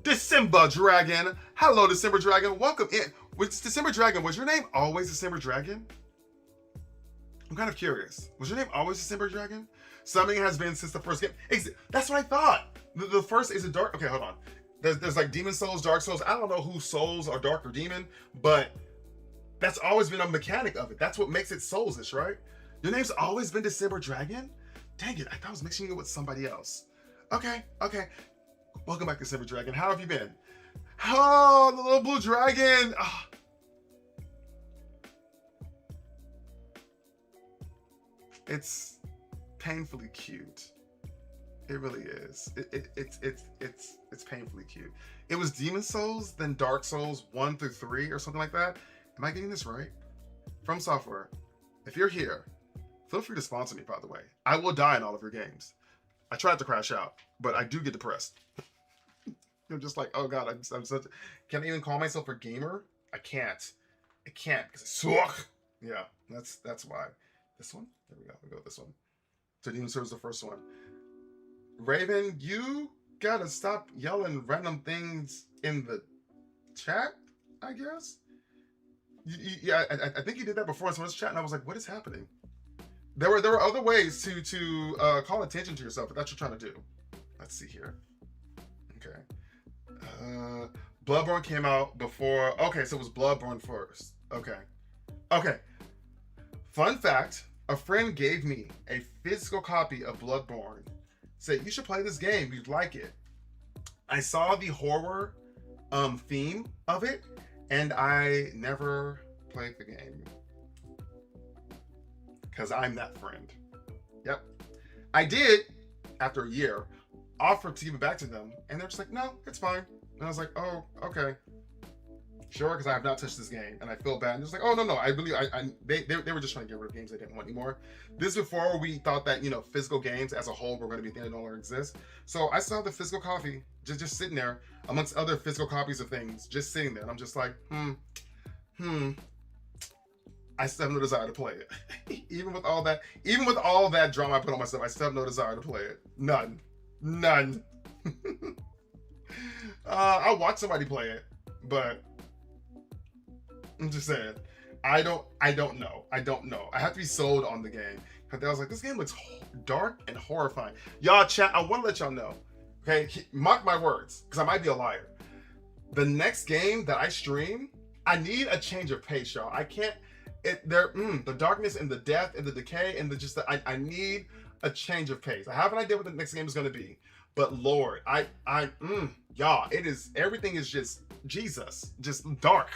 December Dragon. Hello, December Dragon. Welcome in. Was December Dragon, was your name always December Dragon? I'm kind of curious. Was your name always December Dragon? Summoning has been since the first game. That's what I thought. The first is a dark. Okay, hold on. There's like Demon Souls, Dark Souls. I don't know whose souls are dark or demon, but that's always been a mechanic of it. That's what makes it Souls-ish, right? Your name's always been December Dragon? Dang it, I thought I was mixing it with somebody else. Okay. Welcome back, December Dragon. How have you been? Oh, the little blue dragon. Oh. It's painfully cute. It really is. It's painfully cute. It was Demon Souls, then Dark Souls 1 through 3 or something like that. Am I getting this right? From Software, if you're here, feel free to sponsor me, by the way. I will die in all of your games. I tried to crash out, but I do get depressed. I'm just like, oh God, I'm such a... Can I even call myself a gamer? I can't because I suck. Yeah, that's why. This one? There we go. We'll go with this one. So Demon Souls is the first one. Raven, you gotta stop yelling random things in the chat, I guess. Yeah, I think you did that before in someone's chat, and I was like, what is happening? There were other ways to call attention to yourself if that's what you're trying to do. Let's see here. Okay. Bloodborne came out before. Okay, so it was Bloodborne first. Okay. Okay. Fun fact, a friend gave me a physical copy of Bloodborne. Said, you should play this game, you'd like it. I saw the horror theme of it, and I never played the game. Because I'm that friend. Yep. I did, after a year, offer to give it back to them, and they're just like, no, it's fine. And I was like, oh, okay. Sure, because I have not touched this game, and I feel bad. And it's like, oh, no, they were just trying to get rid of games they didn't want anymore. This is before we thought that, you know, physical games as a whole were going to be a thing that no longer exists. So I still have the physical copy, just sitting there, amongst other physical copies of things, just sitting there. And I'm just like, I still have no desire to play it. even with all that drama I put on myself, I still have no desire to play it. None. I'll watch somebody play it, but I'm just saying, I don't know. I have to be sold on the game. Because I was like, this game looks dark and horrifying. Y'all chat, I want to let y'all know. Okay, mark my words, because I might be a liar. The next game that I stream, I need a change of pace, y'all. I can't. The darkness and the death and the decay and I need a change of pace. I have an idea what the next game is going to be, but Lord, y'all, everything is just Jesus, just dark,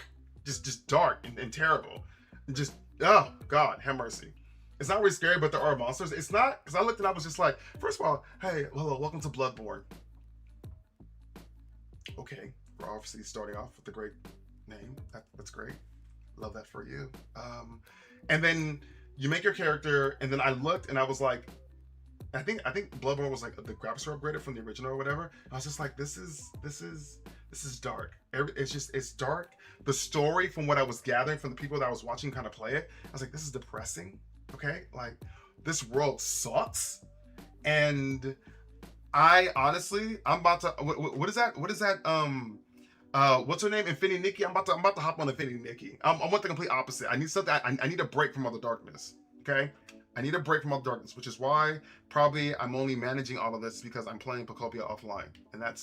just dark and terrible, just oh God, have mercy. It's not really scary, but there are monsters. It's not, because I looked and I was just like, first of all, hey, hello, welcome to Bloodborne. Okay, we're obviously starting off with a great name. That's great. Love that for you. And then you make your character, and then I looked and I was like, I think Bloodborne was like the graphics were upgraded from the original or whatever. I was just like, this is dark. It's dark. The story, from what I was gathering from the people that I was watching kind of play it, I was like, this is depressing. Okay, like this world sucks, and I honestly, I'm about to. What is that? What's her name? Infinity Nikki. I'm about to hop on Infinity Nikki. I want the complete opposite. I need something. I need a break from all the darkness. Okay, I need a break from all the darkness, which is why probably I'm only managing all of this because I'm playing Pokopia offline, and that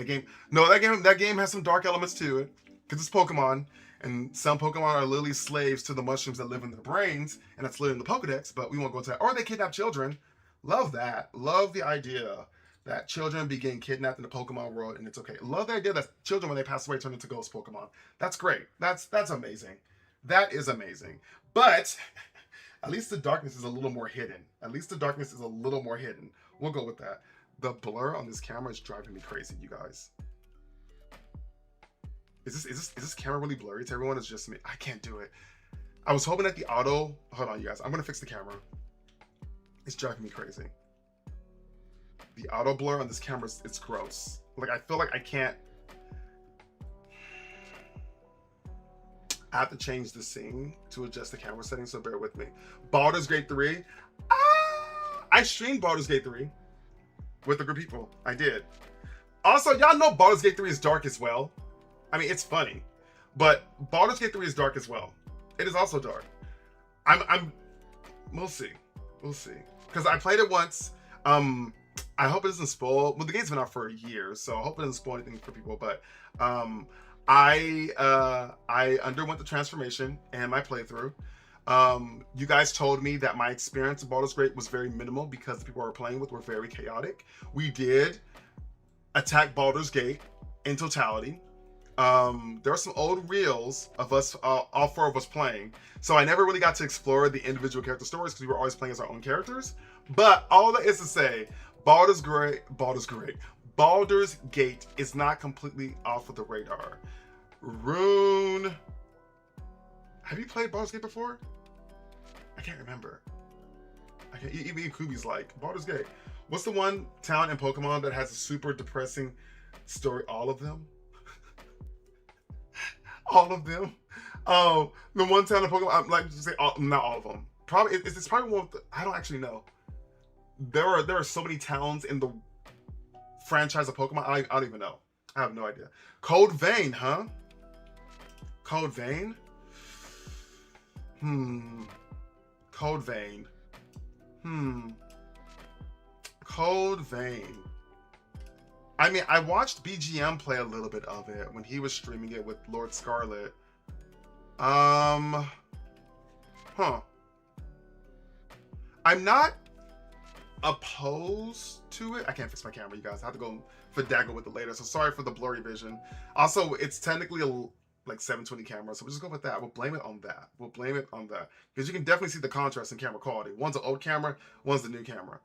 game. No, that game has some dark elements to it because it's Pokemon. And some Pokemon are literally slaves to the mushrooms that live in their brains, and that's literally in the Pokedex, but we won't go into that. Or they kidnap children. Love that. Love the idea that children be getting kidnapped in the Pokemon world, and it's okay. Love the idea that children, when they pass away, turn into ghost Pokemon. That's great. That's amazing. That is amazing. But at least the darkness is a little more hidden. We'll go with that. The blur on this camera is driving me crazy, you guys. Is this camera really blurry to everyone? It's just me. I can't do it. I was hoping that the auto. Hold on, you guys. I'm gonna fix the camera. It's driving me crazy. The auto blur on this camera, it's gross. Like, I feel like I can't. I have to change the scene to adjust the camera settings, so bear with me. Baldur's Gate 3. I streamed Baldur's Gate 3 with a group of people. I did. Also, y'all know Baldur's Gate 3 is dark as well. I mean, it's funny, but Baldur's Gate 3 is dark as well. It is also dark. We'll see. Because I played it once. I hope it doesn't spoil. Well, the game's been out for a year, so I hope it doesn't spoil anything for people. But I underwent the transformation and my playthrough. You guys told me that my experience in Baldur's Gate was very minimal because the people I were playing with were very chaotic. We did attack Baldur's Gate in totality. There are some old reels of us, all four of us playing. So I never really got to explore the individual character stories because we were always playing as our own characters. But all that is to say, Baldur's Gate is not completely off of the radar. Rune, have you played Baldur's Gate before? I can't remember. Even Kubi's like, Baldur's Gate. What's the one town in Pokemon that has a super depressing story? All of them? All of them. The one town in Pokemon, I'm like to say not all of them. Probably it's probably one. I don't actually know. There are so many towns in the franchise of Pokemon. I don't even know. I have no idea. Code Vein, huh? Code Vein? Code Vein. Code Vein. I mean, I watched BGM play a little bit of it when he was streaming it with Lord Scarlet. I'm not opposed to it. I can't fix my camera, you guys. I have to go fidaggle with it later, so sorry for the blurry vision. Also, it's technically like 720 camera, so we'll just go with that. We'll blame it on that. We'll blame it on that. Because you can definitely see the contrast in camera quality. One's an old camera, one's the new camera.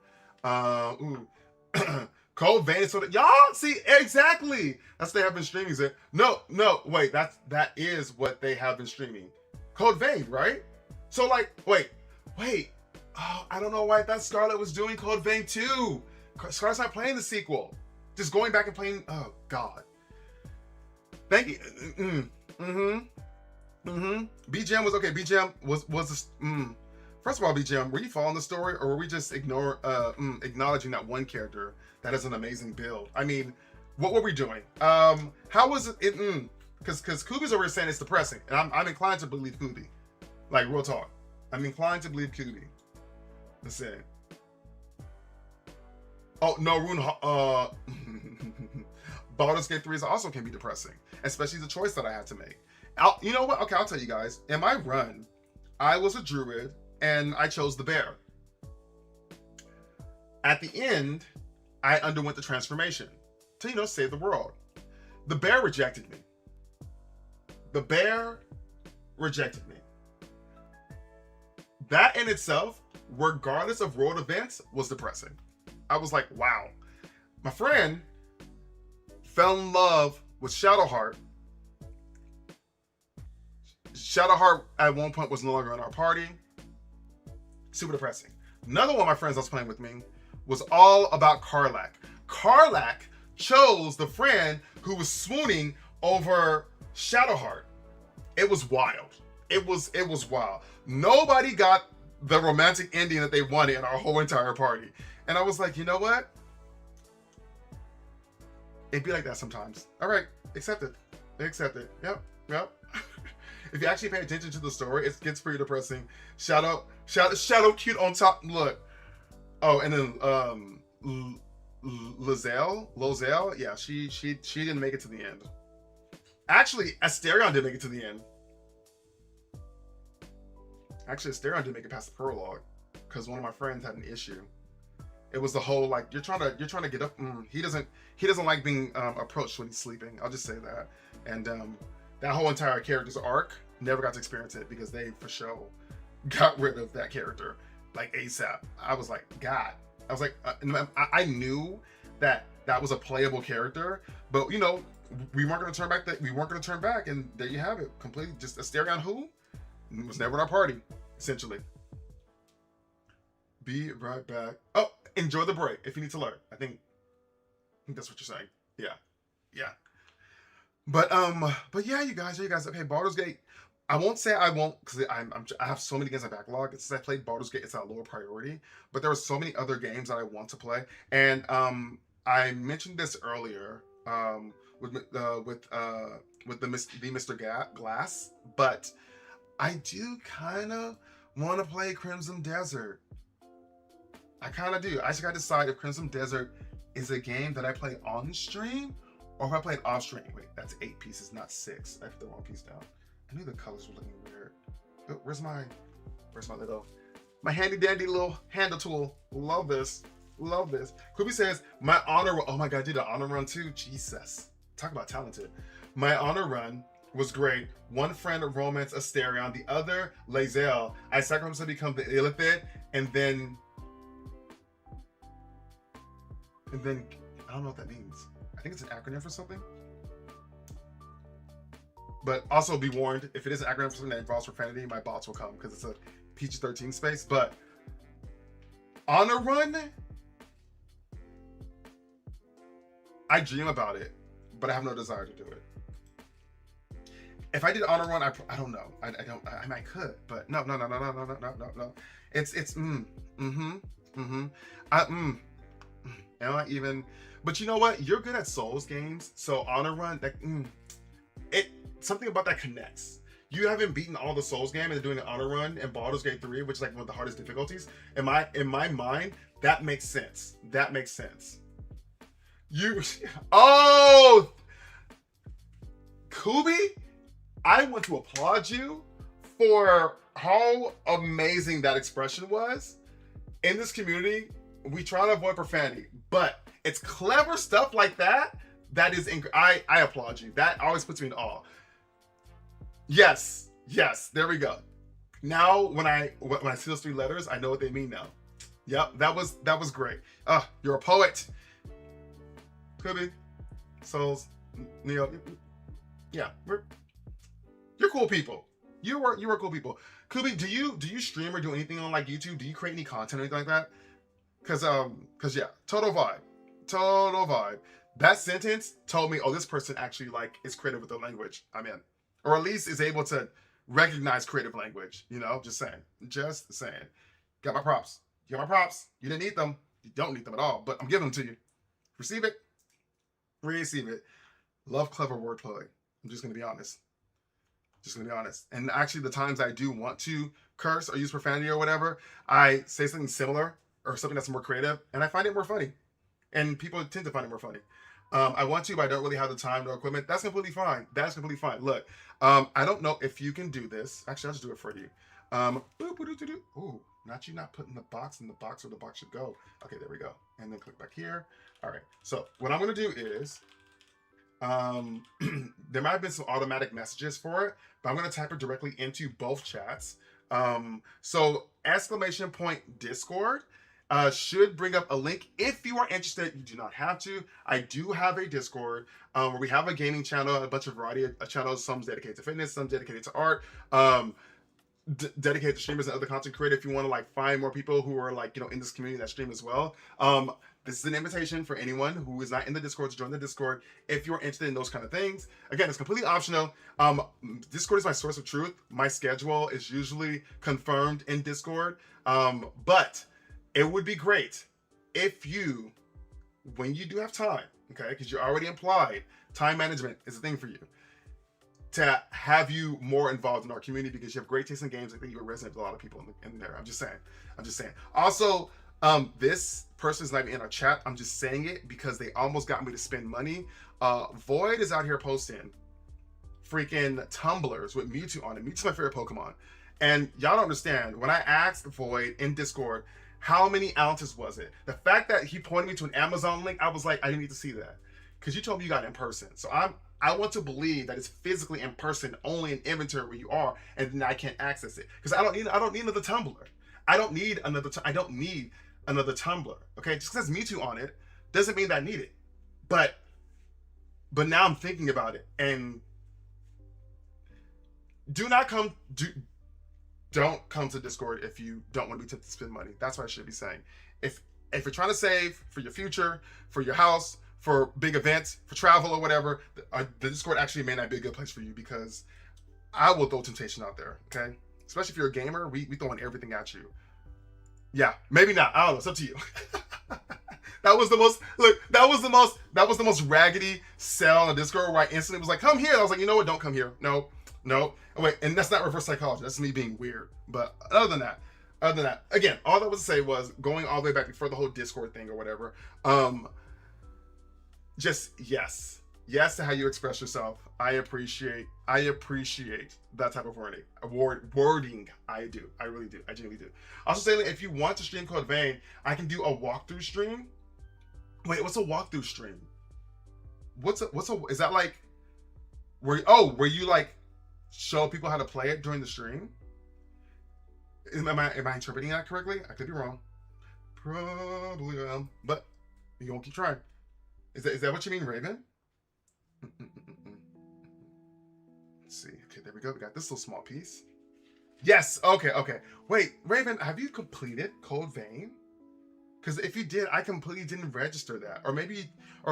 Code Vein, so that y'all see exactly that's what they have been streaming. No, wait, that is what they have been streaming. Code Vein, right? So like, wait. Oh, I don't know why I thought Scarlet was doing Code Vein too. Scarlet's not playing the sequel. Just going back and playing. Oh God. Thank you. BGM was okay. BGM was First of all, BGM, were you following the story, or were we just acknowledging that one character that has an amazing build? I mean, what were we doing? How was it? Because Kubi's over here saying it's depressing, and I'm inclined to believe Kubi. Like, real talk. I'm inclined to believe Kubi. Let's see. Oh, no, Baldur's Gate 3 also can be depressing, especially the choice that I had to make. You know what? Okay, I'll tell you guys. In my run, I was a druid, and I chose the bear. At the end, I underwent the transformation to, save the world. The bear rejected me. The bear rejected me. That in itself, regardless of world events, was depressing. I was like, wow. My friend fell in love with Shadowheart. Shadowheart at one point was no longer in our party. Super depressing. Another one of my friends that was playing with me was all about Karlach. Karlach chose the friend who was swooning over Shadowheart. It was wild. It was wild. Nobody got the romantic ending that they wanted in our whole entire party. And I was like, you know what? It'd be like that sometimes. All right, accept it. Accept it. Yep. If you actually pay attention to the story, it gets pretty depressing. Shadow cute on top. Look. Oh, and then Lozelle, yeah, she didn't make it to the end. Actually, Asterion didn't make it to the end. Actually, Asterion didn't make it past the prologue because one of my friends had an issue. It was the whole like you're trying to get up. He doesn't like being approached when he's sleeping. I'll just say that. And that whole entire character's arc never got to experience it because they for sure got rid of that character like ASAP. I was like, God. I was like, I knew that was a playable character, but we weren't going to turn back. We weren't going to turn back, and there you have it. Completely just Asterion, who was never in our party, essentially. Be right back. Oh, enjoy the break if you need to learn. I think that's what you're saying. Yeah. But yeah, you guys. Okay, Baldur's Gate. I won't say I won't because I have so many games in backlog. Since I played Baldur's Gate, it's at a lower priority. But there are so many other games that I want to play, and I mentioned this earlier with Mr. Glass, but I do kind of want to play Crimson Desert. I kind of do. I just got to decide if Crimson Desert is a game that I play on stream or if I play it off stream. Wait, that's 8 pieces, not 6. I put the wrong piece down. I knew the colors were looking weird. Oh, where's my handy dandy little handle tool? Love this. Kubi says, my honor, oh my God, I did an honor run too. Jesus. Talk about talented. My honor run was great. One friend romance Asterion, the other Lae'zel. I sacrificed to become the Illithid, and then I don't know what that means. I think it's an acronym for something. But also be warned, if it is an acronym for something that involves profanity, my bots will come because it's a PG-13 space. But honor run, I dream about it, but I have no desire to do it. If I did honor run, I don't know. I might could, but no. Am I even? But you know what? You're good at Souls games, so Honor Run, something about that connects. You haven't beaten all the Souls game and they're doing an Honor Run and Baldur's Gate 3, which is like one of the hardest difficulties. In my mind, that makes sense. That makes sense. Oh, Kubi, I want to applaud you for how amazing that expression was. In this community, we try to avoid profanity, but it's clever stuff like that. That is, I applaud you. That always puts me in awe. Yes, there we go. Now, when I see those 3 letters, I know what they mean now. Yep, that was great. You're a poet. Kubi, Souls, Neo. Yeah, you're cool people. You are cool people. Kubi, do you stream or do anything on like YouTube? Do you create any content or anything like that? Cause yeah, total vibe. That sentence told me, oh, this person actually like is creative with the language I'm in, or at least is able to recognize creative language. You know, just saying. Got my props. You didn't need them. You don't need them at all, but I'm giving them to you. Receive it. Love clever wordplay. I'm just gonna be honest. And actually, the times I do want to curse or use profanity or whatever, I say something similar or something that's more creative, and I find it more funny. And people tend to find it more funny. I want to, but I don't really have the time or equipment. That's completely fine. Look, I don't know if you can do this. Actually, I'll just do it for you. Ooh, not putting the box in the box where the box should go. Okay, there we go. And then click back here. All right. So what I'm going to do is, there might have been some automatic messages for it, but I'm going to type it directly into both chats. So !Discord should bring up a link if you are interested. You do not have to. I do have a Discord where we have a gaming channel, a bunch of variety of channels. Some dedicated to fitness, some dedicated to art, dedicated to streamers and other content creators. If you want to like find more people who are like, you know, in this community that stream as well. This is an invitation for anyone who is not in the Discord to join the Discord if you're interested in those kind of things. Again, it's completely optional. Discord is my source of truth. My schedule is usually confirmed in Discord. But it would be great if you, when you do have time, okay, because you're already implied, time management is a thing for you, to have you more involved in our community because you have great taste in games. I think you would resonate with a lot of people in there. I'm just saying. Also, this person's not even in our chat. I'm just saying it because they almost got me to spend money. Void is out here posting freaking tumblers with Mewtwo on it. Mewtwo's my favorite Pokemon. And y'all don't understand. When I asked Void in Discord, how many ounces was it? The fact that he pointed me to an Amazon link, I was like, I didn't need to see that. Because you told me you got it in person. So I want to believe that it's physically in person, only in inventory where you are, and then I can't access it. Because I don't need another tumbler. I don't need another tumbler. Okay, just because it's Mewtwo on it doesn't mean that I need it. But now I'm thinking about it, and don't come to Discord if you don't want to be tempted to spend money. That's what I should be saying. If you're trying to save for your future, for your house, for big events, for travel or whatever, the Discord actually may not be a good place for you, because I will throw temptation out there, okay? Especially if you're a gamer, we throwing everything at you. Yeah, maybe not. I don't know. It's up to you. That was the most raggedy sell on the Discord where I instantly was like, come here. I was like, you know what? Don't come here. No. Oh, wait, and that's not reverse psychology. That's me being weird. But other than that, again, all that was to say was, going all the way back before the whole Discord thing or whatever, just yes to how you express yourself. I appreciate that type of wording. I do. I really do. I genuinely do. Also, say, if you want to stream Code Vein, I can do a walkthrough stream. Wait, what's a walkthrough stream? Is that like where you like show people how to play it during the stream? Am I interpreting that correctly? I could be wrong. Probably am, but you won't keep trying. Is that what you mean, Raven? Let's see. Okay, there we go. We got this little small piece. Yes. Okay. Wait, Raven, have you completed Code Vein? Because if you did, I completely didn't register that. Or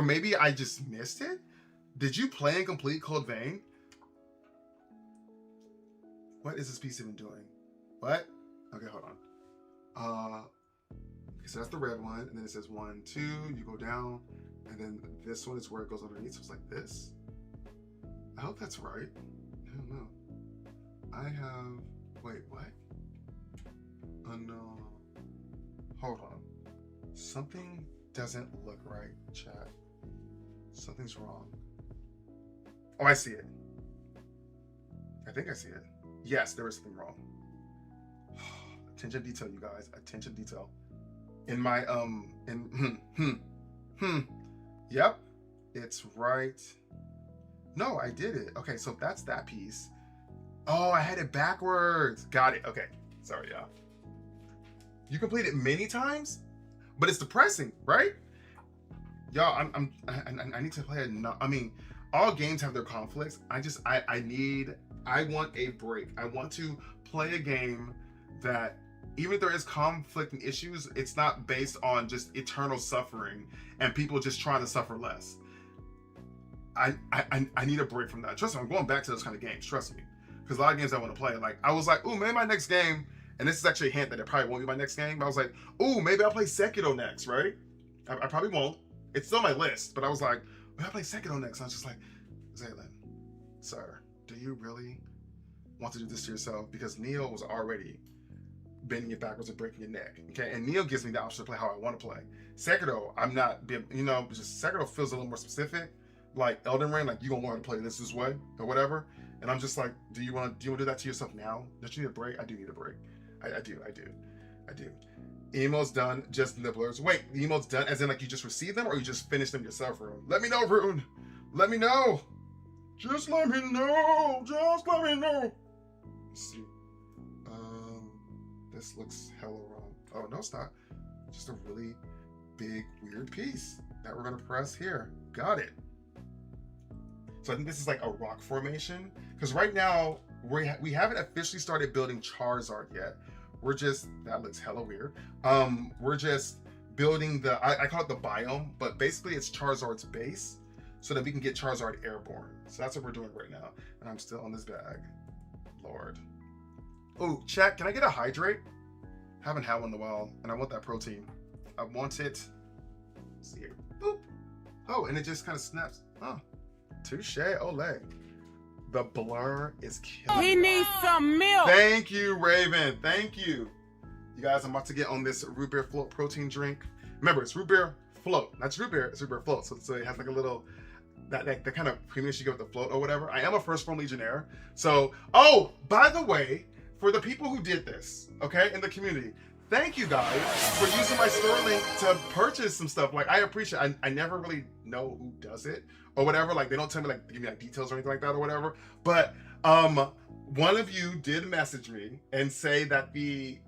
maybe I just missed it. Did you play and complete Code Vein? What is this piece even doing? What? Okay, hold on. So that's the red one, and then it says 1, 2, you go down, and then this one is where it goes underneath, so it's like this. I hope that's right. I don't know. I have, wait, what? Oh no. Hold on. Something doesn't look right, chat. Something's wrong. Oh, I see it. I think I see it. Yes, there is something wrong. Attention detail, you guys. Attention detail. In my, Yep. It's right. No, I did it. Okay, so that's that piece. Oh, I had it backwards. Got it. Okay. Sorry, y'all. You complete it many times, but it's depressing, right? Y'all, I need to play I mean, all games have their conflicts. I want a break. I want to play a game that, even if there is conflict and issues, it's not based on just eternal suffering and people just trying to suffer less. I need a break from that. Trust me, I'm going back to those kind of games. Trust me. Because a lot of games I want to play, like, I was like, ooh, maybe my next game, and this is actually a hint that it probably won't be my next game, but I was like, ooh, maybe I'll play Sekiro next, right? I probably won't. It's still on my list, but I was like, maybe I'll play Sekiro next. And I was just like, Xalen, sir, do you really want to do this to yourself? Because Neo was already bending it backwards and breaking your neck, okay? And Neo gives me the option to play how I want to play. Sekiro, I'm not, you know, just Sekiro feels a little more specific, like Elden Ring, like you gonna learn to play this way or whatever. And I'm just like, do you want to do that to yourself now? Don't you need a break? I do need a break. I do. Emotes done, just nibblers. Wait, the emotes done as in like you just received them or you just finished them yourself, Rune? Let me know, Rune. Let me know. Just let me know. Just let me know. Let's see. This looks hella wrong. Oh, no, it's not. Just a really big, weird piece that we're gonna press here. Got it. So I think this is like a rock formation, because right now we haven't officially started building Charizard yet. We're just, that looks hella weird. We're just building the, I call it the biome, but basically it's Charizard's base so that we can get Charizard airborne. So that's what we're doing right now. And I'm still on this bag. Lord. Oh, chat, can I get a hydrate? Haven't had one in a while, and I want that protein. I want it. Let's see here. Boop. Oh, and it just kind of snaps. Oh. Touche, ole. The blur is killing. He needs some milk. Thank you, Raven. Thank you. You guys, I'm about to get on this root beer float protein drink. Remember, it's root beer float. Not just root beer, it's root beer float. So it has like a little, that kind of premium you get with the float or whatever. I am a first Phorm Legionnaire. So, oh, by the way, for the people who did this, okay, in the community, thank you guys for using my store link to purchase some stuff. Like, I appreciate it. I never really know who does it or whatever. Like, they don't tell me, like, give me like details or anything like that or whatever. But one of you did message me and say that the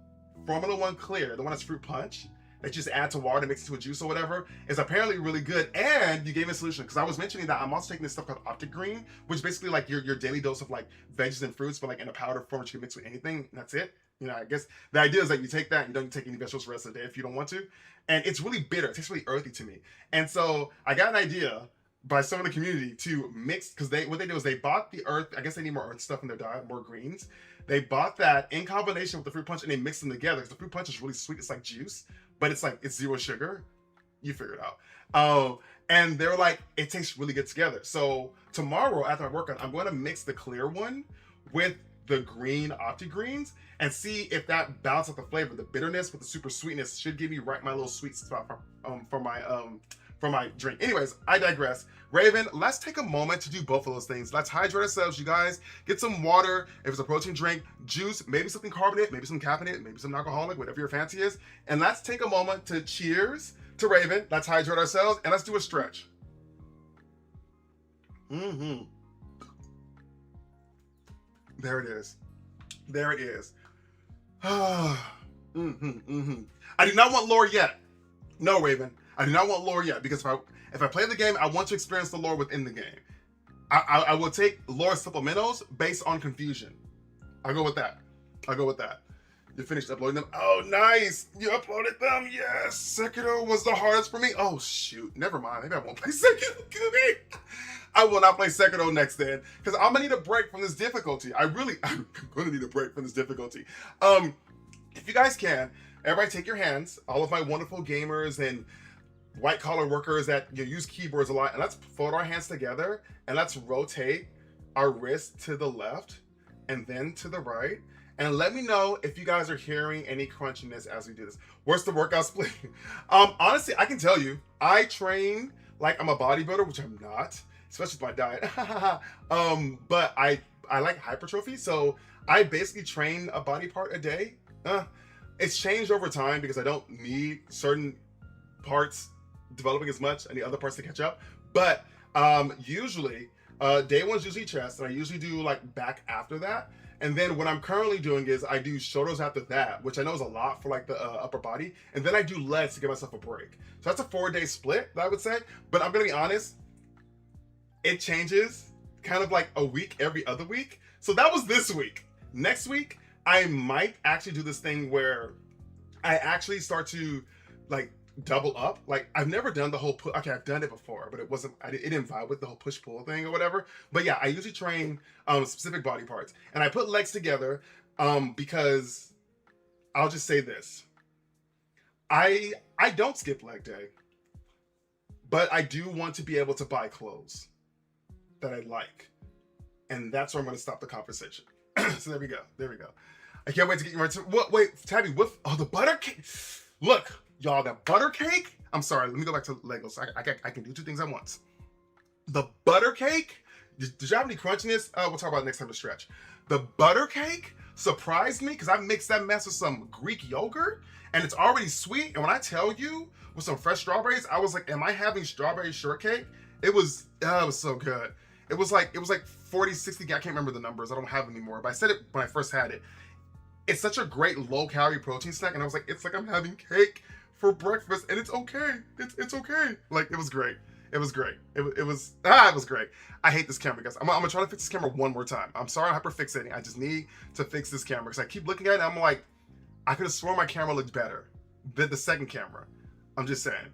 Formula 1 Clear, the one that's fruit punch, that you just add to water and mix it into a juice or whatever, is apparently really good. And you gave me a solution, because I was mentioning that I'm also taking this stuff called Optic Green, which is basically like your daily dose of like veggies and fruits, but like in a powder form that you can mix with anything, and that's it. You know, I guess the idea is that you take that and you don't take any vegetables for the rest of the day if you don't want to. And it's really bitter. It tastes really earthy to me. And so I got an idea by some of the community to mix, because what they do is they bought the earth. I guess they need more earth stuff in their diet, more greens. They bought that in combination with the fruit punch and they mixed them together, because the fruit punch is really sweet. It's like juice, but it's 0 sugar. You figure it out. And they're like, it tastes really good together. So tomorrow after I work on, I'm going to mix the clear one with the green Opti Greens and see if that balances out the flavor. The bitterness with the super sweetness should give me right my little sweet spot for my drink. Anyways, I digress. Raven, let's take a moment to do both of those things. Let's hydrate ourselves, you guys. Get some water. If it's a protein drink, juice, maybe something carbonated, maybe some caffeinated, maybe some alcoholic, whatever your fancy is. And let's take a moment to cheers to Raven. Let's hydrate ourselves and let's do a stretch. There it is. There it is. I do not want lore yet. No, Raven. I do not want lore yet, because if I play the game, I want to experience the lore within the game. I will take lore supplementals based on confusion. I'll go with that. I'll go with that. You finished uploading them? Oh, nice. You uploaded them. Yes. Sekiro was the hardest for me. Oh, shoot. Never mind. Maybe I won't play Sekiro. I will not play Sekiro next then, because I'm going to need a break from this difficulty. I'm going to need a break from this difficulty. If you guys can, everybody take your hands, all of my wonderful gamers and white collar workers that use keyboards a lot, and let's fold our hands together and let's rotate our wrist to the left and then to the right. And let me know if you guys are hearing any crunchiness as we do this. Where's the workout split? Honestly, I can tell you, I train like I'm a bodybuilder, which I'm not, especially with my diet. But I like hypertrophy, so I basically train a body part a day. It's changed over time because I don't need certain parts developing as much. I need other parts to catch up. But usually, day one's usually chest, and I usually do like back after that. And then what I'm currently doing is I do shoulders after that, which I know is a lot for like the upper body. And then I do legs to give myself a break. So that's a 4-day split, I would say. But I'm gonna be honest, it changes kind of like a week every other week. So that was this week. Next week, I might actually do this thing where I actually start to like double up. Like I've never done the whole okay, I've done it before, but it didn't vibe with the whole push-pull thing or whatever. But yeah, I usually train specific body parts, and I put legs together because I'll just say this. I don't skip leg day, but I do want to be able to buy clothes that I like, and that's where I'm going to stop the conversation. So there we go. I can't wait to get you right to what. Wait, Tabby, what? Oh, the butter cake. Look, y'all, that butter cake. I'm sorry. Let me go back to Legos. I can do two things at once. The butter cake. Did you have any crunchiness? We'll talk about it next time to stretch. The butter cake surprised me because I mixed that mess with some Greek yogurt, and it's already sweet. And when I tell you, with some fresh strawberries, I was like, "Am I having strawberry shortcake?" It was so good. It was like 40, 60. I can't remember the numbers. I don't have them anymore. But I said it when I first had it. It's such a great low-calorie protein snack, and I was like, it's like I'm having cake for breakfast, and it's okay. It's okay. Like, it was great. It was great. It was great. I hate this camera, guys. I'm gonna try to fix this camera one more time. I'm sorry I'm hyperfixating. I just need to fix this camera because I keep looking at it, and I'm like, I could have sworn my camera looked better than the second camera. I'm just saying.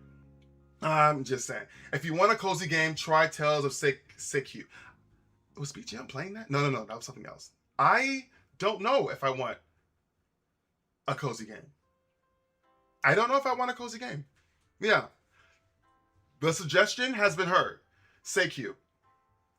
If you want a cozy game, try Tales of Sick. Was BGM playing that? No, that was something else. I don't know if I want a cozy game. I don't know if I want a cozy game. Yeah. The suggestion has been heard. Say-Q.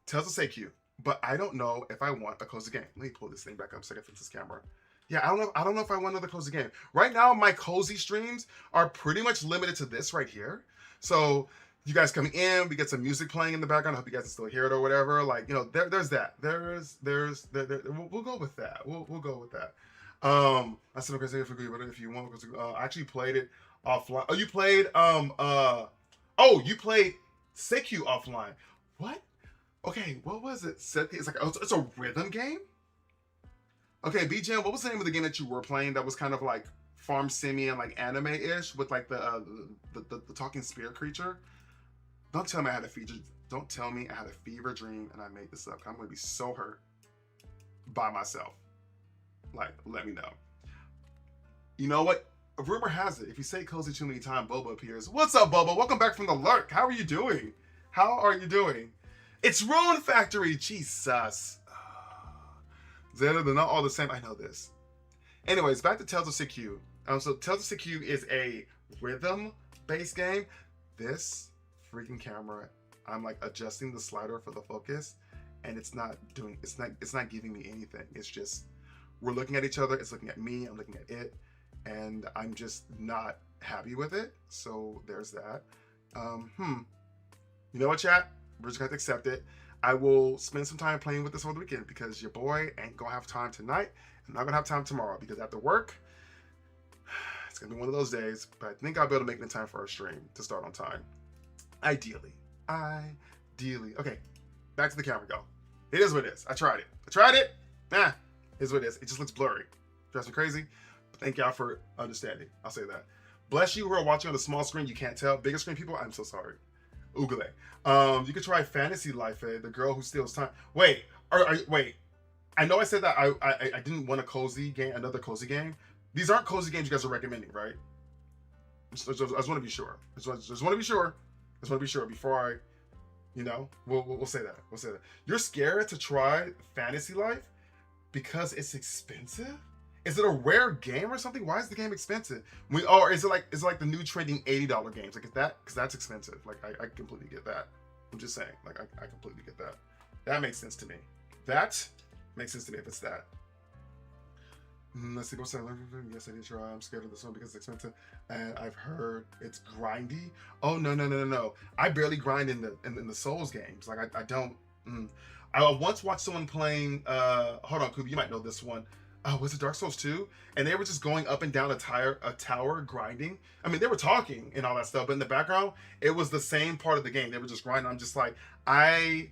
Tales of Say-Q. But I don't know if I want a cozy game. Let me pull this thing back up so I can fix this camera. Yeah, I don't know if I want another cozy game. Right now, my cozy streams are pretty much limited to this right here. So you guys coming in, we get some music playing in the background. I hope you guys can still hear it or whatever. Like, you know, there's that. We'll go with that. We'll go with that. I said okay, say if you want, I actually played it offline. Oh, you played you played Say-Q offline. What? Okay, what was it? It's like it's a rhythm game. Okay, BGM, what was the name of the game that you were playing that was kind of like farm sim and like anime-ish with like the talking spear creature? Don't tell me I had a fever dream and I made this up. I'm gonna be so hurt by myself. Like, let me know. You know what? A rumor has it, if you say cozy too many times, Boba appears. What's up, Boba? Welcome back from the lurk. How are you doing? It's Ruin Factory. Jesus. They're not all the same. I know this. Anyways, back to Tales of Sick-Q. So Tales of Sick-Q is a rhythm-based game. This freaking camera, I'm like adjusting the slider for the focus, and it's not giving me anything. It's just, we're looking at each other, it's looking at me, I'm looking at it, and I'm just not happy with it. So there's that. You know what, chat? We're just gonna have to accept it. I will spend some time playing with this over the weekend because your boy ain't gonna have time tonight and not gonna have time tomorrow because after work, it's gonna be one of those days, but I think I'll be able to make it in time for our stream to start on time. Ideally. Okay, back to the camera, go. It is what it is. I tried it. It is what it is. It just looks blurry. Drives me crazy. But thank y'all for understanding. I'll say that. Bless you who are watching on the small screen. You can't tell. Bigger screen people, I'm so sorry. Oogle. You could try Fantasy Life, the girl who steals time. Wait. Wait. I know I said that I didn't want a cozy game, another cozy game. These aren't cozy games you guys are recommending, right? I just want to be sure. I just want to be sure. Before I, we'll say that. We'll say that. You're scared to try Fantasy Life because it's expensive? Is it a rare game or something? Why is the game expensive? Or is it like the new trending $80 games? Like, is that, because that's expensive. Like, I completely get that. I'm just saying, like, I completely get that. That makes sense to me. That makes sense to me if it's that. Let's see, what's that? Yes, I did try. I'm scared of this one because it's expensive, and I've heard it's grindy. Oh no! I barely grind in the Souls games. Like I don't. I once watched someone playing. Hold on, Kubi, you might know this one. Was it Dark Souls 2? And they were just going up and down a tower grinding. I mean, they were talking and all that stuff, but in the background, it was the same part of the game. They were just grinding. I'm just like, I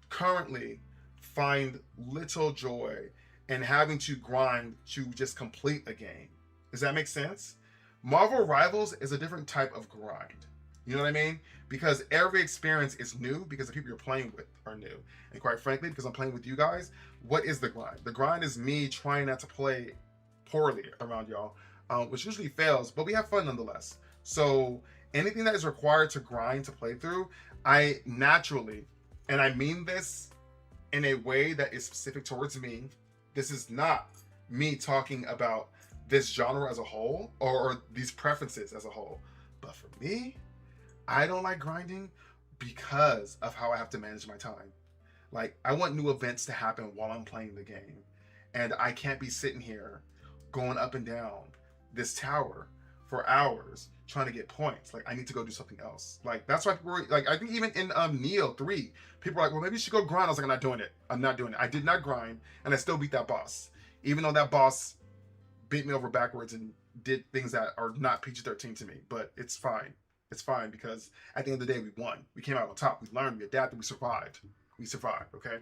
currently find little joy and having to grind to just complete a game. Does that make sense? Marvel Rivals is a different type of grind. You know what I mean? Because every experience is new because the people you're playing with are new. And quite frankly, because I'm playing with you guys, what is the grind? The grind is me trying not to play poorly around y'all, which usually fails, but we have fun nonetheless. So anything that is required to grind to play through, I naturally, and I mean this in a way that is specific towards me. This is not me talking about this genre as a whole or these preferences as a whole. But for me, I don't like grinding because of how I have to manage my time. Like, I want new events to happen while I'm playing the game. And I can't be sitting here going up and down this tower for hours trying to get points. Like, I need to go do something else. Like, that's why people were, like, I think even in Neo 3, people were like, well, maybe you should go grind. I was like, I'm not doing it. I'm not doing it. I did not grind, and I still beat that boss. Even though that boss bent me over backwards and did things that are not PG-13 to me. But it's fine. It's fine because at the end of the day, we won. We came out on top. We learned. We adapted. We survived. We survived. Okay.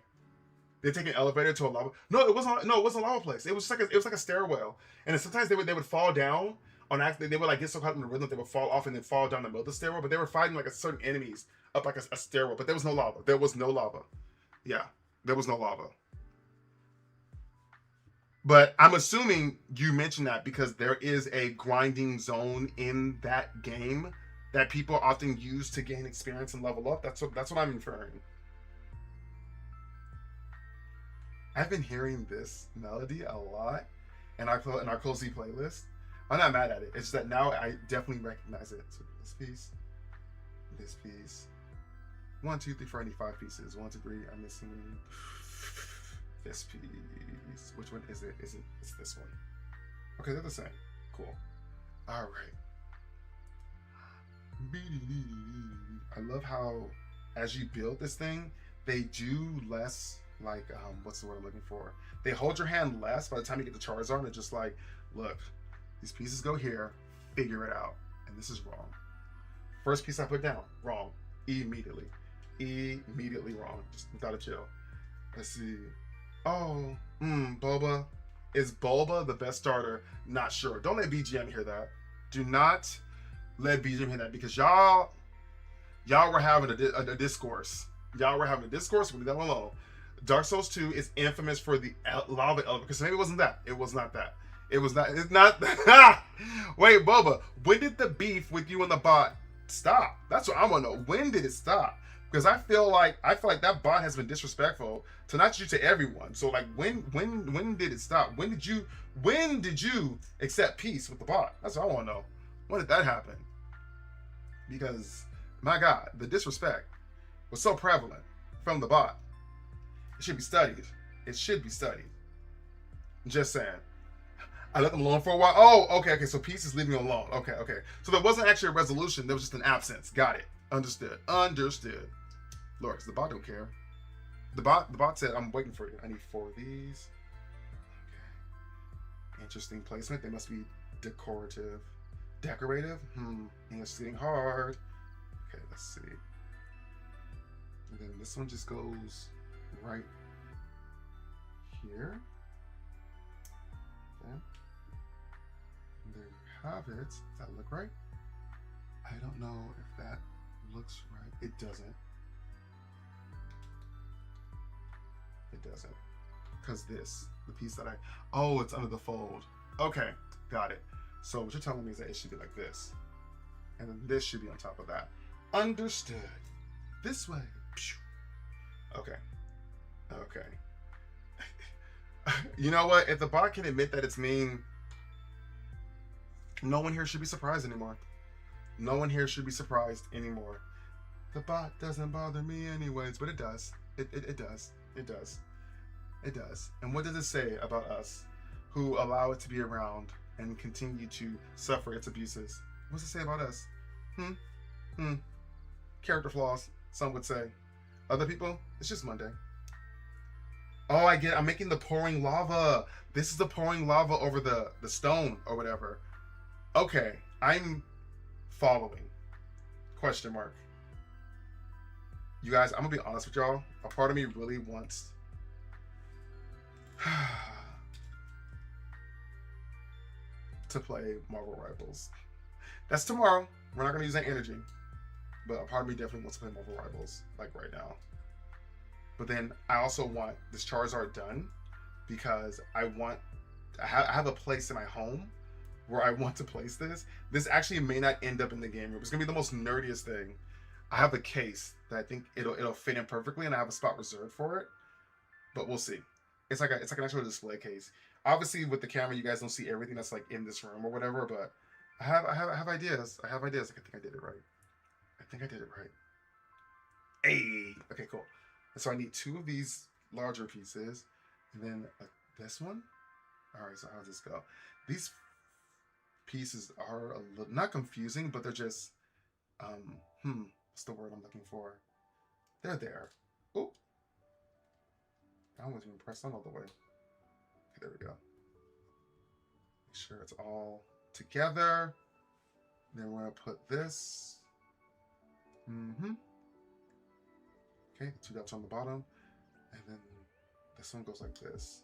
They take an elevator to a lava. No, it wasn't. No, it wasn't a lava place. It was like a stairwell. And sometimes they would fall down on accident. They would like get so caught in the rhythm they would fall off and then fall down the middle of the stairwell. But they were fighting like a certain enemies up like a stairwell. But there was no lava. There was no lava. Yeah, there was no lava. But I'm assuming you mentioned that because there is a grinding zone in that game that people often use to gain experience and level up. That's what I'm inferring. I've been hearing this melody a lot in our cozy playlist. I'm not mad at it. It's just that now I definitely recognize it. So this piece. 1, 2, 3, 4. I need 5 pieces. 1, 2, 3. I'm missing this piece. Which one is it? It's this one. Okay, they're the same. Cool. All right. I love how as you build this thing, they do less like what's the word I'm looking for? They hold your hand less by the time you get the Charizard. And it's just like, look, these pieces go here, figure it out. And this is wrong. First piece I put down, wrong. Immediately wrong. Just without a chill. Let's see. Oh, Bulba. Is Bulba the best starter? Not sure. Don't let BGM hear that. Do not let BGM hear that because y'all were having a discourse. Y'all were having a discourse. We'll leave that one alone. Dark Souls 2 is infamous for the lava element because maybe it wasn't that. It was not that. It was not. It's not. Wait, Boba. When did the beef with you and the bot stop? That's what I want to know. When did it stop? Because I feel like that bot has been disrespectful to not you, to everyone. So like, when did it stop? When did you accept peace with the bot? That's what I want to know. When did that happen? Because my God, the disrespect was so prevalent from the bot. It should be studied. It should be studied. Just saying. I let them alone for a while. Oh, okay. So peace is leaving you alone. Okay. So there wasn't actually a resolution. There was just an absence. Got it. Understood. Lord, the bot don't care. The bot said, I'm waiting for you. I need 4 of these. Okay. Interesting placement. They must be decorative. Decorative? English is getting hard. Okay, let's see. And then this one just goes right here. Okay. And there you have it. Does that look right? I don't know if that looks right. It doesn't. It doesn't. Because the piece that oh, it's under the fold. Okay, got it. So what you're telling me is that it should be like this. And then this should be on top of that. Understood. This way. Okay. You know what? If the bot can admit that it's mean, no one here should be surprised anymore. No one here should be surprised anymore. The bot doesn't bother me anyways, but it does. It does. It does. It does. And what does it say about us who allow it to be around and continue to suffer its abuses? What's it say about us? Character flaws, some would say. Other people, it's just Monday. Oh, I get it. I'm making the pouring lava. This is the pouring lava over the stone or whatever. Okay, I'm following. Question mark. You guys, I'm gonna be honest with y'all. A part of me really wants to play Marvel Rivals. That's tomorrow. We're not gonna use that energy. But a part of me definitely wants to play Marvel Rivals, like right now. But then I also want this Charizard done because I have a place in my home where I want to place this. This actually may not end up in the game room. It's gonna be the most nerdiest thing. I have a case that I think it'll fit in perfectly, and I have a spot reserved for it. But we'll see. It's like an actual display case. Obviously, with the camera, you guys don't see everything that's like in this room or whatever. But I have ideas. I have ideas. I think I did it right. I think I did it right. Hey. Okay, cool. And so I need 2 of these larger pieces, and then this one. All right. So how does this go? These pieces are a little not confusing, but they're just what's the word I'm looking for? They're there. Oh, I wasn't even pressed on all the way. Okay, there we go. Make sure it's all together. Then we're gonna put this. Okay, 2 dots on the bottom, and then this one goes like this.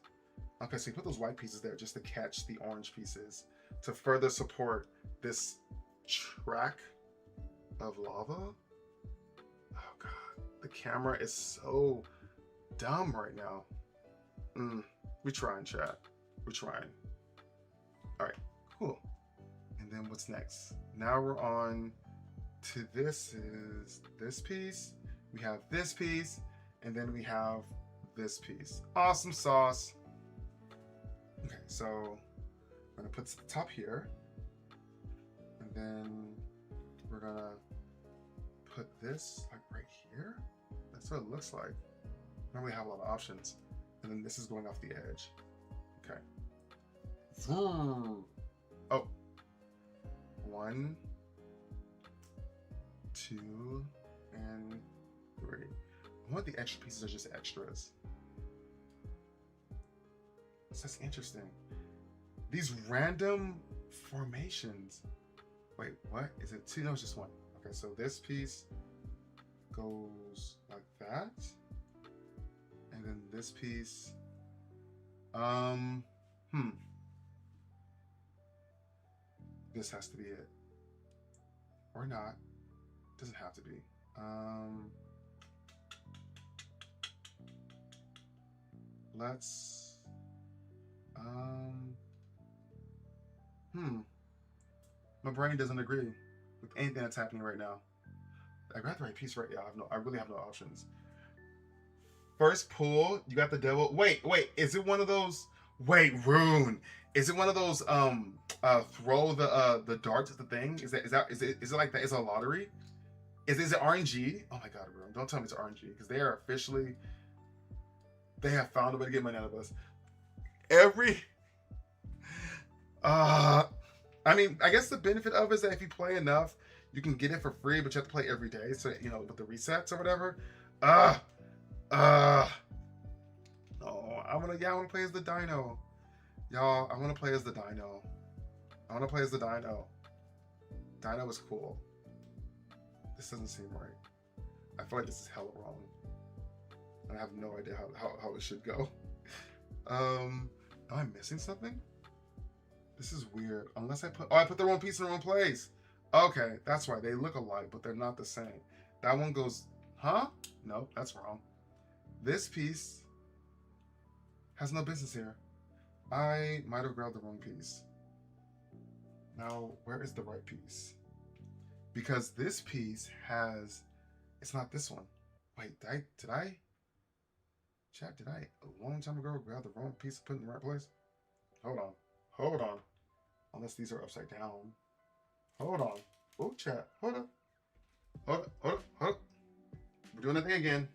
Okay, so you put those white pieces there just to catch the orange pieces to further support this track of lava. Oh god, the camera is so dumb right now. We're trying, chat. We're trying. All right, cool. And then what's next? Now we're on to this piece. We have this piece, and then we have this piece. Awesome sauce. Okay, so I'm gonna put the top here, and then we're gonna put this like right here. That's what it looks like. I don't really have a lot of options. And then this is going off the edge. Okay. Oh. 1, 2, and 3. I want the extra pieces are just extras. So that's interesting. These random formations. Wait, what? Is it 2? No, it's just 1. Okay, so this piece goes like that. And then this piece. This has to be it. Or not. Doesn't have to be. Let's my brain doesn't agree with anything that's happening right now. I got the right piece right. Yeah, I really have no options. First pull, you got the devil. Wait, is it one of those? Wait, Rune. Is it one of those throw the darts at the thing? Is it like that? Is it a lottery? Is it RNG? Oh my god, Rune. Don't tell me it's RNG, because they are officially, they have found a way to get money out of us. I mean, I guess the benefit of it is that if you play enough, you can get it for free, but you have to play every day. So, you know, with the resets or whatever. Oh, I want to play as the dino. Y'all, I want to play as the dino. Dino is cool. This doesn't seem right. I feel like this is hella wrong. And I have no idea how it should go. Am I missing something? This is weird. Unless I put the wrong piece in the wrong place. Okay, that's why. They look alike, but they're not the same. That one goes, huh? No, that's wrong. This piece has no business here. I might have grabbed the wrong piece. Now, where is the right piece? Because this piece has, it's not this one. Wait, did I? Chat, did I a long time ago grab the wrong piece and put it in the right place? Hold on. Hold on. Unless these are upside down. Hold on. Oh, chat. Hold up. Hold up. Hold up. Hold up. We're doing the thing again.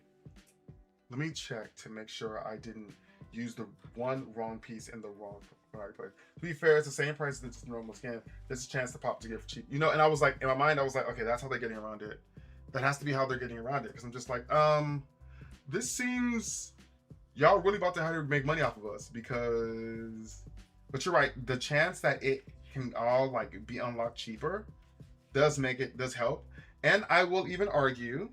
Let me check to make sure I didn't use the one wrong piece in the wrong place. To be fair, it's the same price as the normal skin. There's a chance to pop to get for cheap. You know, and I was like, in my mind, I was like, okay, that's how they're getting around it. That has to be how they're getting around it. Because I'm just like, this seems, y'all really about to have to make money off of us because, but you're right. The chance that it can all like be unlocked cheaper does help. And I will even argue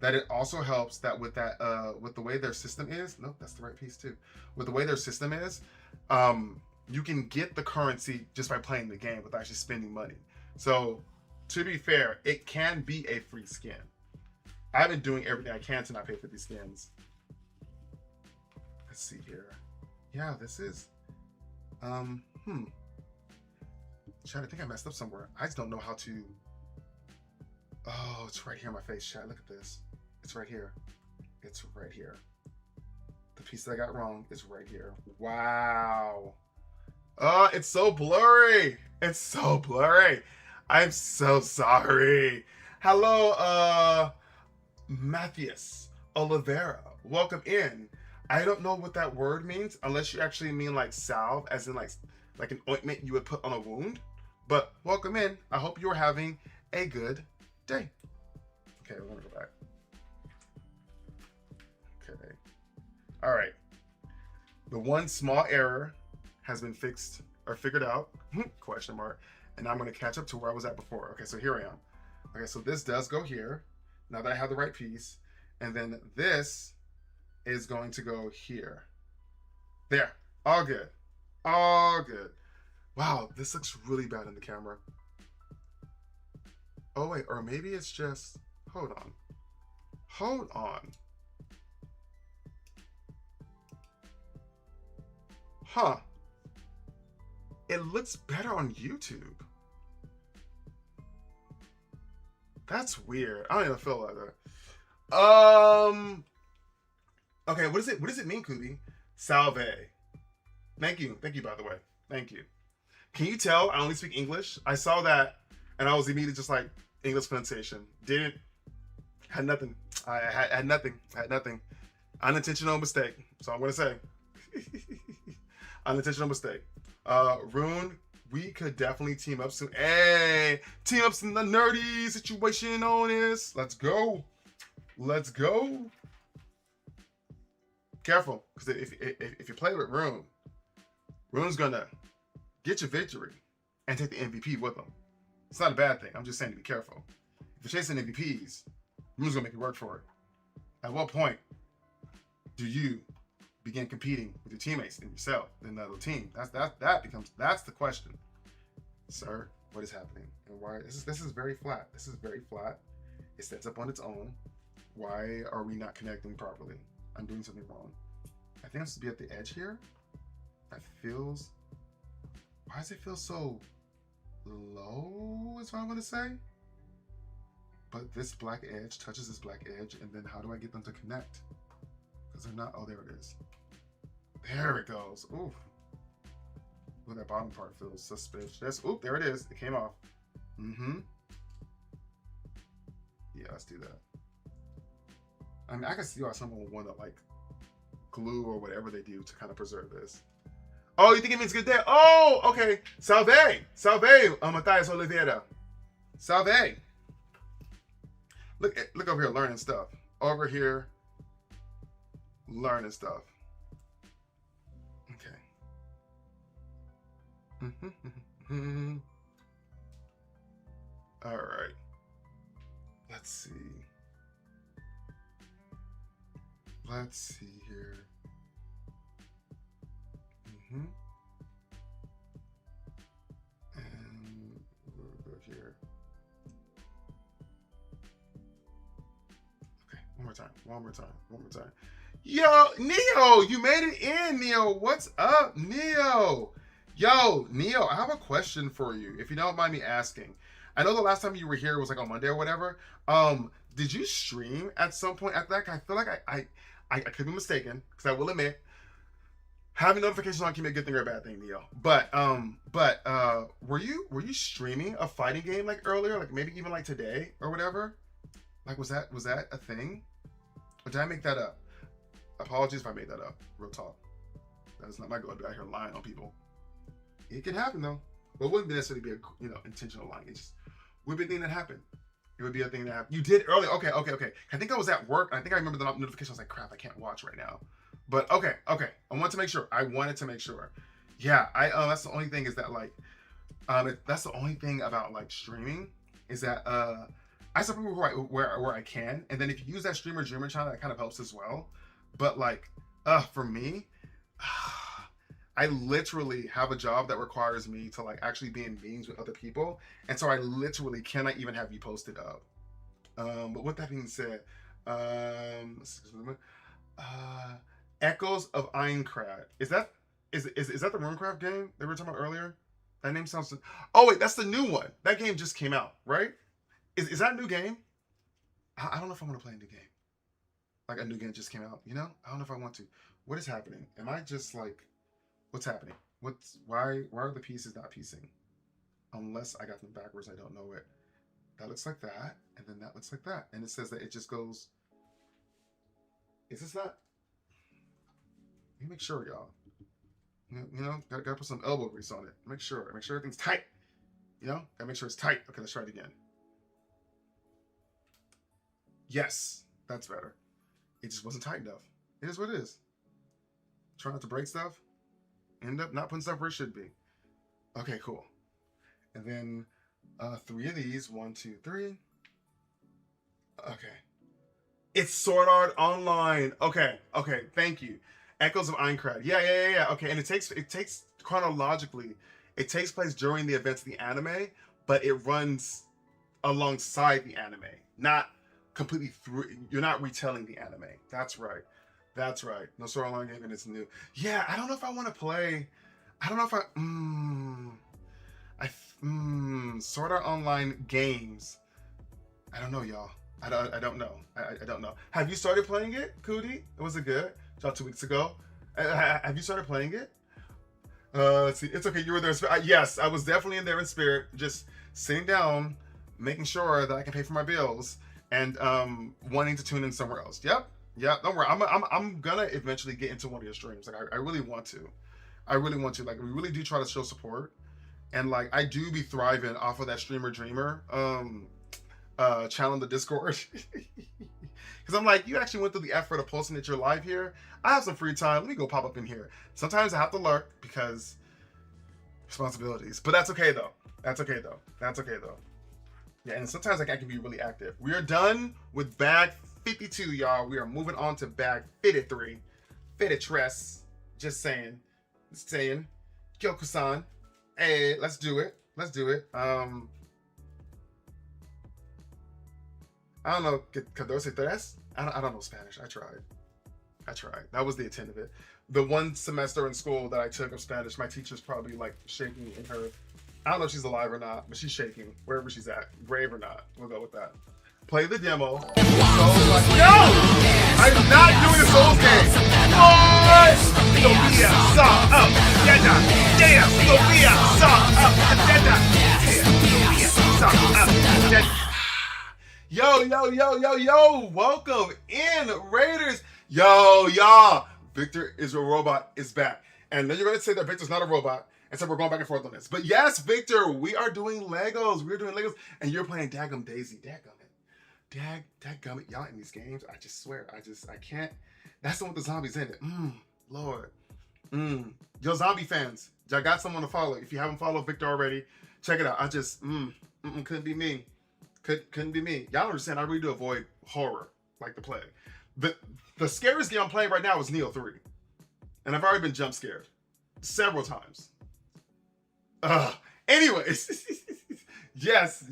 that it also helps that with the way their system is, nope, that's the right piece too. With the way their system is, you can get the currency just by playing the game without actually spending money. So to be fair, it can be a free skin. I've been doing everything I can to not pay for these skins. Let's see here. Yeah, this is, Chat, I think I messed up somewhere. I just don't know how to, oh, it's right here in my face, chat. Look at this. It's right here. It's right here. The piece that I got wrong is right here. Wow. Oh, it's so blurry. It's so blurry. I'm so sorry. Hello, Matthias Oliveira. Welcome in. I don't know what that word means unless you actually mean like salve, as in like an ointment you would put on a wound. But welcome in. I hope you're having a good day. Okay, we're gonna go back. Okay. All right. The one small error has been fixed or figured out, question mark, and I'm gonna catch up to where I was at before. Okay, so here I am. Okay, so this does go here, now that I have the right piece, and then this is going to go here. There, all good, all good. Wow, this looks really bad in the camera. Oh wait, or maybe it's just, hold on. Hold on. Huh. It looks better on YouTube. That's weird. I don't even feel like that. Okay, what does it mean, Kubi? Salve. Thank you by the way. Thank you. Can you tell I only speak English? I saw that and I was immediately just like, English pronunciation. Had nothing. I had nothing. Unintentional mistake. So I'm gonna say. Unintentional mistake. Rune, we could definitely team up soon. Hey, team up's in the nerdy situation on this. Let's go. Let's go. Careful, because if you play with Rune, Rune's gonna get your victory and take the MVP with him. It's not a bad thing. I'm just saying to be careful. If you're chasing MVPs, Rune's gonna make you work for it. At what point do you begin competing with your teammates and yourself in another team? That's the question, sir. What is happening and why? This is very flat. This is very flat. It sets up on its own. Why are we not connecting properly? I'm doing something wrong. I think I'm supposed to be at the edge here. That feels. Why does it feel so low? Is what I'm gonna say. But this black edge touches this black edge, and then how do I get them to connect? Because they're not. Oh, there it is. There it goes. Oof. Well, that bottom part feels suspicious. Oop, there it is. It came off. Mm-hmm. Yeah, let's do that. I mean, I can see why someone would want to like glue or whatever they do to kind of preserve this. Oh, you think it means good day? Oh, okay. Salve. Salve, Matthias Oliveira. Salve. Look over here learning stuff. Over here learning stuff. Okay. All right. Let's see. Let's see here. And we'll go here. Okay, one more time. Yo, Neo, you made it in, Neo. What's up, Neo? Yo, Neo, I have a question for you, if you don't mind me asking. I know the last time you were here was like on Monday or whatever. Did you stream at some point after that? I feel like I could be mistaken, because I will admit, having notifications on can be a good thing or a bad thing, Neo. But were you streaming a fighting game like earlier, like maybe even like today or whatever? Like was that a thing? Or did I make that up? Apologies if I made that up. Real talk. That is not my goal to be out here lying on people. It can happen though. But it wouldn't necessarily be a intentional lying. It just would be a thing that happened. It would be a thing that happened. You did earlier. Okay. I think I was at work. I think I remember the notification. I was like, crap, I can't watch right now. But okay. I wanted to make sure. Yeah, that's the only thing is that like, that's the only thing about like streaming is that I support where I can, and then if you use that streamer dreamer channel, that kind of helps as well. But like, for me, I literally have a job that requires me to like actually be in meetings with other people, and so I literally cannot even have you posted up. But with that being said, Echoes of Aincrad. Is that the Runecraft game that we were talking about earlier? That name sounds. Oh wait, that's the new one. That game just came out, right? Is that a new game? I don't know if I want to play a new game. Like a new game just came out, you know? I don't know if I want to. What is happening? Am I just like, what's happening? Why are the pieces not piecing? Unless I got them backwards, I don't know it. That looks like that, and then that looks like that. And it says that it just goes, is this not? Let me make sure, y'all. You know, gotta put some elbow grease on it. Make sure everything's tight. You know, gotta make sure it's tight. Okay, let's try it again. Yes, that's better. It just wasn't tight enough. It is what it is. Try not to break stuff. End up not putting stuff where it should be. Okay, cool. And then 3 of these. 1, 2, 3. Okay. It's Sword Art Online. Okay. Thank you. Echoes of Aincrad. Yeah. Okay, and it takes chronologically. It takes place during the events of the anime, but it runs alongside the anime, not completely through. You're not retelling the anime. That's right. No Sword Art Online game, and it's new. Yeah, I don't know if I want to play. I don't know if Sword Art Online games. I don't know, y'all. I don't know. I don't know. Have you started playing it, Cootie? Was it good? About 2 weeks ago. Have you started playing it? Let's see. It's okay. You were there. Yes, I was definitely in there in spirit, just sitting down, making sure that I can pay for my bills, and wanting to tune in somewhere else. Yep. Don't worry. I'm gonna eventually get into one of your streams. Like I really want to. Like we really do try to show support, and like I do be thriving off of that streamer dreamer channel in the Discord. Because I'm like, you actually went through the effort of posting that you're live here. I have some free time. Let me go pop up in here. Sometimes I have to lurk because responsibilities. But that's okay though. Yeah, and sometimes like I can be really active. We are done with bag 52, y'all. We are moving on to bag 53. Pt2. Just saying. Kyoku-san. Hey, let's do it. I don't know, ¿14? I don't know Spanish. I tried. That was the intent of it. The one semester in school that I took of Spanish, my teacher's probably like shaking in her. I don't know if she's alive or not, but she's shaking wherever she's at, brave or not. We'll go with that. Play the demo. No! I'm not doing a Souls game. What? Sophia, saw up, Jedi. Yeah, Sophia, saw up, Jedi. Yeah, Sophia, saw up, Jedi. Yo, welcome in, Raiders. Yo, y'all. Victor is a robot is back. And then you're going to say that Victor's not a robot. And so we're going back and forth on this. But yes, Victor, we are doing Legos. And you're playing Daggum Daisy. Dadgummit. Y'all in these games, I just swear, I can't. That's the one with the zombies in it. Lord. Yo, zombie fans, y'all got someone to follow. If you haven't followed Victor already, check it out. I just, couldn't be me. Couldn't be me. Y'all understand, I really do avoid horror like the plague. The scariest game I'm playing right now is Neo 3. And I've already been jump scared several times. Anyways. Yes.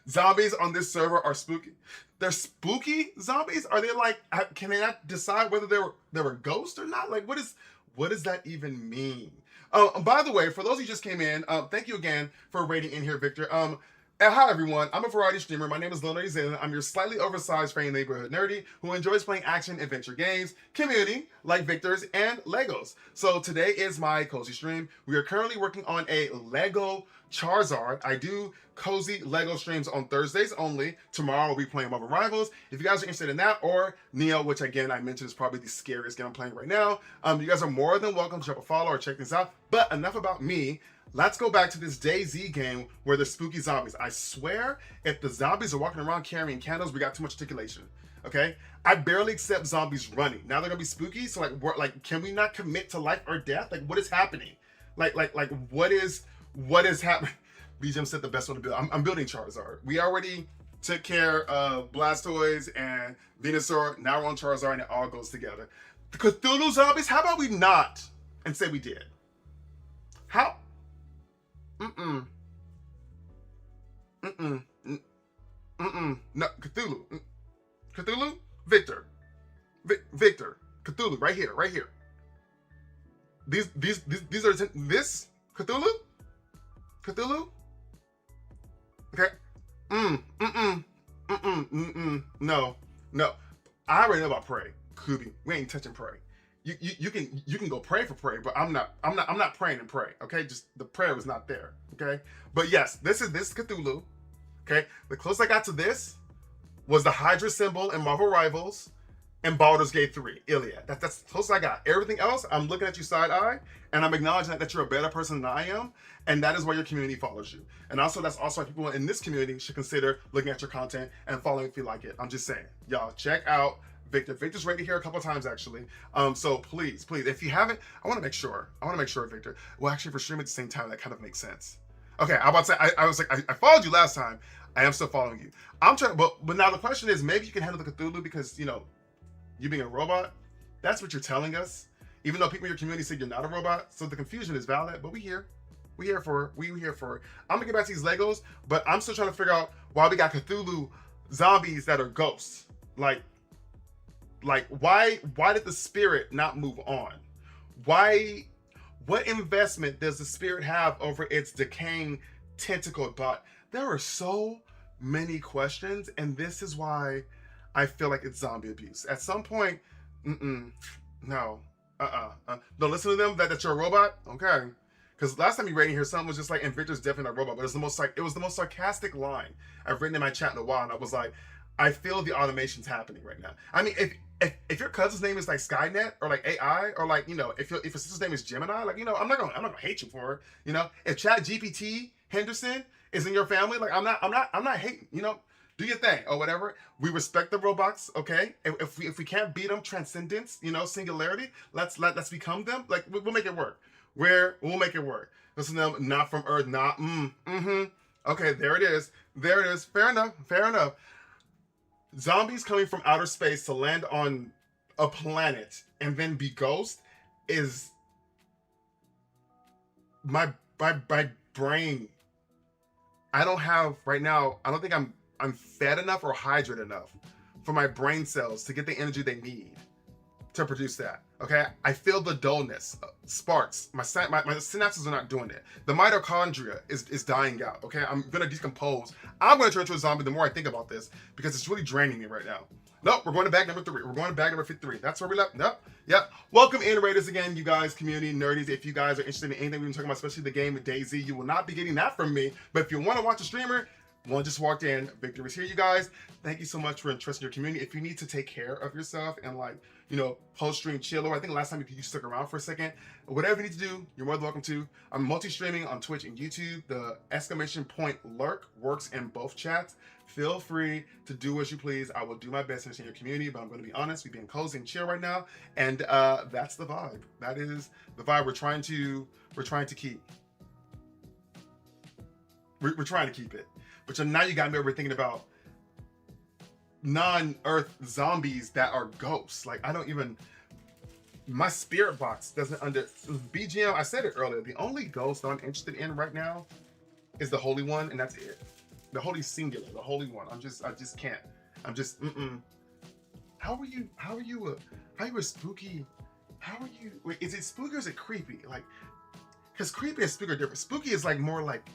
Zombies on this server are spooky. They're spooky zombies? Are they like, can they not decide whether they were ghosts or not? Like, what does that even mean? By the way, for those who just came in, thank you again for rating in here, Victor. Hi everyone, I'm a variety streamer. My name is Little Nerdy Xalen. I'm your slightly oversized friendly neighborhood nerdy who enjoys playing action adventure games, community, like Victor's, and Legos. So today is my cozy stream. We are currently working on a Lego Charizard. I do cozy Lego streams on Thursdays only. Tomorrow we'll be playing Marvel Rivals. If you guys are interested in that, or Neo, which again I mentioned is probably the scariest game I'm playing right now, you guys are more than welcome to drop a follow or check things out. But enough about me. Let's go back to this DayZ game where there's spooky zombies. I swear, if the zombies are walking around carrying candles, we got too much articulation. Okay? I barely accept zombies running. Now they're gonna be spooky, so like, can we not commit to life or death? Like, what is happening? Like, what is happening? BGM said the best one to build. I'm building Charizard. We already took care of Blastoise and Venusaur. Now we're on Charizard, and it all goes together. The Cthulhu zombies. How about we not and say we did? How? No, Cthulhu. Cthulhu? Victor. Victor. Cthulhu, right here, right here. These are, this? Cthulhu? Cthulhu? Okay. No. I already know about prey. Kubi. We ain't touching prey. You can go pray for prey, but I'm not praying and pray. Okay, just the prayer was not there. Okay, but yes, this is Cthulhu. Okay, the closest I got to this was the Hydra symbol in Marvel Rivals and Baldur's Gate 3, Iliad. That's the closest I got. Everything else, I'm looking at you side eye, and I'm acknowledging that you're a better person than I am, and that is why your community follows you. And also, that's also why people in this community should consider looking at your content and following if you like it. I'm just saying, y'all check out Victor. Victor's rated here a couple times actually. So please, if you haven't, I want to make sure, Victor. Well, actually, for streaming at the same time, that kind of makes sense. Okay, I'm about to say, I was like, I followed you last time. I am still following you. I'm trying, but now the question is, maybe you can handle the Cthulhu because, you know, you being a robot, that's what you're telling us. Even though people in your community say you're not a robot, so the confusion is valid, but we here for it. I'm gonna get back to these Legos, but I'm still trying to figure out why we got Cthulhu zombies that are ghosts. Like why did the spirit not move on? What investment does the spirit have over its decaying tentacled body? There are so many questions, and this is why I feel like it's zombie abuse. At some point, no, don't listen to them that you're a robot, okay? Because last time you rated here, something was just like, and Victor's definitely not a robot, but it was the most sarcastic line I've written in my chat in a while, and I was like, I feel the automation's happening right now. I mean, if your cousin's name is like Skynet or like AI or like, you know, if your sister's name is Gemini, like, you know, I'm not gonna hate you for it. You know, if ChatGPT Henderson is in your family, like I'm not hating. You know, do your thing or whatever. We respect the robots, okay? If we can't beat them, transcendence, you know, singularity. Let's become them. Like we'll make it work. We'll make it work. Listen to them. Not from Earth. Not. Okay, there it is. Fair enough. Zombies coming from outer space to land on a planet and then be ghost is my brain. I don't have right now. I don't think I'm fed enough or hydrated enough for my brain cells to get the energy they need to produce that. Okay, I feel the dullness, sparks. My synapses are not doing it. The mitochondria is dying out. Okay, I'm gonna decompose. I'm gonna turn into a zombie the more I think about this because it's really draining me right now. Nope, we're going to bag number 3. We're going to bag number 53. That's where we left. Nope. Yep. Welcome in, Raiders, again, you guys, community, nerdies. If you guys are interested in anything we've been talking about, especially the game of DayZ, you will not be getting that from me. But if you want to watch a streamer, one just walked in, Victor is here, you guys. Thank you so much for entrusting your community. If you need to take care of yourself and like, you know, post-stream chill, or I think last time you stuck around for a second, whatever you need to do, you're more than welcome to. I'm multi-streaming on Twitch and YouTube. The ! lurk works in both chats. Feel free to do as you please. I will do my best to understand your community, but I'm going to be honest, we're being cozy and chill right now, and that's the vibe. That is the vibe we're trying to keep. We're trying to keep it. But now you got me over thinking about non-Earth zombies that are ghosts. Like, I don't even, my spirit box doesn't BGM, I said it earlier, the only ghost that I'm interested in right now is the Holy One, and that's it. The Holy Singular, the Holy One. I just can't. How are you a spooky, wait, is it spooky or is it creepy? Like, because creepy and spooky are different. Spooky is like more like,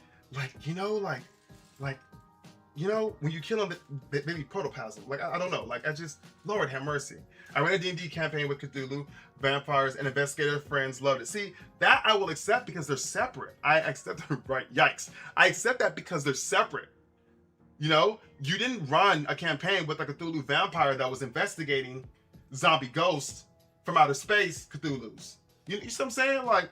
you know, like you know, when you kill them, they be protoplasm. Like, I don't know. Like, I just, Lord have mercy. I ran a D&D campaign with Cthulhu, vampires, and investigator friends loved it. See, that I will accept because they're separate. I accept, right, yikes. I accept that because they're separate. You know, you didn't run a campaign with a Cthulhu vampire that was investigating zombie ghosts from outer space Cthulhus. You see what I'm saying? Like,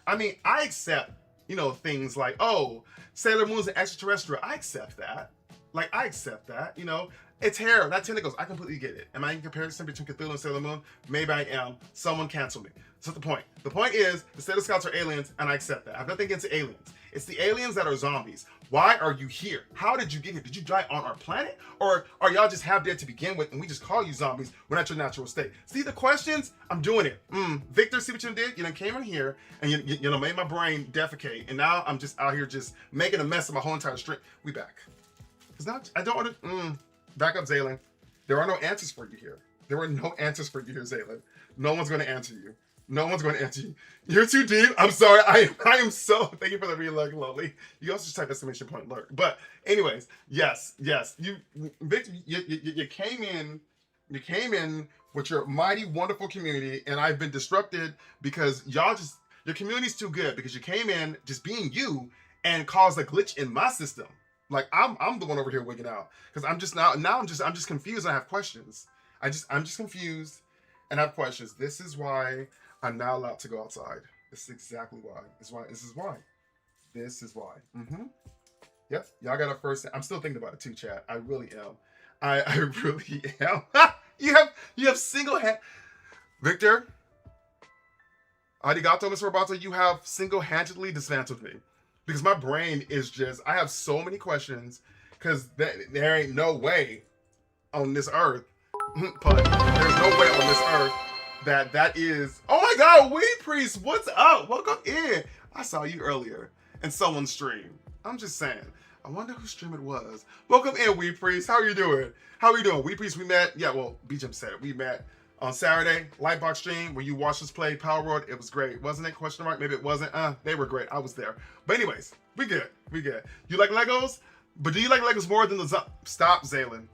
I mean, I accept, you know, things like, oh, Sailor Moon's an extraterrestrial. I accept that. Like, I accept that, you know. It's hair, not tentacles. I completely get it. Am I in comparison between Cthulhu and Sailor Moon? Maybe I am. Someone cancel me. That's not the point. The point is, the Sailor Scouts are aliens, and I accept that. I have nothing against the aliens. It's the aliens that are zombies. Why are you here? How did you get here? Did you die on our planet? Or are y'all just half dead to begin with, and we just call you zombies when at your natural state? See the questions? I'm doing it. Victor, see what you did? You done came in here, and you know, made my brain defecate, and now I'm just out here just making a mess of my whole entire stream. We back. It's not, I don't want to, back up, Xalen. There are no answers for you here. There were no answers for you here, Xalen. No one's going to answer you. No one's going to answer you. You're too deep. I'm sorry. I am so, thank you for the reload, lovely. You also just type exclamation point lurk. But anyways, yes. You, Victor, you came in with your mighty, wonderful community, and I've been disrupted because y'all just, your community's too good because you came in just being you and caused a glitch in my system. Like, I'm the one over here wigging out because I'm just I'm just confused and I have questions. I'm just confused and I have questions. This is why I'm not allowed to go outside. This is exactly why. This is why. Yep. Y'all got a first. I'm still thinking about it too, chat. I really am. I really am. you have single hand. Victor. Arigato, Mr. Roboto. You have single-handedly dismantled me. Because my brain is just, I have so many questions because there ain't no way on this earth, pun, there's no way on this earth that is, oh my God, Weed Priest, what's up? Welcome in. I saw you earlier in someone's stream. I'm just saying, I wonder whose stream it was. Welcome in, Weed Priest. How are you doing? How are you doing? Weed Priest, we met, yeah, well, BJM said it. We met on Saturday, Lightbox stream, where you watched us play Power World. It was great. Wasn't it? Question mark? Maybe it wasn't. They were great. I was there. But anyways, we good. You like Legos? But do you like Legos more than the Stop, Xalen.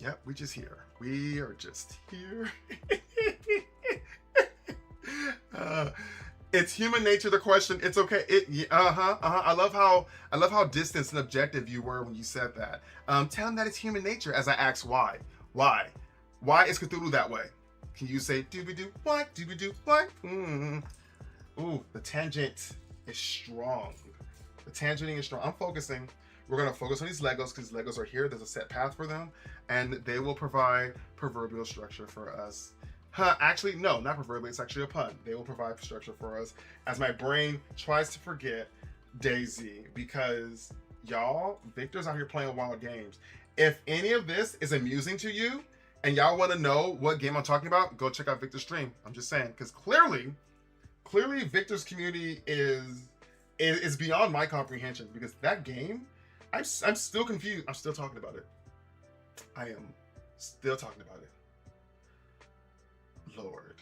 Yep, we just here. We are just here. It's human nature. The question. It's okay. I love how distant and objective you were when you said that. Tell him that it's human nature. As I asked why. Why is Cthulhu that way? Can you say doobie-doo? What? Doobie-doo? What? Ooh, the tangent is strong. The tangenting is strong. I'm focusing. We're gonna focus on these Legos because Legos are here. There's a set path for them, and they will provide proverbial structure for us. Actually, no, not proverbially. It's actually a pun. They will provide structure for us as my brain tries to forget DayZ because y'all, Victor's out here playing wild games. If any of this is amusing to you and y'all want to know what game I'm talking about, go check out Victor's stream. I'm just saying because clearly Victor's community is beyond my comprehension because that game, I'm still confused. I'm still talking about it. I am still talking about it. Lord.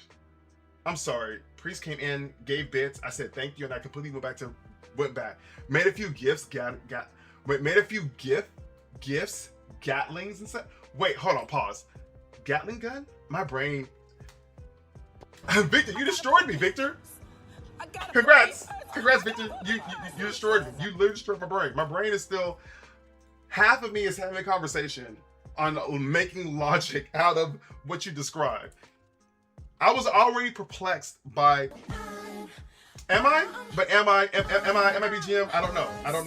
I'm sorry. Priest came in, gave bits. I said thank you, and I completely went back. Made a few gifts, made a few gifts, Gatlings and stuff. Wait, hold on, pause. Gatling gun? My brain. Victor, you destroyed me, Victor. Congrats, Victor. You destroyed me. You literally destroyed my brain. My brain is still, half of me is having a conversation on making logic out of what you described. I was already perplexed by, am I BGM? I don't know. I don't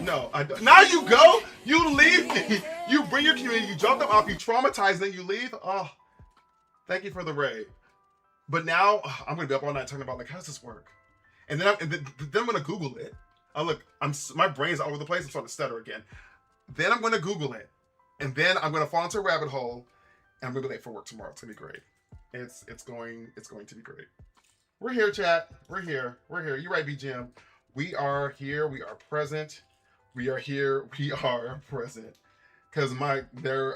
know. Now you go, you leave me. You bring your community, you drop them off, you traumatize them, you leave. Oh, thank you for the raid. But now I'm gonna be up all night talking about like, how does this work? And then I'm gonna Google it. My brain's all over the place. I'm starting to stutter again. Then I'm gonna Google it, and then I'm gonna fall into a rabbit hole, and I'm gonna be late for work tomorrow. It's gonna be great. It's going to be great. We're here, chat. We're here. You're right, BGM. We are here. We are present. We are here. We are present. Because I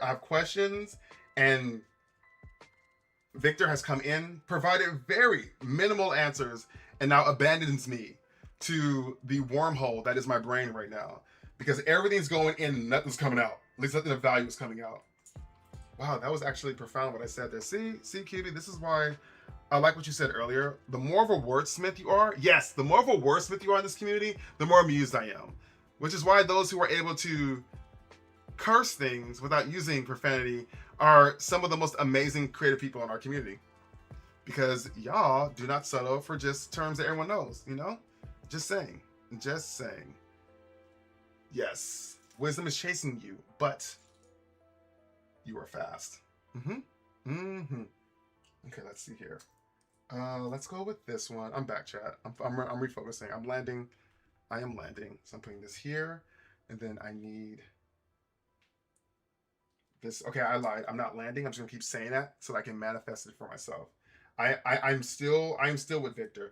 have questions, and Victor has come in, provided very minimal answers, and now abandons me to the wormhole that is my brain right now, because everything's going in and nothing's coming out. At least nothing of value is coming out. Wow, that was actually profound what I said there. See, QB, this is why I like what you said earlier. The more of a wordsmith you are, yes, the more of a wordsmith you are in this community, the more amused I am. Which is why those who are able to curse things without using profanity are some of the most amazing creative people in our community. Because y'all do not settle for just terms that everyone knows, you know? Just saying. Just saying. Yes, wisdom is chasing you, but you are fast. Okay, let's see here. Let's go with this one. I'm back, chat. I'm refocusing. I'm landing. I am landing. So I'm putting this here, and then I need this. Okay, I lied. I'm not landing. I'm just gonna keep saying that so that I can manifest it for myself. I'm still with Victor.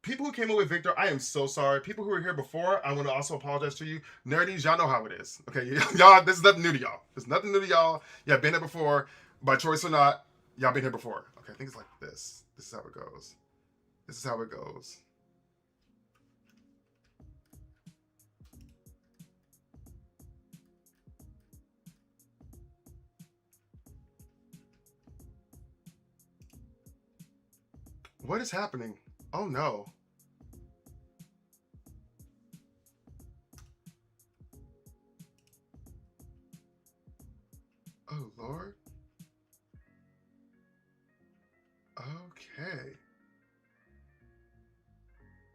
People who came in with Victor, I am so sorry. People who were here before, I want to also apologize to you. Nerdies, y'all know how it is. Okay, y'all, this is nothing new to y'all. There's nothing new to y'all. Y'all been here before, by choice or not. Y'all been here before. Okay, I think it's like this. This is how it goes. This is how it goes. What is happening? Oh no. Oh Lord. Okay.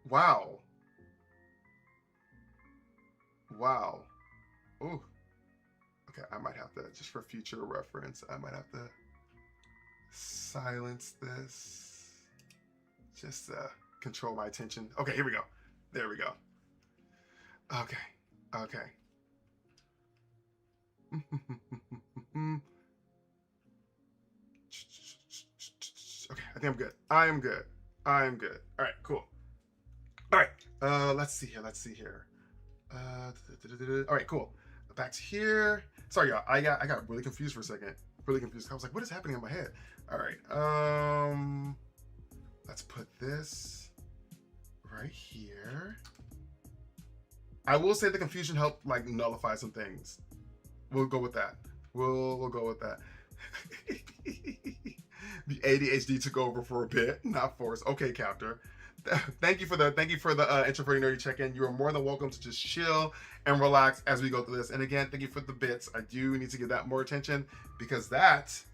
Wow. Wow. Ooh. Okay, I might have to, just for future reference, I might have to silence this. Just control my attention. Okay, here we go. There we go. Okay. Okay. Okay, I think I'm good. I am good. I am good. All right, cool. All right. Let's see here. Let's see here. All right, cool. Back to here. Sorry, y'all. I got really confused for a second. Really confused. I was like, what is happening in my head? All right. Let's put this right here. I will say the confusion helped like nullify some things. We'll go with that. We'll go with that. The ADHD took over for a bit, not force. Okay, Captor. Thank you for the introverted nerdy check-in. You are more than welcome to just chill and relax as we go through this. And again, thank you for the bits. I do need to give that more attention because that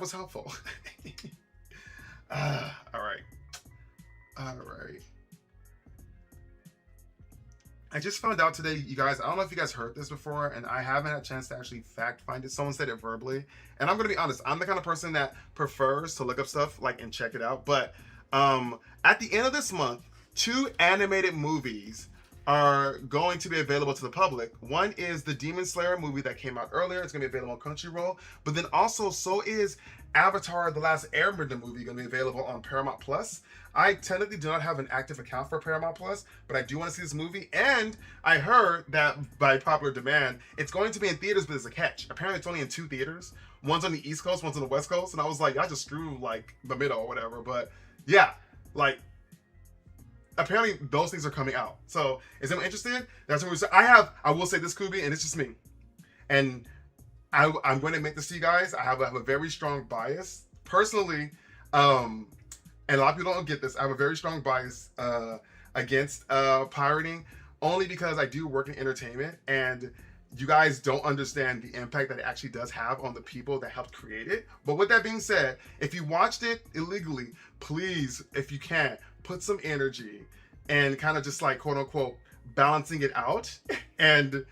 was helpful. All right. I just found out today, you guys, I don't know if you guys heard this before, and I haven't had a chance to actually fact find it. Someone said it verbally, and I'm gonna be honest, I'm the kind of person that prefers to look up stuff like and check it out. But at the end of this month, 2 animated movies are going to be available to the public. One is the Demon Slayer movie that came out earlier. It's gonna be available on Crunchyroll, but then also so is Avatar: The Last Airbender movie going to be available on Paramount Plus. I technically do not have an active account for Paramount Plus, but I do want to see this movie. And I heard that by popular demand, it's going to be in theaters, but there's a catch. Apparently, it's only in 2 theaters. One's on the East Coast, one's on the West Coast. And I was like, I just screw like the middle or whatever. But yeah, like apparently those things are coming out. So is anyone interested? That's what we say. I will say this, Kubi, and it's just me. And I'm going to make this to you guys. I have a very strong bias personally, and a lot of people don't get this. I have a very strong bias against pirating, only because I do work in entertainment, and you guys don't understand the impact that it actually does have on the people that helped create it. But with that being said, if you watched it illegally, please, if you can, put some energy and kind of just like quote unquote balancing it out and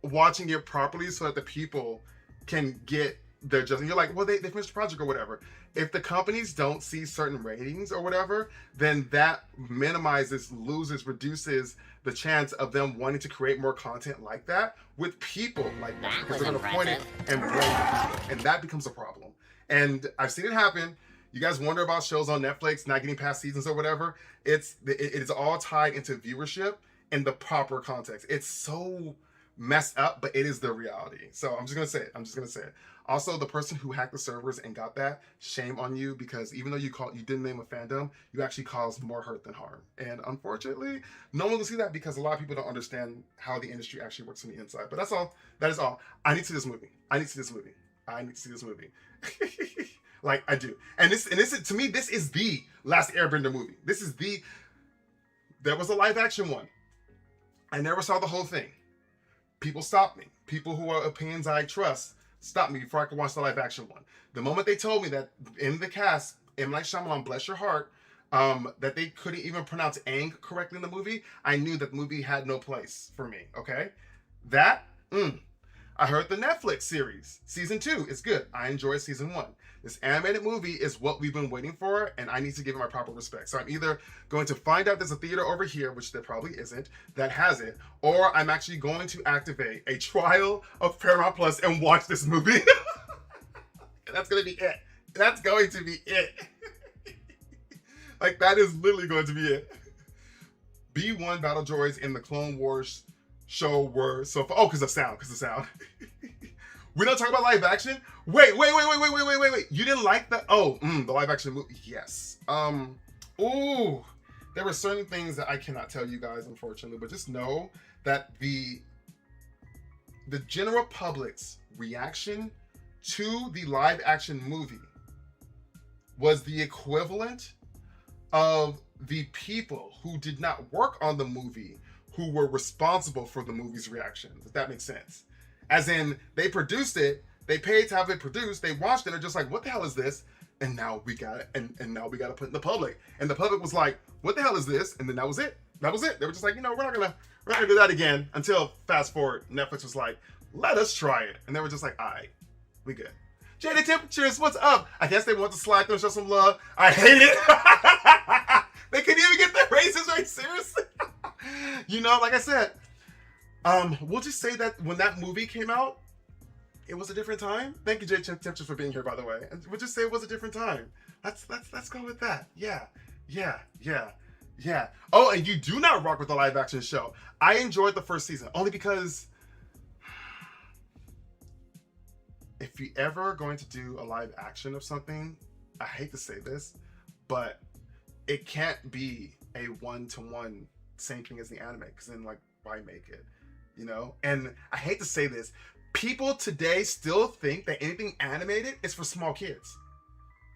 watching it properly so that the people can get their just. And you're like, well, they finished the project or whatever. If the companies don't see certain ratings or whatever, then that minimizes, reduces the chance of them wanting to create more content like that with people like that, because they're going to point it and blame the people, and that becomes a problem. And I've seen it happen. You guys wonder about shows on Netflix not getting past seasons or whatever. It is all tied into viewership in the proper context. It's so messed up, but it is the reality. So I'm just gonna say it. Also, the person who hacked the servers and got that, shame on you, because even though you didn't name a fandom, you actually caused more hurt than harm. And unfortunately, no one will see that because a lot of people don't understand how the industry actually works on the inside. But that's all. That is all. I need to see this movie. I need to see this movie. I need to see this movie. Like, I do. And this is, to me, this is the Last Airbender movie. There was a live action one. I never saw the whole thing. People stopped me. People who are opinions I trust stopped me before I could watch the live action one. The moment they told me that in the cast, M. Night Shyamalan, bless your heart, that they couldn't even pronounce Aang correctly in the movie, I knew that the movie had no place for me, okay? I heard the Netflix series, season 2, is good. I enjoyed season 1. This animated movie is what we've been waiting for, and I need to give it my proper respect. So I'm either going to find out there's a theater over here, which there probably isn't, that has it, or I'm actually going to activate a trial of Paramount Plus and watch this movie. That's going to be it. That's going to be it. Like, that is literally going to be it. B1 battle droids in the Clone Wars show were so far. Oh, because of sound. We don't talk about live action. Wait. You didn't like the the live action movie? Yes. Ooh, there were certain things that I cannot tell you guys, unfortunately, but just know that the general public's reaction to the live action movie was the equivalent of the people who did not work on the movie who were responsible for the movie's reaction, if that makes sense. As in, they produced it, they paid to have it produced, they watched it, they're just like, what the hell is this? And now we got it, and now we got to put it in the public. And the public was like, what the hell is this? And then that was it. That was it. They were just like, we're not gonna do that again, until fast forward, Netflix was like, let us try it. And they were just like, all right, we good. Jaded Temperatures, what's up? I guess they want to slide through and show some love. I hate it. They couldn't even get their races right, seriously. Like I said, we'll just say that when that movie came out, it was a different time. Thank you, Jay Temperatures, for being here, by the way. And we'll just say it was a different time. Let's go with that. Yeah. Oh, and you do not rock with the live action show. I enjoyed the first season only because if you ever going to do a live action of something, I hate to say this, but it can't be a one-to-one same thing as the anime, because then, like, why make it? And I hate to say this, people today still think that anything animated is for small kids.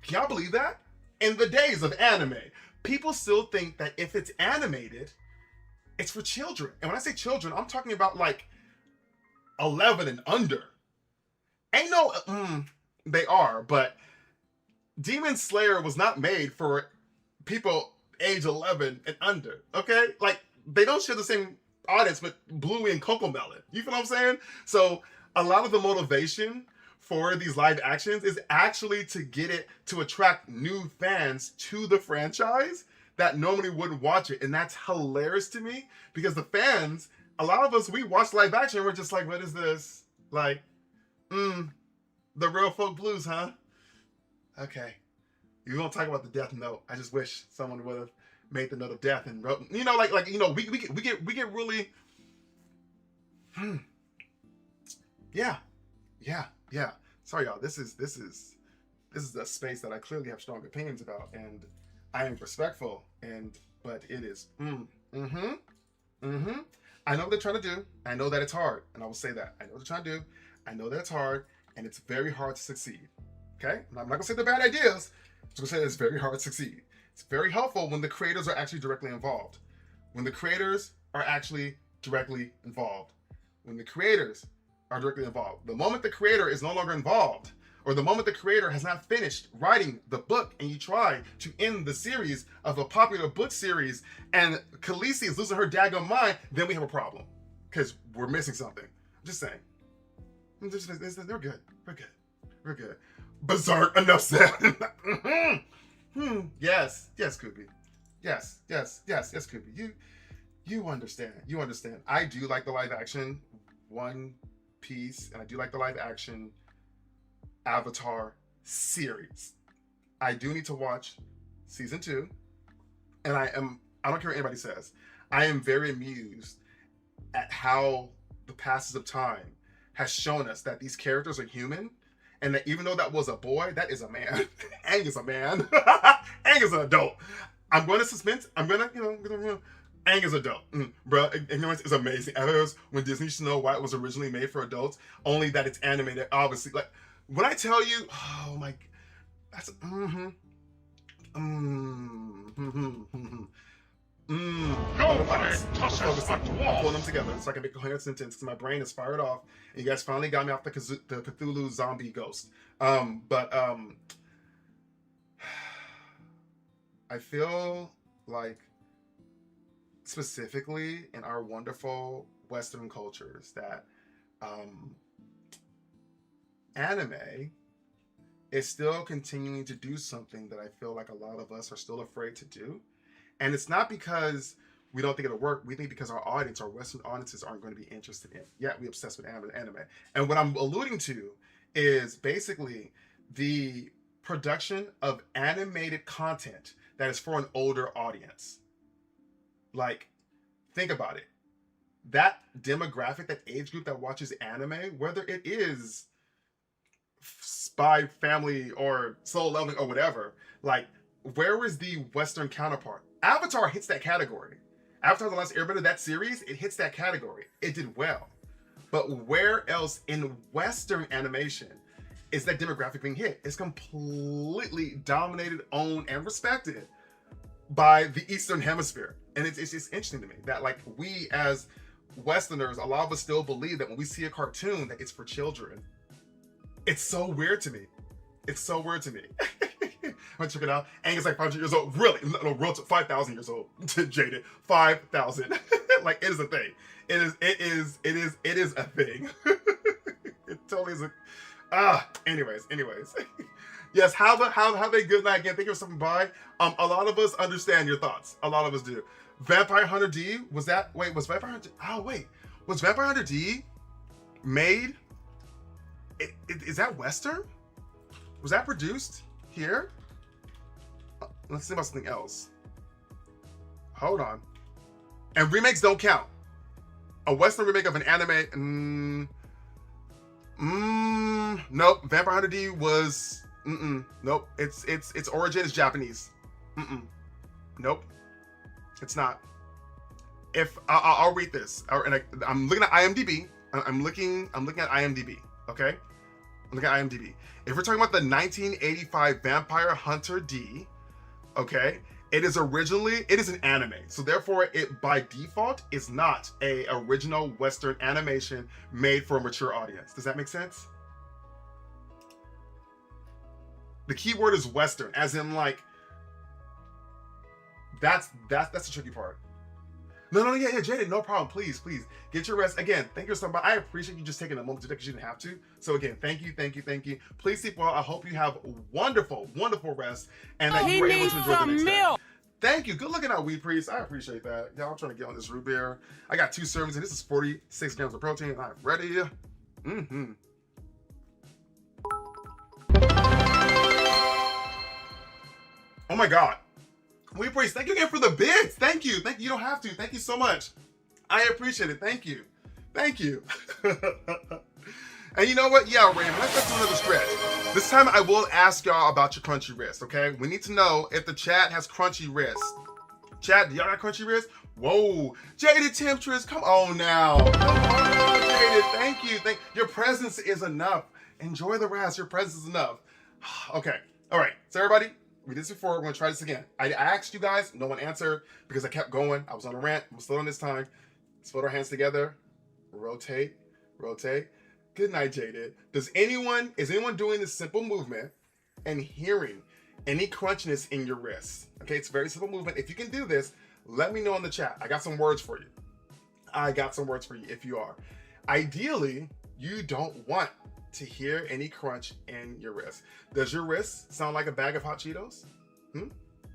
Can y'all believe that? In the days of anime, people still think that if it's animated, it's for children. And when I say children, I'm talking about like 11 and under. Ain't no, they are, but Demon Slayer was not made for people age 11 and under, okay? Like, they don't share the same audience with Bluey and Cocomelon. You feel what I'm saying? So a lot of the motivation for these live actions is actually to get it to attract new fans to the franchise that normally wouldn't watch it. And that's hilarious to me, because the fans, a lot of us, we watch live action, we're just like, what is this? Like, the real folk blues, huh? Okay. You don't talk about the Death Note. I just wish someone would have made the note of death and wrote, we get really, yeah. Sorry, y'all. This is a space that I clearly have strong opinions about, and I am respectful. But it is, I know what they're trying to do. I know that it's hard, and I will say that. I know what they're trying to do. I know that it's hard, and it's very hard to succeed. Okay, and I'm not gonna say they're bad ideas. I'm just gonna say it's very hard to succeed. It's very helpful when the creators are actually directly involved. When the creators are actually directly involved. When the creators are directly involved. The moment the creator is no longer involved, or the moment the creator has not finished writing the book and you try to end the series of a popular book series and Khaleesi is losing her daggone mind, then we have a problem. Because we're missing something. I'm just saying. They're good. We're good. Berserk, enough said. Yes, Kubi. Yes, Kubi. You understand. I do like the live action One Piece, and I do like the live action Avatar series. I do need to watch season 2, and I don't care what anybody says, I am very amused at how the passage of time has shown us that these characters are human, And that even though that was a boy, that is a man. Aang is a man. Aang is an adult. I'm going to suspense. I'm going to, Aang is adult. Bruh, ignorance is amazing. As when Disney Snow White was originally made for adults, only that it's animated, obviously. Like, when I tell you, oh my, that's, Nobody tosses but I'm pulling them together so I can make a coherent sentence because my brain is fired off and you guys finally got me off the Cthulhu zombie ghost. I feel like specifically in our wonderful Western cultures that anime is still continuing to do something that I feel like a lot of us are still afraid to do. And it's not because we don't think it'll work. We think because our audience, our Western audiences, aren't going to be interested in it. Yeah, we obsessed with anime. And what I'm alluding to is basically the production of animated content that is for an older audience. Like, think about it. That demographic, that age group that watches anime, whether it is Spy Family or Soul Leveling or whatever, like, where is the Western counterpart? Avatar hits that category. Avatar: The Last Airbender, that series, it hits that category. It did well. But where else in Western animation is that demographic being hit? It's completely dominated, owned, and respected by the Eastern Hemisphere. And it's just interesting to me that, like, we as Westerners, a lot of us still believe that when we see a cartoon that it's for children. It's so weird to me. It's so weird to me. I check it out. Aang is like 500 years old. Really? No, real 5,000 years old. Jaded. 5,000. Like, it is a thing. It is a thing. It totally is a. Anyways. Yes. Have a good night again. Thank you for stopping by. A lot of us understand your thoughts. A lot of us do. Vampire Hunter D. Was Vampire Hunter? Oh wait. Was Vampire Hunter D made? Is that Western? Was that produced here? Let's think about something else. Hold on. And remakes don't count. A Western remake of an anime. Nope. Vampire Hunter D was. Nope. Its origin is Japanese. Nope. It's not. If I'll read this. I'm looking at IMDb. I'm looking at IMDb. Okay. I'm looking at IMDb. If we're talking about the 1985 Vampire Hunter D, okay, it is an anime. So therefore, it by default is not a original Western animation made for a mature audience. Does that make sense? The key word is Western, as in like, that's the tricky part. No, yeah, Jaden, no problem. Please, get your rest. Again, thank you so much. I appreciate you just taking a moment to do because you didn't have to. So again, thank you. Please sleep well. I hope you have wonderful rest and that you were able to enjoy the next day. Thank you. Good looking out, Weed Priest. I appreciate that. Y'all, I'm trying to get on this root beer. I got 2 servings and this is 46 grams of protein. I'm ready. Oh my God. Weed Priest, thank you again for the bits. Thank you. You don't have to. Thank you so much. I appreciate it. Thank you. And you know what? Yeah, Raymond, let's do another stretch. This time I will ask y'all about your crunchy wrist, okay? We need to know if the chat has crunchy wrist. Chat, do y'all got crunchy wrist? Whoa. Jaded Temptress, come on now. Come on, Jaded. Thank you. Your presence is enough. Enjoy the rest. Your presence is enough. Okay. All right. So everybody, we did this before. We're going to try this again. I asked you guys. No one answered because I kept going. I was on a rant. I'm slow on this time. Let's put our hands together. Rotate. Good night, Jaded. Is anyone doing this simple movement and hearing any crunchiness in your wrists? Okay, it's a very simple movement. If you can do this, let me know in the chat. I got some words for you. If you are. Ideally, you don't want to hear any crunch in your wrist. Does your wrist sound like a bag of hot Cheetos?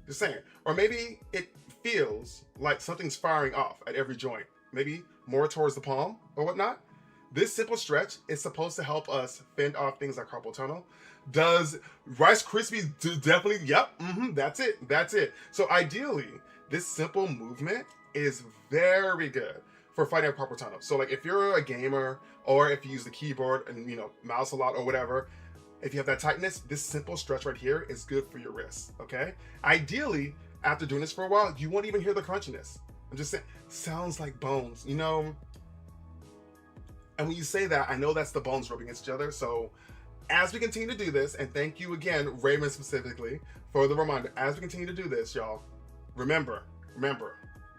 Just saying. Or maybe it feels like something's firing off at every joint. Maybe more towards the palm or whatnot. This simple stretch is supposed to help us fend off things like carpal tunnel. Does Rice Krispies definitely? Yep. That's it. So ideally, this simple movement is very good for fighting off carpal tunnel. So like if you're a gamer or if you use the keyboard and mouse a lot or whatever, If you have that tightness, this simple stretch right here is good for your wrists, okay? Ideally, after doing this for a while, you won't even hear the crunchiness. I'm just saying, sounds like bones, you know? And when you say that, I know that's the bones rubbing against each other. So as we continue to do this, and thank you again, Raymond specifically, for the reminder, as we continue to do this, y'all, remember,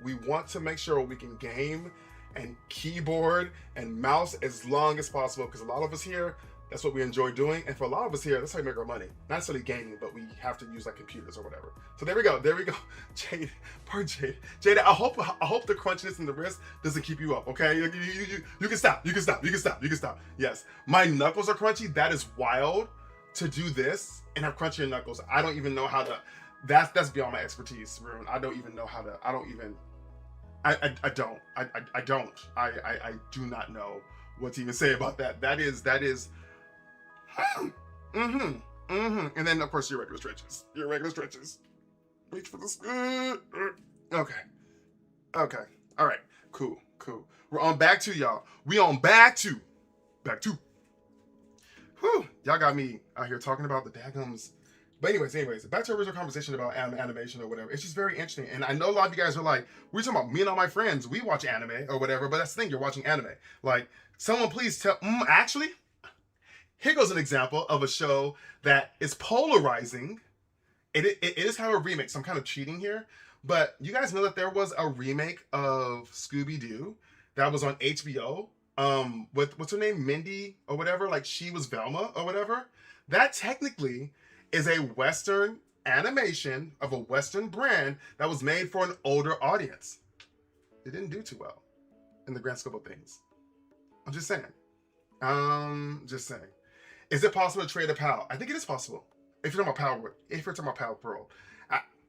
we want to make sure we can game and keyboard and mouse as long as possible, because a lot of us here, that's what we enjoy doing. And for a lot of us here, that's how we make our money. Not necessarily gaming, but we have to use like computers or whatever. So there we go. Jade, poor Jade. Jade, I hope the crunchiness in the wrist doesn't keep you up, okay? You can stop. Yes, my knuckles are crunchy. That is wild to do this and have crunchy knuckles. I don't even know how to, that's beyond my expertise, Rune. I don't even know how to, I do not know what to even say about that. That is, and then of course your regular stretches. Reach for this. Okay. All right. Cool. We're on back to y'all. We on back to. Whew. Y'all got me out here talking about the daggums. But anyways, back to our original conversation about animation or whatever. It's just very interesting. And I know a lot of you guys are like, we're talking about me and all my friends. We watch anime or whatever, but that's the thing, you're watching anime. Like, someone please tell, actually, here goes an example of a show that is polarizing. It is kind of a remake, so I'm kind of cheating here. But you guys know that there was a remake of Scooby-Doo that was on HBO. With, what's her name? Mindy or whatever? Like, she was Velma or whatever. That technically is a Western animation of a Western brand that was made for an older audience. It didn't do too well in the grand scope of things. I'm just saying. Is it possible to trade a PAL? I think it is possible. If you're talking about Power World.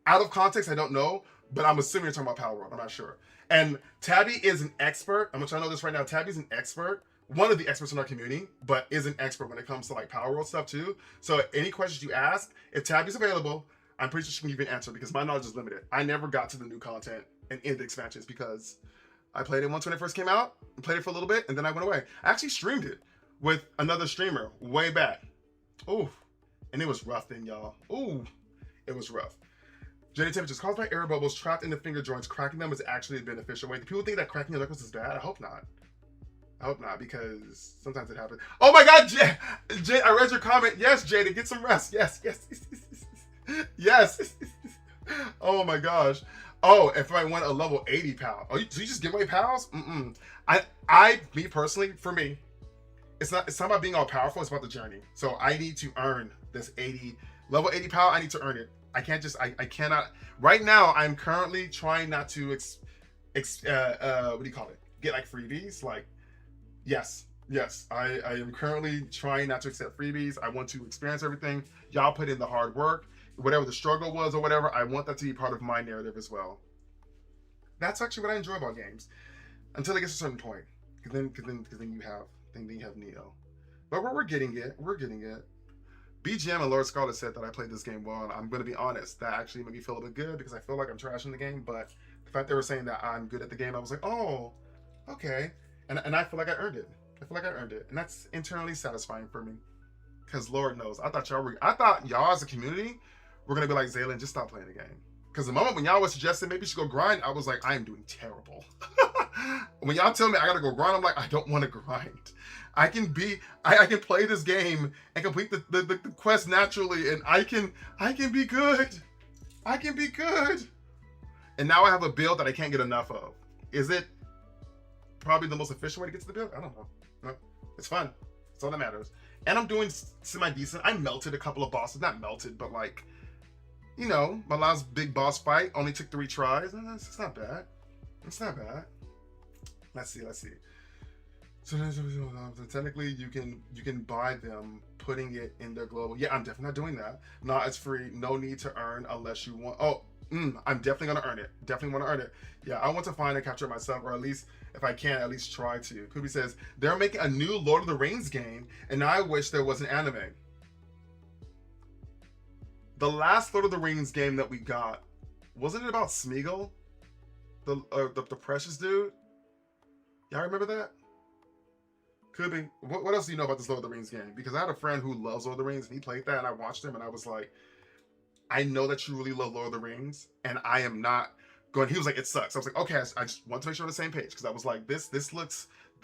Out of context, I don't know, but I'm assuming you're talking about Power World. I'm not sure. And Tabby is an expert. I'm going to know this right now. Tabby's an expert. One of the experts in our community, but is an expert when it comes to like Power World stuff too. So any questions you ask, if Tabby's available, I'm pretty sure she can give you an answer because my knowledge is limited. I never got to the new content and in the expansions because I played it once when it first came out, and played it for a little bit, and then I went away. I actually streamed it with another streamer way back. Ooh, and it was rough then, y'all. Ooh, it was rough. Jetty temperatures caused by air bubbles trapped in the finger joints. Cracking them is actually a beneficial way. Do people think that cracking your knuckles is bad? I hope not. I hope not, because sometimes it happens. Oh my God, Jay, I read your comment. Yes, Jay, to get some rest. Yes. Oh my gosh. Oh, if I want a level 80 pal. Oh, so you just give away pals? Me personally, for me, it's not about being all powerful. It's about the journey. So I need to earn this level 80 pal. I need to earn it. I can't just, I cannot. Right now, I'm currently trying not to, what do you call it? Get like freebies. Like, yes. I am currently trying not to accept freebies. I want to experience everything. Y'all put in the hard work. Whatever the struggle was or whatever, I want that to be part of my narrative as well. That's actually what I enjoy about games. Until it gets to a certain point. Cause then you have Neo. But we're getting it. BGM and Lord Scarlet said that I played this game well, and I'm going to be honest, that actually made me feel a bit good because I feel like I'm trashing the game, but the fact they were saying that I'm good at the game, I was like, oh, okay. And I feel like I earned it. And that's internally satisfying for me. Because Lord knows, I thought y'all as a community were going to be like, Xalen, just stop playing the game. Because the moment when y'all was suggesting maybe you should go grind, I was like, I am doing terrible. When y'all tell me I got to go grind, I'm like, I don't want to grind. I can play this game and complete the quest naturally, and I can be good. And now I have a build that I can't get enough of. Is it probably the most efficient way to get to the build? I don't know. No, it's fun. That's all that matters. And I'm doing semi-decent. I melted a couple of bosses. Not melted, but like, you know, my last big boss fight only took 3 tries. It's not bad. Let's see. So technically, you can buy them, putting it in their global. Yeah, I'm definitely not doing that. No, it's free. No need to earn unless you want. Oh, I'm definitely gonna earn it. Definitely want to earn it. Yeah, I want to find and capture it myself, or at least if I can, at least try to. Kubi says they're making a new Lord of the Rings game, and I wish there was an anime. The last Lord of the Rings game that we got, wasn't it about Smeagol, the precious dude? Y'all remember that? Could be. What else do you know about this Lord of the Rings game? Because I had a friend who loves Lord of the Rings, and he played that, and I watched him, and I was like, I know that you really love Lord of the Rings, and I am not going. He was like, it sucks. I was like, okay, I just want to make sure we're on the same page, because I was like, this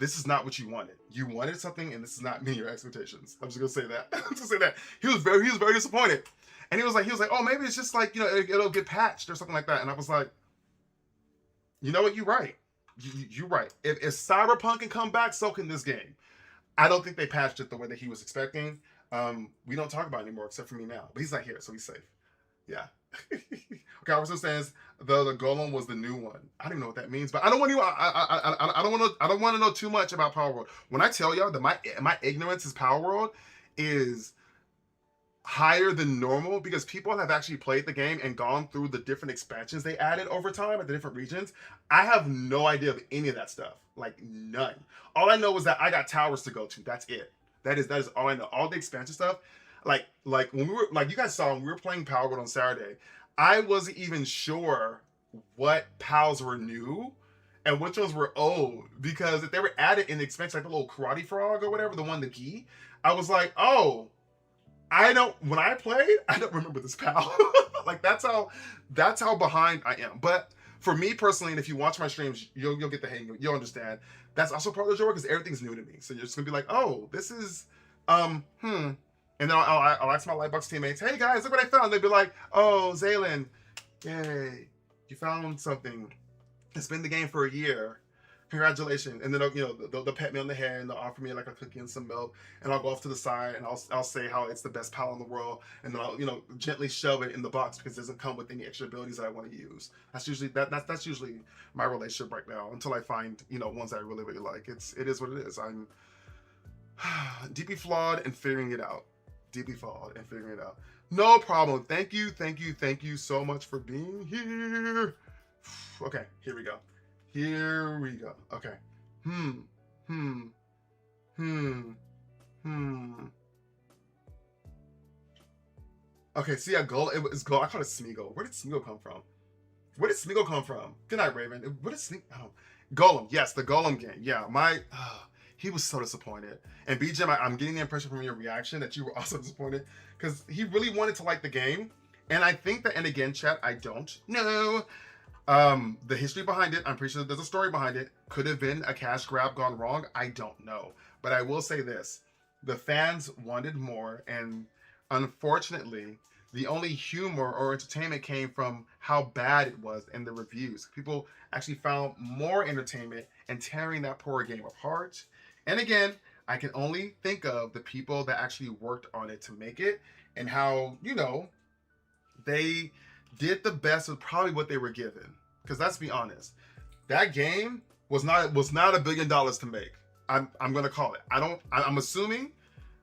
is not what you wanted. You wanted something, and this is not meeting your expectations. I'm just gonna say that. I'm just gonna say that. He was very disappointed, and he was like, oh, maybe it's just like, you know, it'll get patched or something like that. And I was like, you know what? You're right. You're right. If Cyberpunk can come back, so can this game. I don't think they patched it the way that he was expecting. We don't talk about it anymore except for me now. But he's not here, so he's safe. Yeah. Okay, also says the golem was the new one. I don't even know what that means, but I don't want to. I don't want to know too much about Power World. When I tell y'all that my ignorance is Power World is higher than normal, because people have actually played the game and gone through the different expansions they added over time at the different regions. I have no idea of any of that stuff. Like, none. All I know is that I got towers to go to. That's it. That is all I know. All the expansion stuff. Like when we were, like you guys saw when we were playing Power World on Saturday, I wasn't even sure what pals were new and which ones were old, because if they were added in the expansion, like the little karate frog or whatever, the one, the key, I was like, oh, when I played, I don't remember this pal. Like that's how behind I am. But for me personally, and if you watch my streams, you'll get the hang of it. You'll understand. That's also part of the joy, because everything's new to me. So you're just gonna be like, oh, this is and then I'll ask my Lightbox teammates, hey guys, look what I found. They'd be like, oh, Xalen, yay, you found something. It's been in the game for a year. Congratulations. And then, you know, they'll pet me on the head and they'll offer me like a cookie and some milk, and I'll go off to the side and I'll say how it's the best pal in the world, and then I'll, you know, gently shove it in the box because it doesn't come with any extra abilities that I want to use. That's usually that's usually my relationship right now, until I find, you know, ones that I really, really like. It is what it is. I'm deeply flawed and figuring it out. Deeply flawed and figuring it out. No problem. Thank you so much for being here. Okay, here we go. Okay. Okay, see, it's Gold. I call it Smeagol. Where did Smeagol come from? Good night, Raven. What is Smeagol? Oh, Golem. Yes, the Golem game. Yeah, he was so disappointed. And BJ, I'm getting the impression from your reaction that you were also disappointed, because he really wanted to like the game. And I think that, and again, chat, I don't know the history behind it. I'm pretty sure there's a story behind it. Could have been a cash grab gone wrong. I don't know. But I will say this. The fans wanted more, and unfortunately, the only humor or entertainment came from how bad it was in the reviews. People actually found more entertainment in tearing that poor game apart. And again, I can only think of the people that actually worked on it to make it, and how, you know, they did the best with probably what they were given. Because let's be honest, that game was not $1 billion to make. I'm gonna call it. I'm assuming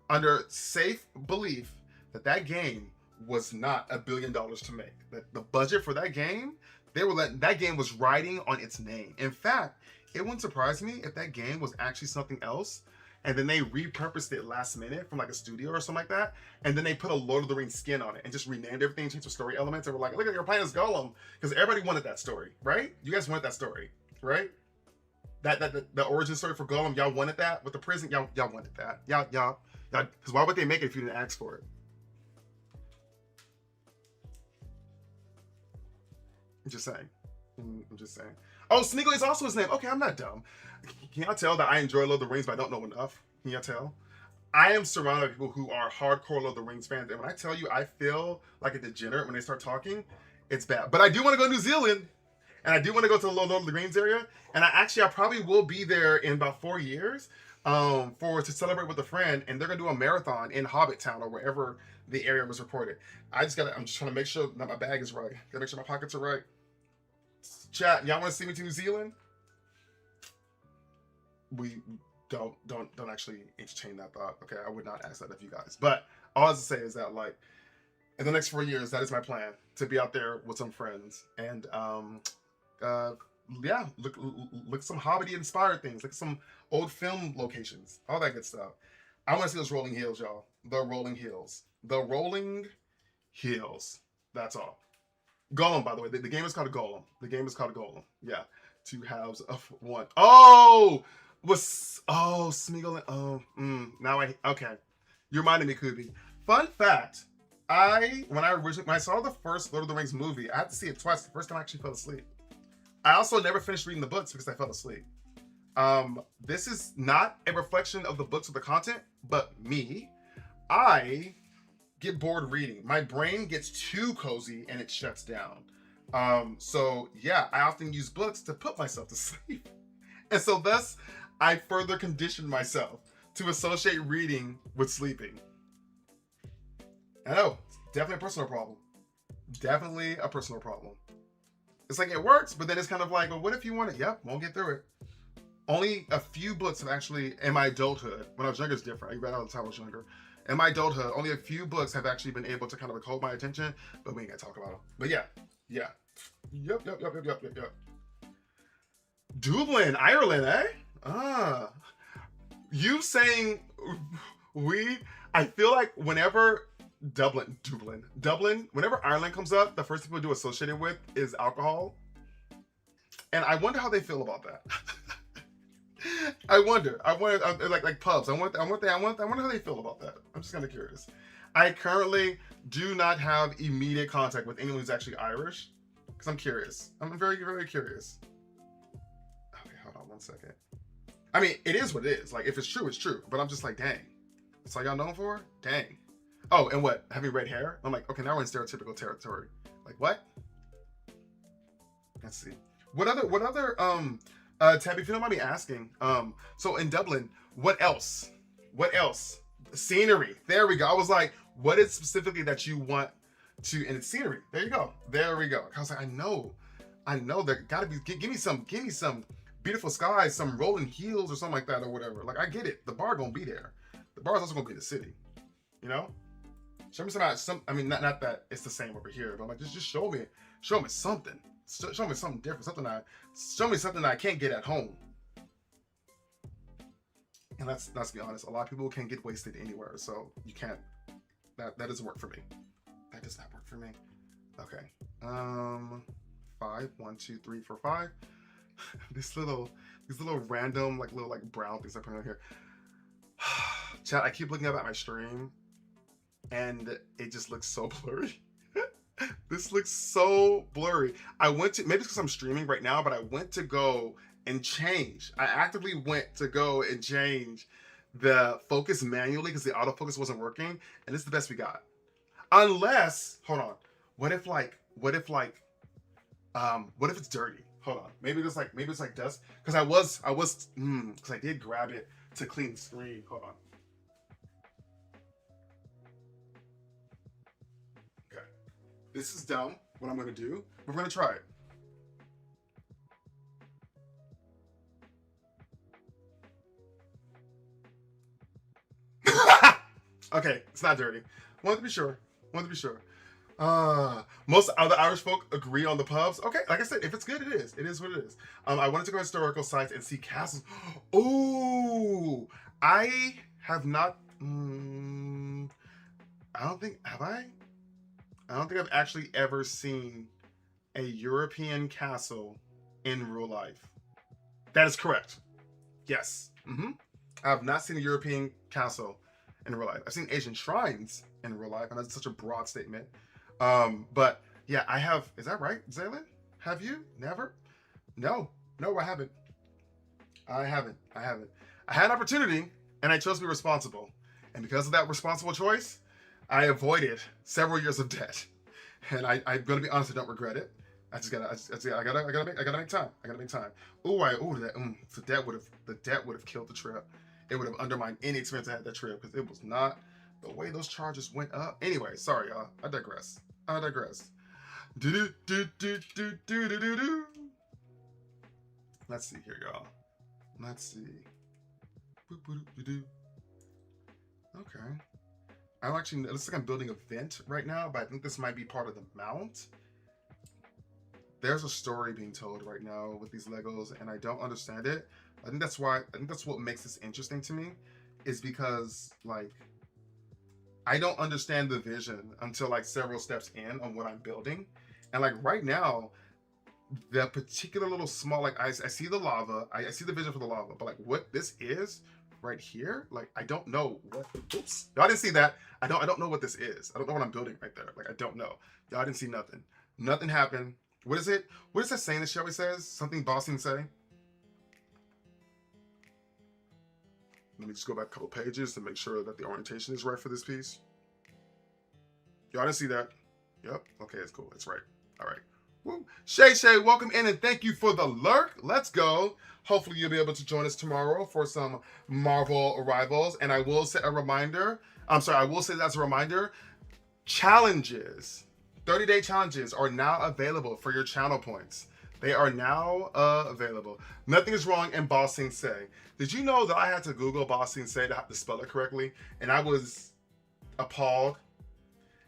under safe belief that game was not $1 billion to make. That the budget for that game, that game was riding on its name. In fact, it wouldn't surprise me if that game was actually something else, and then they repurposed it last minute from like a studio or something like that, and then they put a Lord of the Rings skin on it and just renamed everything, changed the story elements, and we're like, look at, you're playing as Gollum, because everybody wanted that story, right? You guys wanted that story, right? The origin story for Gollum, y'all wanted that with the prison, y'all wanted that, y'all, because why would they make it if you didn't ask for it? I'm just saying. Oh, Smeagol is also his name. Okay, I'm not dumb. Can y'all tell that I enjoy Lord of the Rings, but I don't know enough? Can y'all tell? I am surrounded by people who are hardcore Lord of the Rings fans, and when I tell you I feel like a degenerate when they start talking, it's bad. But I do want to go to New Zealand, and I do want to go to the Lord of the Rings area, and I probably will be there in about 4 years to celebrate with a friend, and they're gonna do a marathon in Hobbit Town or wherever the area was reported. I'm just trying to make sure that my bag is right. Gotta make sure my pockets are right. Chat, y'all want to see me to New Zealand? We don't actually entertain that thought. Okay, I would not ask that of you guys. But all I have to say is that, like, in the next 4 years, that is my plan, to be out there with some friends and yeah, look some Hobbity inspired things, like some old film locations, all that good stuff. I want to see those rolling hills, y'all. The rolling hills. That's all. Golem, by the way. The game is called Golem. Yeah. 2 halves of 1. Oh! Was Smeagol. Now okay. You reminded me, Kubi. Fun fact: when I saw the first Lord of the Rings movie, I had to see it twice. The first time I actually fell asleep. I also never finished reading the books because I fell asleep. This is not a reflection of the books or the content, but me. I get bored reading. My brain gets too cozy and it shuts down. So yeah, I often use books to put myself to sleep. And so thus, I further conditioned myself to associate reading with sleeping. I know, definitely a personal problem. Definitely a personal problem. It's like it works, but then it's kind of like, well, what if you want it? Yep, won't get through it. Only a few books have actually, in my adulthood, when I was younger, it's different. I read all the time I was younger. In my adulthood, only a few books have actually been able to kind of like hold my attention, but we ain't gonna talk about them. But yeah. Yep. Dublin, Ireland, eh? You saying I feel like whenever Dublin, whenever Ireland comes up, the first thing people do associate it with is alcohol. And I wonder how they feel about that. I wonder, like pubs. I wonder how they feel about that. I'm just kind of curious. I currently do not have immediate contact with anyone who's actually Irish, because I'm curious. I'm very, very curious. Okay, hold on one second. I mean, it is what it is. Like, if it's true, it's true. But I'm just like, dang. That's all y'all known for? Dang. Oh, and what? Having red hair? I'm like, okay, now we're in stereotypical territory. Like, what? Let's see. What other Tabby, if you don't mind me asking, so in Dublin, what else? Scenery. There we go. I was like, what is specifically that you want to, and it's scenery. There you go. There we go. I was like, I know there gotta be, give me some beautiful skies, some rolling hills or something like that or whatever. Like, I get it. The bar gonna be there. The bar's also gonna be in the city. You know? Show me some, I mean, not that it's the same over here, but I'm like, just show me something. Show me something different, show me something that I can't get at home. And let's be honest, a lot of people can't get wasted anywhere, so you can't. That doesn't work for me. That does not work for me. Okay. 5, 1, 2, 3, 4, 5. These little random little brown things I put on here. Chat, I keep looking up at my stream, and it just looks so blurry. This looks so blurry. I went to, maybe it's because I'm streaming right now, but I went to go and change. I actively went to go and change the focus manually because the autofocus wasn't working, and this is the best we got. Unless, hold on, what if it's dirty? Hold on, maybe it's like dust. Because because I did grab it to clean the screen. Hold on. Okay, this is dumb. What I'm gonna do? We're gonna try it. Okay, it's not dirty. Wanted to be sure. Most other Irish folk agree on the pubs. Okay, like I said, if it's good, it is. It is what it is. I wanted to go to historical sites and see castles. Oh, I have not. I don't think I've actually ever seen a European castle in real life. That is correct. Yes. I have not seen a European castle in real life. I've seen Asian shrines in real life, and that's such a broad statement. But yeah, I have. Is that right, Xalen? Have you? Never? No, I haven't. I had an opportunity, and I chose to be responsible. And because of that responsible choice, I avoided several years of debt. And I'm gonna be honest, I don't regret it. I gotta make time. The debt would have killed the trip. It would have undermined any experience I had that trip, because it was not the way those charges went up. Anyway, sorry y'all. I digress. Let's see here, y'all. Let's see. Okay. I'm actually, it looks like I'm building a vent right now, but I think this might be part of the mount. There's a story being told right now with these Legos, and I don't understand it. I think that's what makes this interesting to me, is because I don't understand the vision until several steps in on what I'm building. And right now, the particular little small, like I see the lava, I see the vision for the lava, but like what this is right here, like I don't know what. Oops, y'all didn't see that. I don't know what this is. I don't know what I'm building right there. Like I don't know. Y'all didn't see nothing. Nothing happened. What is it? What is that saying that she always says? Something bossing say. Let me just go back a couple pages to make sure that the orientation is right for this piece. Y'all didn't see that? Yep. Okay, it's cool. It's right. All right. Woo. Shay, welcome in and thank you for the lurk. Let's go. Hopefully you'll be able to join us tomorrow for some Marvel arrivals. And I will set a reminder. I will say that's a reminder. Challenges, 30-day challenges are now available for your channel points. They are now available. Nothing is wrong in Bossing Say. Did you know that I had to Google Bossing Say to have to spell it correctly? And I was appalled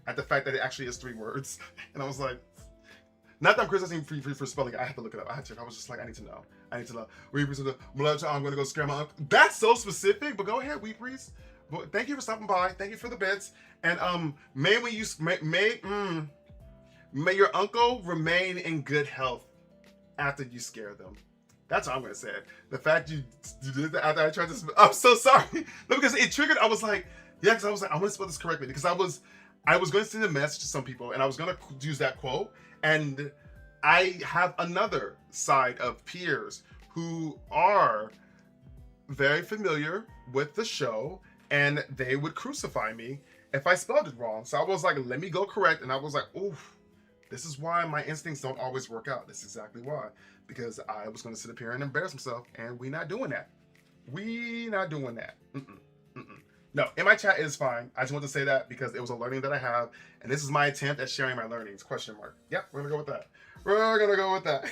at the fact that it actually is 3 words. And I was like, not that I'm criticizing for spelling. I had to look it up. I was just like, I need to know. I'm going to go scare my uncle. That's so specific, but go ahead, Wee Priest. But thank you for stopping by. Thank you for the bits. And may your uncle remain in good health after you scare them. That's what I'm going to say. The fact you did that after I tried to, I'm so sorry. No, because it triggered, I was like, yeah, because I was like, I want to spell this correctly. Because I was going to send a message to some people and I was going to use that quote. And I have another side of peers who are very familiar with the show and they would crucify me if I spelled it wrong. So I was like, let me go correct. And I was like, oof, this is why my instincts don't always work out. This is exactly why. Because I was going to sit up here and embarrass myself and we not doing that. We not doing that. No, in my chat it is fine. I just want to say that because it was a learning that I have. And this is my attempt at sharing my learnings. Question mark. Yep, we're going to go with that. We're going to go with that.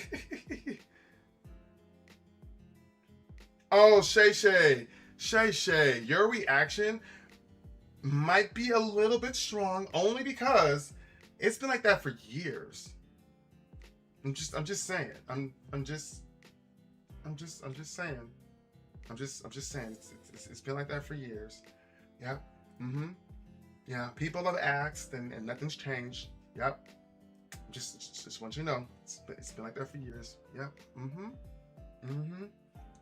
Oh, Shay, your reaction might be a little bit strong only because it's been like that for years. I'm just saying. I'm just saying. It's been like that for years. Yeah. Yeah. People have asked and nothing's changed. Yep. Just want you to know. It's been like that for years. Yep.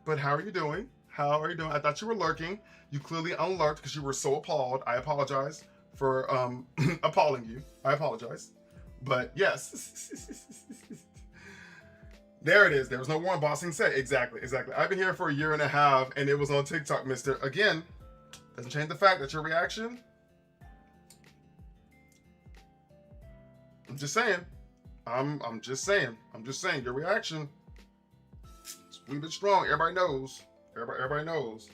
But how are you doing? How are you doing? I thought you were lurking. You clearly unlurked because you were so appalled. I apologize for appalling you. I apologize. But yes. There it is. There was no more Bossing Say. Exactly. I've been here for 1.5 years and it was on TikTok, mister. Again, doesn't change the fact that your reaction. I'm just saying. I'm just saying your reaction. It's a little bit strong. Everybody knows. Everybody knows.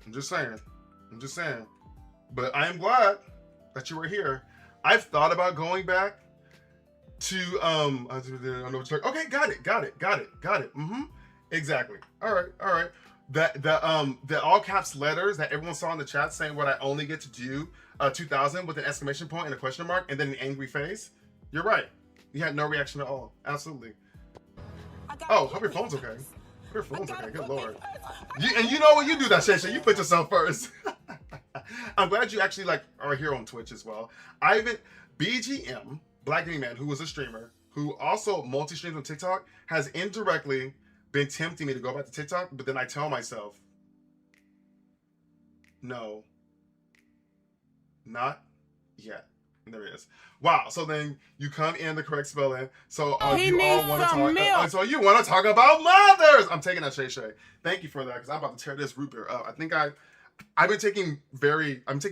I'm just saying. But I am glad that you were here. I've thought about going back to okay, got it. Exactly. All right. The all caps letters that everyone saw in the chat saying what I only get to do 2000 with an exclamation point and a question mark and then an angry face. You're right. You had no reaction at all. Absolutely. Oh, hope your phone's okay. Hope your phone's okay. Good lord. And you know what? You do that, Shay. You put yourself first. I'm glad you actually are here on Twitch as well. BGM, Black Gaming Man, who was a streamer, who also multi-streams on TikTok, has indirectly been tempting me to go back to TikTok, but then I tell myself, no, not yet. And there it is. Wow. So then you come in the correct spelling. So you all want to talk. So you want to talk about mothers? I'm taking that, Shay. Thank you for that because I'm about to tear this root beer up. I think I'm taking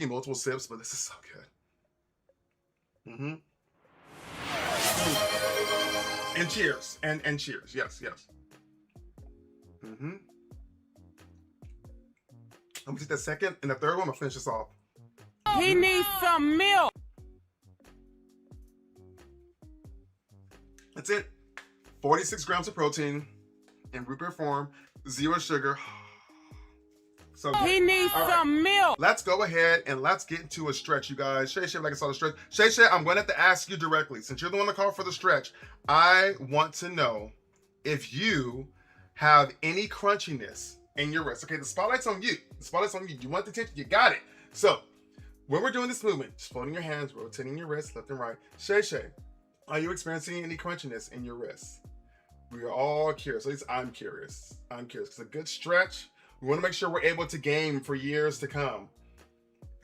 multiple sips, but this is so good. And cheers. And cheers. Yes. I'm gonna take that second and the third one. I'm gonna finish this off. He needs some milk. That's it. 46 grams of protein in root beer form, 0 sugar. So he needs some milk. Let's go ahead and let's get into a stretch, you guys. Shay, like I saw the stretch. Shay, I'm going to have to ask you directly. Since you're the one that called for the stretch, I want to know if you have any crunchiness in your wrist. Okay, the spotlight's on you. You want the attention, you got it. So when we're doing this movement, just folding your hands, rotating your wrists left and right. Shay, Are you experiencing any crunchiness in your wrists? We are all curious. At least I'm curious. I'm curious. It's a good stretch. We want to make sure we're able to game for years to come.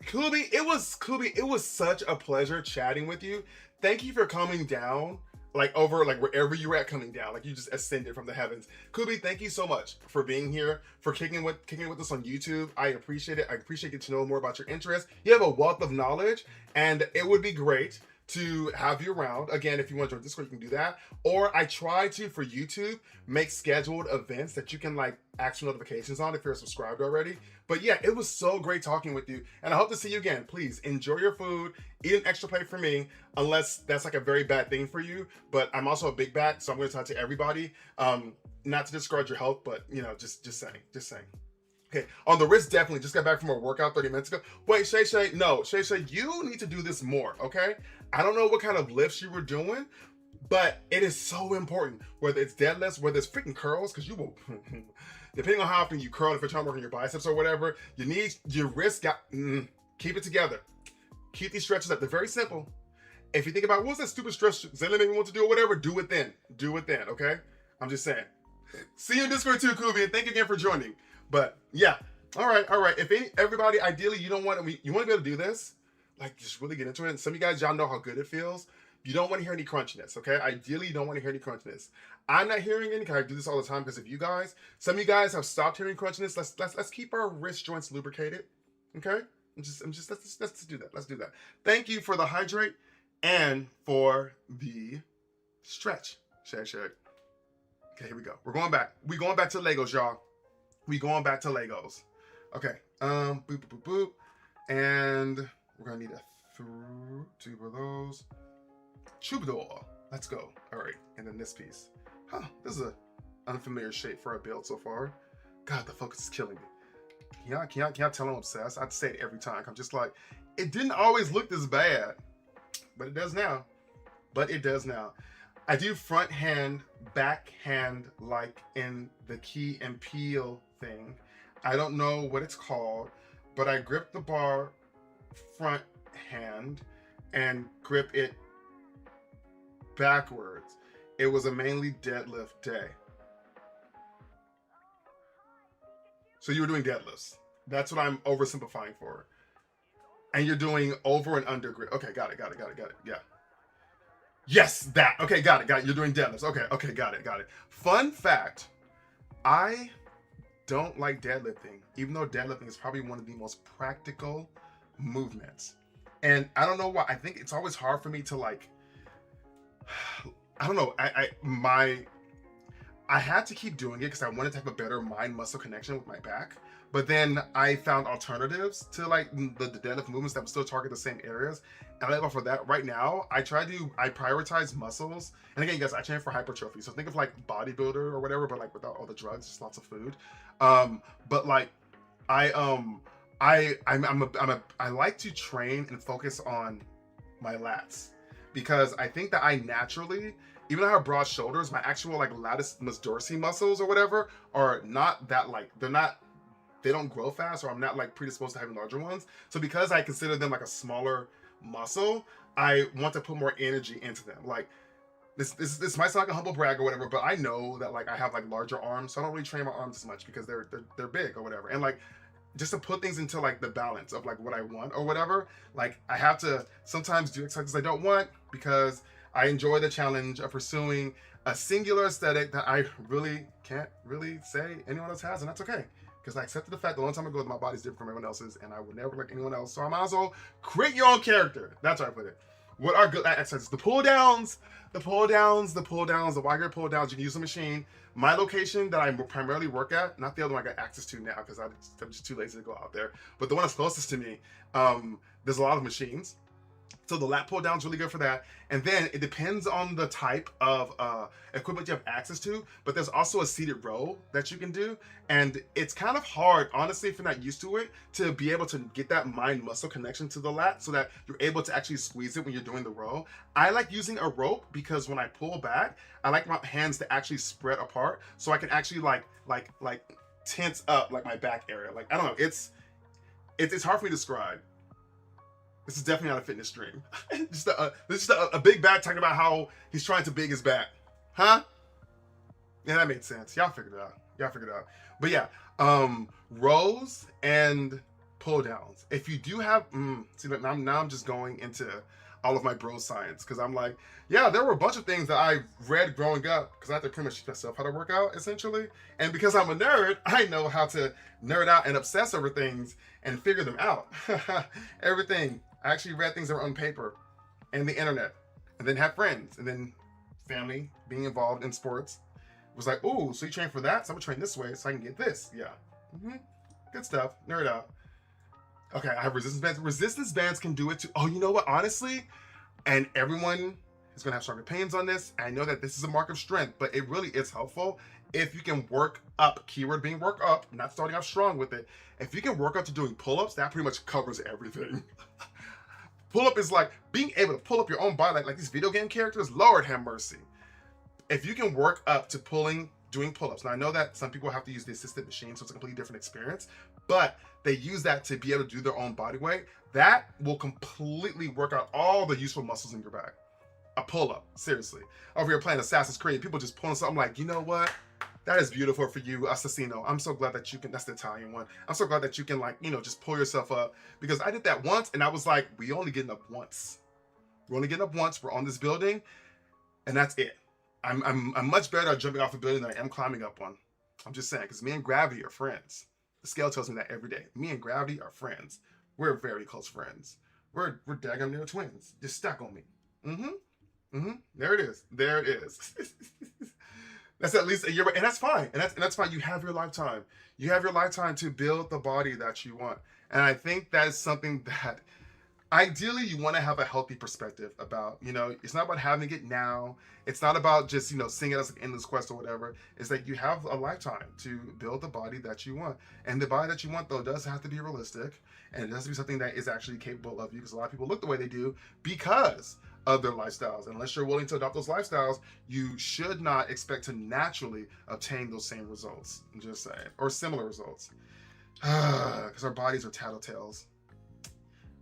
Kubi, it was such a pleasure chatting with you. Thank you for coming down, like over like wherever you were at, coming down, like you just ascended from the heavens. Kubi, thank you so much for being here, for kicking with us on YouTube. I appreciate it. I appreciate getting to know more about your interests. You have a wealth of knowledge, and it would be great to have you around. Again, if you want to join Discord, you can do that. Or I try to, for YouTube, make scheduled events that you can like actual notifications on if you're subscribed already. But yeah, it was so great talking with you, and I hope to see you again. Please enjoy your food, eat an extra plate for me, unless that's like a very bad thing for you. But I'm also a big back, so I'm going to talk to everybody. Not to discourage your health, but you know, just saying. Okay, on the wrist, definitely. Just got back from a workout 30 minutes ago. Wait, Shay, no, Shay, you need to do this more, okay? I don't know what kind of lifts you were doing, but it is so important. Whether it's deadlifts, whether it's freaking curls, because you will, depending on how often you curl, if you're trying to work on your biceps or whatever, you need your wrist, keep it together. Keep these stretches up. They're very simple. If you think about, what's that stupid stretch Xalen made me want to do or whatever, do it then. Do it then, okay? I'm just saying. See you in Discord too, Kubi, and thank you again for joining. But yeah, all right. If everybody, ideally, you want to be able to do this, like just really get into it. And some of you guys, y'all know how good it feels. You don't want to hear any crunchiness, okay? Ideally, you don't want to hear any crunchiness. I'm not hearing any, because I do this all the time because of you guys. Some of you guys have stopped hearing crunchiness. Let's keep our wrist joints lubricated, okay? Let's do that. Let's do that. Thank you for the hydrate and for the stretch. Shake. Okay, here we go. We're going back. We're going back to Legos, y'all. We going back to Legos. Okay. Boop. And we're gonna need two of those. Troubadour. Let's go. All right. And then this piece. Huh. This is an unfamiliar shape for our build so far. God, the focus is killing me. Can y'all tell I'm obsessed? I'd say it every time. I'm just like, it didn't always look this bad, but it does now. I do front hand, back hand, like in the Key and Peele thing. I don't know what it's called, but I grip the bar front hand and grip it backwards. It was a mainly deadlift day. So you were doing deadlifts. That's what I'm oversimplifying for. And you're doing over and under grip. Okay, got it. Yeah. Yes, that. Okay, got it. You're doing deadlifts. Okay, got it. Fun fact, I don't like deadlifting, even though deadlifting is probably one of the most practical movements. And I don't know why. I think it's always hard for me to like, I don't know. I had to keep doing it because I wanted to have a better mind-muscle connection with my back. But then I found alternatives to like the deadlift movements that would still target the same areas. And I go for that. Right now, I prioritize muscles. And again, guys, I train for hypertrophy. So think of like bodybuilder or whatever, but like without all the drugs, just lots of food. But like I like to train and focus on my lats, because I think that I naturally, even though I have broad shoulders, my actual like latissimus dorsi muscles or whatever are not that like, they don't grow fast, or I'm not like predisposed to having larger ones. So because I consider them like a smaller muscle, I want to put more energy into them. Like this might sound like a humble brag or whatever, but I know that like I have like larger arms, so I don't really train my arms as much because they're big or whatever. And like just to put things into like the balance of like what I want or whatever, like I have to sometimes do exercises I don't want because I enjoy the challenge of pursuing a singular aesthetic that I really can't really say anyone else has, and that's okay. Because I accepted the fact the only time I go with my body's different from everyone else's, and I would never like anyone else. So I might as well create your own character. That's how I put it. What are good exercises? The pull downs, the wide grip pull downs. You can use the machine. My location that I primarily work at, not the other one I got access to now because I'm just too lazy to go out there, but the one that's closest to me, there's a lot of machines. So the lat pull down is really good for that. And then it depends on the type of equipment you have access to, but there's also a seated row that you can do. And it's kind of hard, honestly, if you're not used to it, to be able to get that mind muscle connection to the lat so that you're able to actually squeeze it when you're doing the row. I like using a rope because when I pull back, I like my hands to actually spread apart so I can actually like tense up like my back area. Like, I don't know, it's hard for me to describe. This is definitely not a fitness stream. This is a big bat talking about how he's trying to big his bat. Huh? Yeah, that made sense. Y'all figured it out. Y'all figured it out. But yeah, rows and pull downs. If you do have, see, now I'm just going into all of my bro science, because I'm like, yeah, there were a bunch of things that I read growing up, because I had to pretty much teach myself how to work out, essentially. And because I'm a nerd, I know how to nerd out and obsess over things and figure them out. Everything. I actually read things that were on paper and the internet, and then had friends, and then family being involved in sports. It was like, oh, so you train for that? So I'm gonna train this way so I can get this. Yeah. Good stuff. Nerd out. Okay, I have resistance bands. Resistance bands can do it too. Oh, you know what? Honestly, and everyone is going to have strong opinions on this. I know that this is a mark of strength, but it really is helpful if you can work up. Keyword being work up, not starting off strong with it. If you can work up to doing pull-ups, that pretty much covers everything. Pull-up is like being able to pull up your own body, like these video game characters. Lord have mercy. If you can work up to doing pull-ups. Now, I know that some people have to use the assisted machine, so it's a completely different experience, but they use that to be able to do their own body weight. That will completely work out all the useful muscles in your back. A pull-up, seriously. Over here playing Assassin's Creed, people just pulling something like, you know what? That is beautiful for you, Assassino. I'm so glad that you can, that's the Italian one. I'm so glad that you can, like, you know, just pull yourself up, because I did that once and I was like, we only getting up once. We're only getting up once. We're on this building and that's it. I'm much better at jumping off a building than I am climbing up one. I'm just saying, because me and gravity are friends. The scale tells me that every day. Me and gravity are friends. We're very close friends. We're daggone near twins. Just stack on me. There it is. There it is. That's at least a year, and that's fine. And that's fine. You have your lifetime. You have your lifetime to build the body that you want. And I think that is something that ideally you want to have a healthy perspective about. You know, it's not about having it now. It's not about just, you know, seeing it as an endless quest or whatever. It's like you have a lifetime to build the body that you want. And the body that you want, though, does have to be realistic. And it has to be something that is actually capable of you, because a lot of people look the way they do because of their lifestyles. Unless you're willing to adopt those lifestyles, you should not expect to naturally obtain those same results. I'm just saying. Or similar results. Because our bodies are tattletales.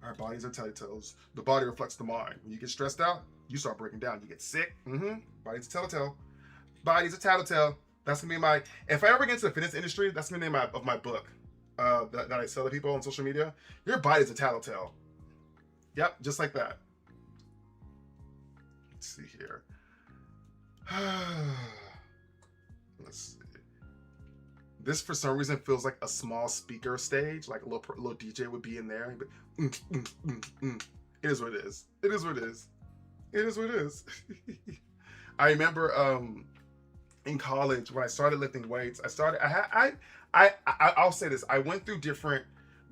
Our bodies are tattletales. The body reflects the mind. When you get stressed out, you start breaking down. You get sick. Body's a tattletale. Body's a tattletale. That's gonna be my. If I ever get into the fitness industry, that's gonna be the name of my book that I sell to people on social media. Your body's a tattletale. Yep, just like that. Let's see here. Let's see. This, for some reason, feels like a small speaker stage, like a little DJ would be in there. But, It is what it is. It is what it is. It is what it is. I remember in college when I started lifting weights, I'll say this. I went through different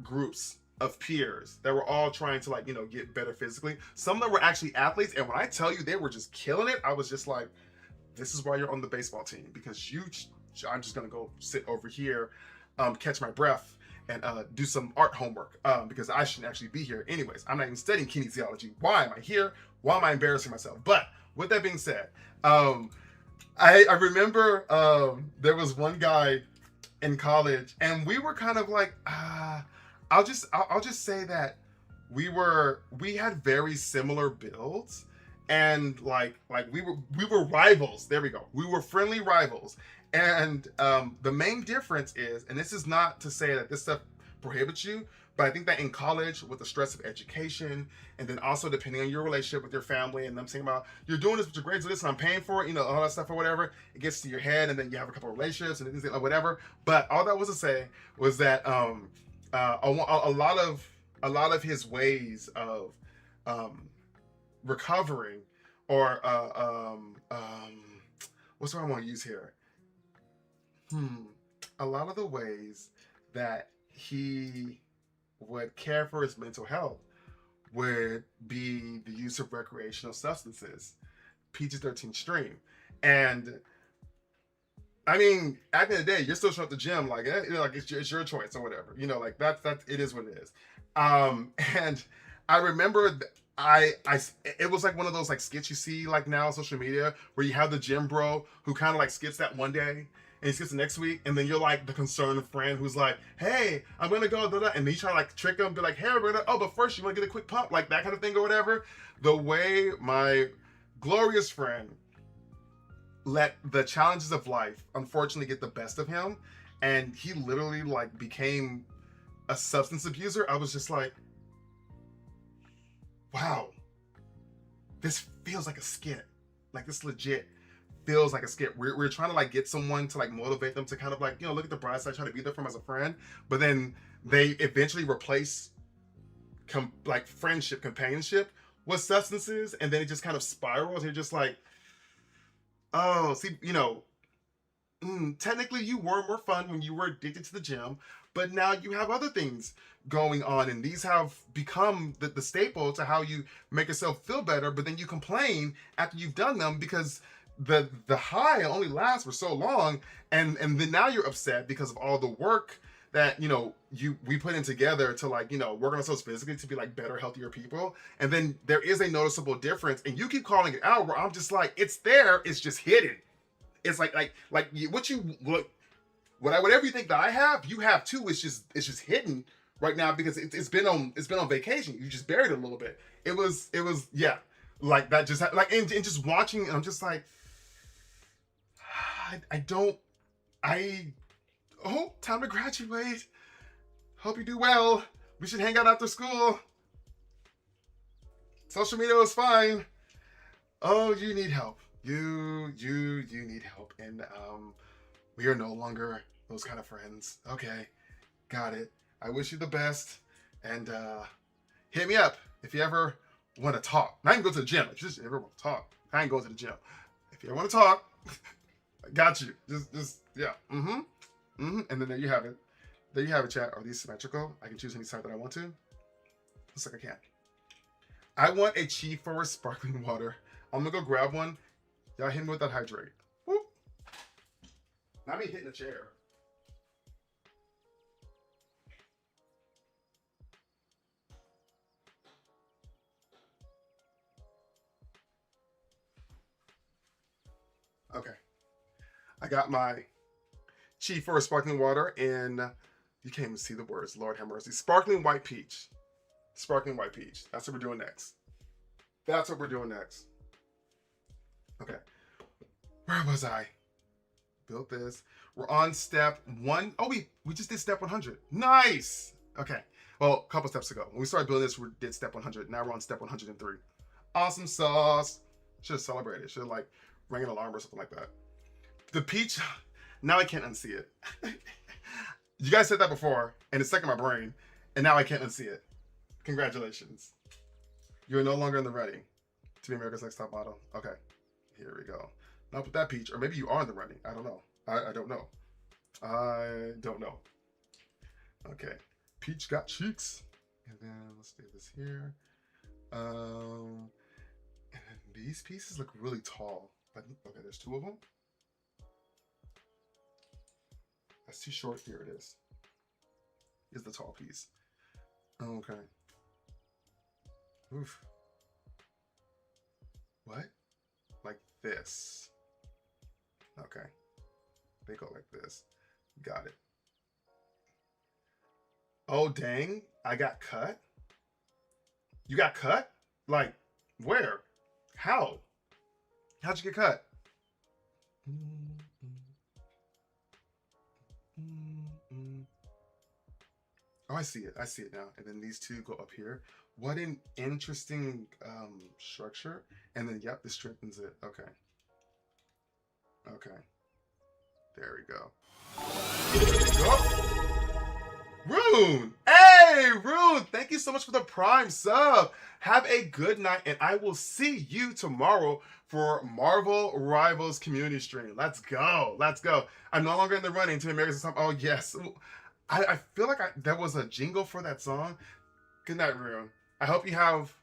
groups of peers that were all trying to, like, you know, get better physically. Some of them were actually athletes, and when I tell you they were just killing it, I was just like, this is why you're on the baseball team, because I'm just gonna go sit over here, catch my breath, and do some art homework, because I shouldn't actually be here. Anyways, I'm not even studying kinesiology. Why am I here? Why am I embarrassing myself? But with that being said, I remember there was one guy in college, and we were kind of like, I'll just say that we had very similar builds, and like we were rivals. There we go. We were friendly rivals. And the main difference is, and this is not to say that this stuff prohibits you, but I think that in college, with the stress of education, and then also depending on your relationship with your family, and them saying about, you're doing this with your grades, this, and I'm paying for it, you know, all that stuff or whatever, it gets to your head, and then you have a couple of relationships and things like whatever. But all that was to say was that a lot of his ways of recovering, or what's what I want to use here? A lot of the ways that he would care for his mental health would be the use of recreational substances, Pt2 stream. And I mean, at the end of the day, you're still showing up at the gym, like, it's your choice or whatever, you know, like that's it is what it is. And I remember it was like one of those like skits you see like now on social media, where you have the gym bro who kind of like skits that one day, and he skips the next week, and then you're like the concerned friend who's like, hey, I'm gonna go, da, da, and then you try to like trick him, be like, hey, we're gonna, oh, but first you wanna get a quick pump, like that kind of thing or whatever. The way my glorious friend let the challenges of life unfortunately get the best of him, and he literally like became a substance abuser. I was just like, wow, this feels like a skit. Like this legit feels like a skit. We're trying to like get someone to like motivate them to kind of like, you know, look at the bright side, try to be there for them as a friend, but then they eventually replace like friendship, companionship with substances, and then it just kind of spirals, and you're just like, oh, see, you know, technically you were more fun when you were addicted to the gym, but now you have other things going on, and these have become the staple to how you make yourself feel better, but then you complain after you've done them because the high only lasts for so long, and then now you're upset because of all the work that, you know, we put in together to like, you know, work on ourselves physically to be like better, healthier people. And then there is a noticeable difference, and you keep calling it out where I'm just like, it's there, it's just hidden. It's like whatever you think that I have, you have too. It's just hidden right now because it's been on vacation. You just buried it a little bit. It was yeah, like that just like and just watching, and I'm just like, oh, time to graduate. Hope you do well. We should hang out after school. Social media is fine. Oh, you need help. You need help. And we are no longer those kind of friends. Okay, got it. I wish you the best. And hit me up if you ever want to talk. Not even go to the gym. If you just ever want to talk, I ain't going to the gym. If you ever want to talk, I got you. Just yeah. And then there you have it. There you have it, chat. Are these symmetrical? I can choose any side that I want to. Looks like I can. I want a Chi Forest sparkling water. I'm gonna go grab one. Y'all hit me with that hydrate. Whoop. Not me hitting the chair. Okay. I got my Chi Forest sparkling water in, you can't even see the words, Lord have mercy. Sparkling white peach. Sparkling white peach. That's what we're doing next. That's what we're doing next. Okay. Where was I? Built this. We're on step 1. Oh, we just did step 100. Nice. Okay. Well, a couple steps ago. When we started building this, we did step 100. Now we're on step 103. Awesome sauce. Should have celebrated. Should have like rang an alarm or something like that. The peach, now I can't unsee it. You guys said that before, and it's stuck in my brain, and now I can't unsee it. Congratulations. You're no longer in the running to be America's Next Top Model. Okay, here we go. Not with that peach, or maybe you are in the running. I don't know. I don't know. I don't know. Okay, peach got cheeks. And then let's do this here. And then these pieces look really tall. But, okay, there's 2 of them. That's too short. Here it is. Here's the tall piece. Okay. Oof. What? Like this. Okay. They go like this. Got it. Oh, dang. I got cut? You got cut? Like, where? How? How'd you get cut? Oh, I see it. I see it now. And then these 2 go up here. What an interesting structure. And then, yep, this strengthens it. Okay. Okay. There we go. Oh. Rune! Hey, Rune! Thank you so much for the Prime sub. Have a good night, and I will see you tomorrow for Marvel Rivals community stream. Let's go. Let's go. I'm no longer in the running to America's Top. Oh, yes. I feel like there was a jingle for that song. Good night, Rune. I hope you have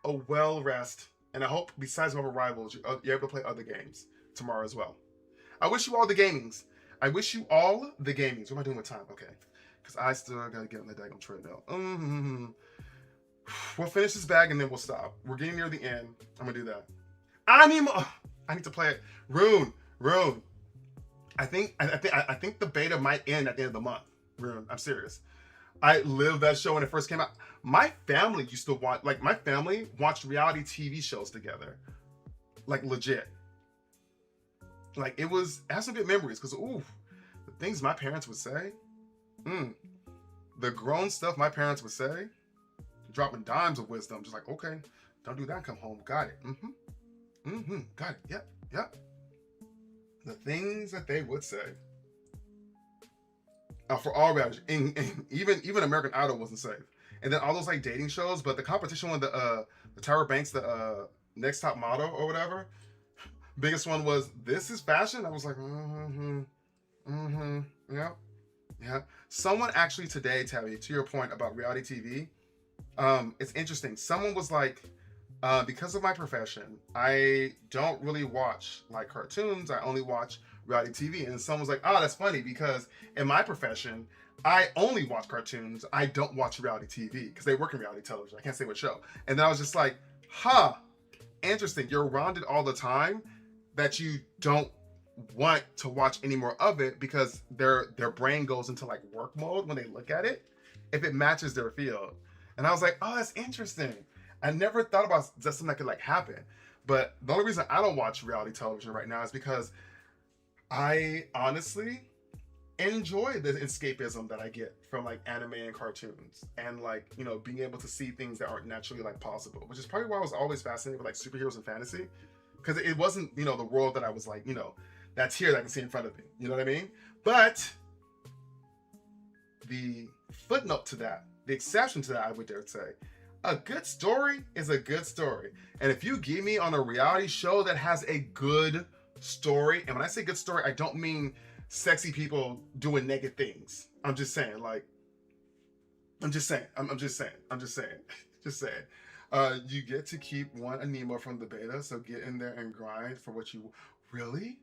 a well rest, and I hope besides Marvel Rivals, you're able to play other games tomorrow as well. I wish you all the gamings. I wish you all the gamings. What am I doing with time? Okay. Because I still got to get on the daggone treadmill. We'll finish this bag and then we'll stop. We're getting near the end. I'm going to do that. I need to play it. Rune. I think the beta might end at the end of the month. I'm serious. I lived that show when it first came out. My family used to watch, like my family watched reality TV shows together, like legit. Like it has some good memories because ooh, the things my parents would say, the grown stuff my parents would say, dropping dimes of wisdom, just like okay, don't do that, come home, got it, got it, yep. The things that they would say. For all reality, and even American Idol wasn't safe, and then all those like dating shows. But the competition one, the Tyra Banks, the Next Top Model or whatever, biggest one was this is fashion. I was like, yeah. Someone actually today, Tabby, to your point about reality TV, it's interesting. Someone was like, because of my profession, I don't really watch like cartoons. I only watch reality TV. And someone was like, oh, that's funny because in my profession, I only watch cartoons. I don't watch reality TV because they work in reality television. I can't say what show. And then I was just like, huh, interesting. You're around it all the time that you don't want to watch any more of it because their brain goes into like work mode when they look at it, if it matches their field. And I was like, oh, that's interesting. I never thought about that something that could like happen. But the only reason I don't watch reality television right now is because I honestly enjoy the escapism that I get from like anime and cartoons and like, you know, being able to see things that aren't naturally like possible, which is probably why I was always fascinated with like superheroes and fantasy, because it wasn't, you know, the world that I was like, you know, that's here that I can see in front of me. You know what I mean? But the footnote to that, the exception to that, I would dare say, a good story is a good story. And if you give me on a reality show that has a good story, and when I say good story, I don't mean sexy people doing naked things. I'm just saying. You get to keep one Anemo from the beta, so get in there and grind for what you really.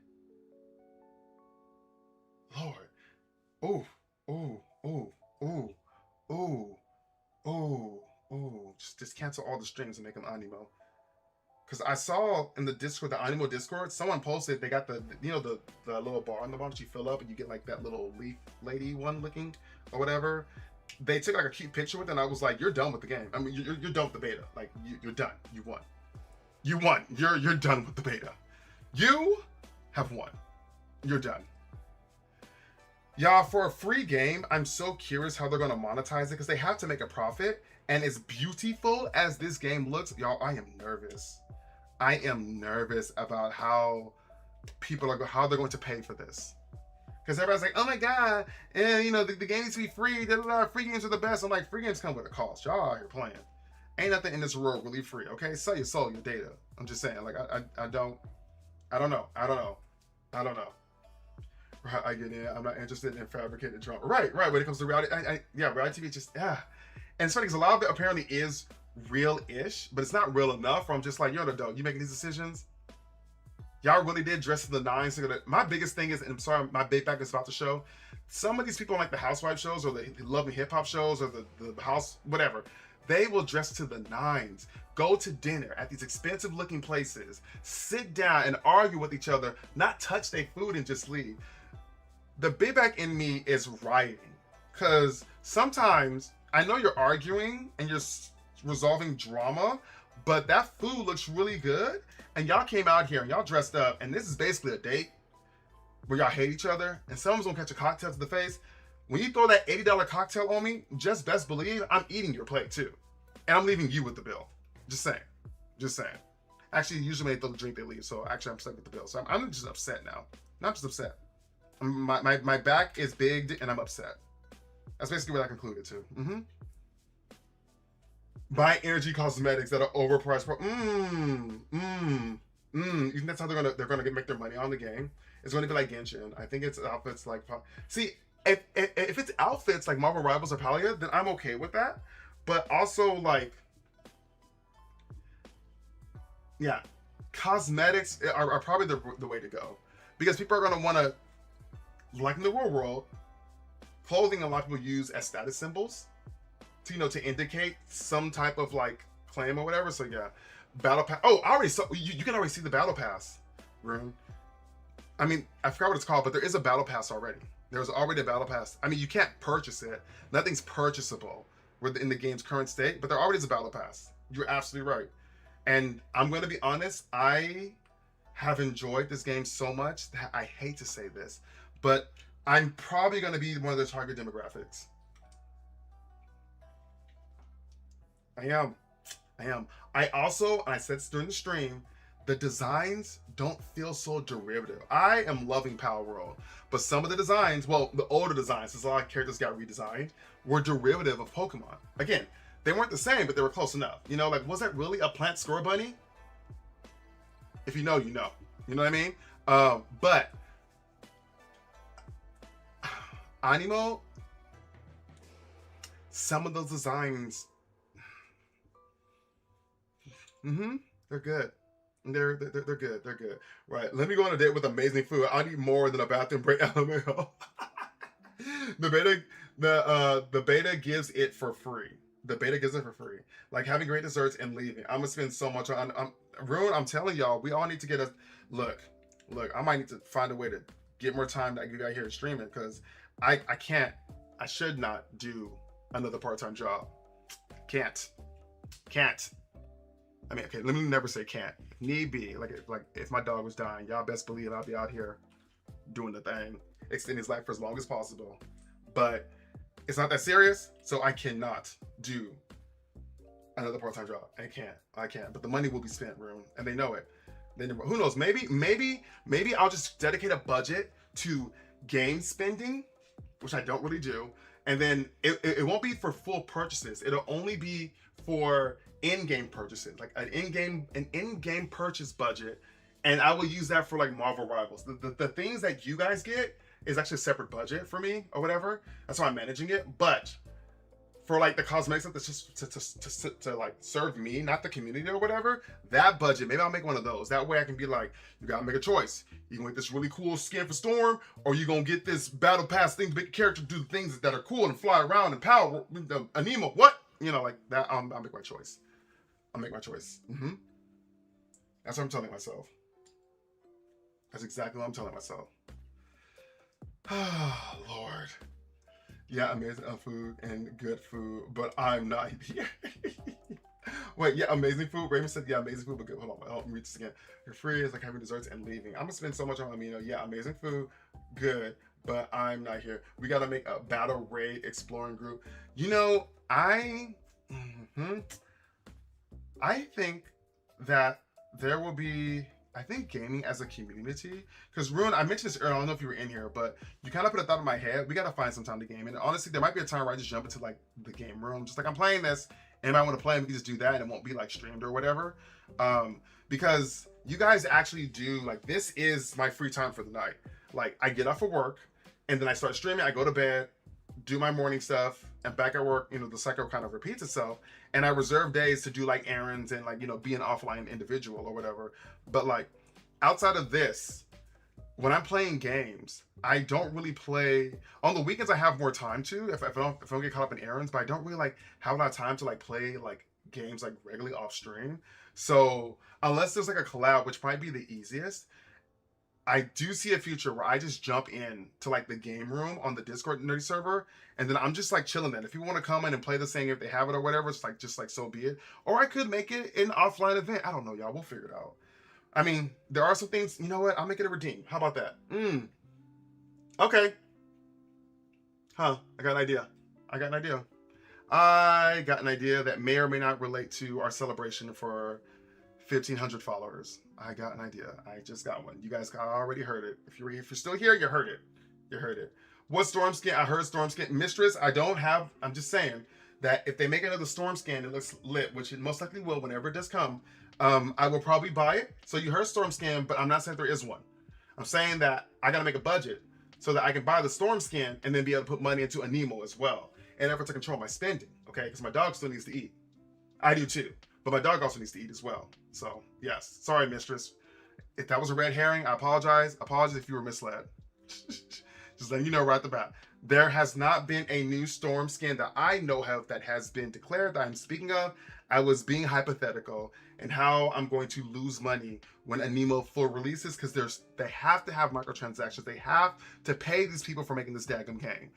Lord, just cancel all the streams and make them Anemo. Because I saw in the Discord, the Animo Discord, someone posted they got the you know the little bar on the bottom that you fill up and you get like that little leaf lady one looking or whatever. They took like a cute picture with it and I was like, you're done with the game. I mean, you're done with the beta. Like you're done. You won. You won. You're done with the beta. You have won. You're done. Y'all, for a free game, I'm so curious how they're going to monetize it because they have to make a profit. And as beautiful as this game looks, y'all, I am nervous. I am nervous about how people are how they're going to pay for this. Because everybody's like, oh my God, and you know, the game needs to be free. Free games are the best. I'm like, free games come with a cost. Y'all out here playing. Ain't nothing in this world really free, okay? Sell your soul, your data. I'm just saying, like, I don't know. Right, I get it. I'm not interested in fabricated drama. Right. When it comes to reality, reality TV just, And it's funny because a lot of it apparently is real-ish, but it's not real enough. Where I'm just like, you're an adult. You making these decisions? Y'all really did dress to the nines. My biggest thing is, and I'm sorry, my big back is about to show. Some of these people on like the housewife shows or the Love and Hip Hop shows or the house, whatever, they will dress to the nines, go to dinner at these expensive looking places, sit down and argue with each other, not touch their food and just leave. The big back in me is rioting because sometimes I know you're arguing and you're resolving drama, but that food looks really good. And y'all came out here and y'all dressed up and this is basically a date where y'all hate each other and someone's gonna catch a cocktail to the face. When you throw that $80 cocktail on me, just best believe I'm eating your plate too. And I'm leaving you with the bill. Just saying. Actually, usually when they throw the drink, they leave. So actually I'm stuck with the bill. So I'm just upset now. I'm just upset. My back is big and I'm upset. That's basically what I concluded to. Buy energy cosmetics that are overpriced. You think that's how they're gonna make their money on the game? It's going to be like Genshin. I think it's outfits like. See, if it's outfits like Marvel Rivals or Palia, then I'm okay with that. But also like, yeah, cosmetics are probably the way to go because people are gonna want to. Like in the real world, clothing a lot of people use as status symbols to, you know, to indicate some type of like claim or whatever. So yeah, battle pass. Oh, I already saw. You can already see the battle pass room. I mean, I forgot what it's called, but there is a battle pass already. There's already a battle pass. I mean, you can't purchase it. Nothing's purchasable in the game's current state, but there already is a battle pass. You're absolutely right. And I'm going to be honest, I have enjoyed this game so much that I hate to say this, but I'm probably going to be one of the target demographics. I am. I also, and I said this during the stream, the designs don't feel so derivative. I am loving Power World, but some of the designs, well, the older designs, since a lot of characters got redesigned, were derivative of Pokemon. Again, they weren't the same, but they were close enough. You know, like, was that really a plant score bunny? If you know, you know. You know what I mean? But Animo, some of those designs, they're good. They're good. They're good. Right. Let me go on a date with amazing food. I need more than a bathroom break. LMAO. The beta gives it for free. The beta gives it for free. Like having great desserts and leaving. I'm gonna spend so much on Rune. I'm telling y'all, we all need to get a look. I might need to find a way to get more time that you got here streaming, because I should not do another part-time job. Can't. I mean, okay, let me never say can't. If need be, like if my dog was dying, y'all best believe I'll be out here doing the thing, extending his life for as long as possible. But it's not that serious, so I cannot do another part-time job. I can't. But the money will be spent, Rune, and they know it. Then who knows? Maybe I'll just dedicate a budget to game spending, which I don't really do, and then it won't be for full purchases. It'll only be for in-game purchases, like an in-game purchase budget, and I will use that for like Marvel Rivals. The things that you guys get is actually a separate budget for me or whatever. That's how I'm managing it. But for like the cosmetics stuff that's just to like serve me, not the community or whatever, that budget, maybe I'll make one of those. That way I can be like, you gotta make a choice. You can get this really cool skin for Storm, or you gonna get this battle pass thing to make a character do the things that are cool and fly around and power Anemo. What? You know, like that. I'll make my choice. That's what I'm telling myself. That's exactly what I'm telling myself. Oh, Lord. Yeah, amazing food and good food, but I'm not here. Wait, yeah, amazing food. Raymond said, yeah, amazing food, but good. Hold on, let me read this again. You're free, it's like having desserts and leaving. I'm gonna spend so much on Amino. Yeah, amazing food, good, but I'm not here. We gotta make a battle raid exploring group. You know, I think that there will be, I think gaming as a community, because Rune, I mentioned this earlier, I don't know if you were in here, but you kind of put a thought in my head. We got to find some time to game. And honestly, there might be a time where I just jump into like the game room, just like I'm playing this, and I want to play, and we can just do that, and it won't be like streamed or whatever. Because you guys actually do, like, this is my free time for the night. Like, I get off of work, and then I start streaming, I go to bed, do my morning stuff, and back at work, you know, the cycle kind of repeats itself. And I reserve days to do like errands and like, you know, be an offline individual or whatever. But like outside of this, when I'm playing games, I don't really play on the weekends. I have more time to if I don't get caught up in errands, but I don't really like have a lot of time to like play like games like regularly off stream. So unless there's like a collab, which might be the easiest, I do see a future where I just jump in to like the game room on the Discord nerdy server, and then I'm just like chilling there. If you want to come in and play the thing, if they have it or whatever, it's like just like so be it. Or I could make it an offline event. I don't know, y'all. We'll figure it out. I mean, there are some things. You know what? I'll make it a redeem. How about that? Okay. Huh? I got an idea. I got an idea that may or may not relate to our celebration for 1,500 followers. I got an idea. I just got one. You guys already heard it. If you're still here, you heard it. What storm skin? I heard storm skin. Mistress, I don't have. I'm just saying that if they make another storm skin, it looks lit, which it most likely will whenever it does come. I will probably buy it. So you heard storm skin, but I'm not saying there is one. I'm saying that I gotta make a budget so that I can buy the storm skin and then be able to put money into Anemo as well, in effort to control my spending. Okay, because my dog still needs to eat. I do too. But my dog also needs to eat as well. So, yes. Sorry, mistress. If that was a red herring, I apologize. Apologize if you were misled. Just letting you know right at the bat. There has not been a new Storm skin that I know of that has been declared that I'm speaking of. I was being hypothetical and how I'm going to lose money when a Nemo full releases, because they have to have microtransactions. They have to pay these people for making this daggum game.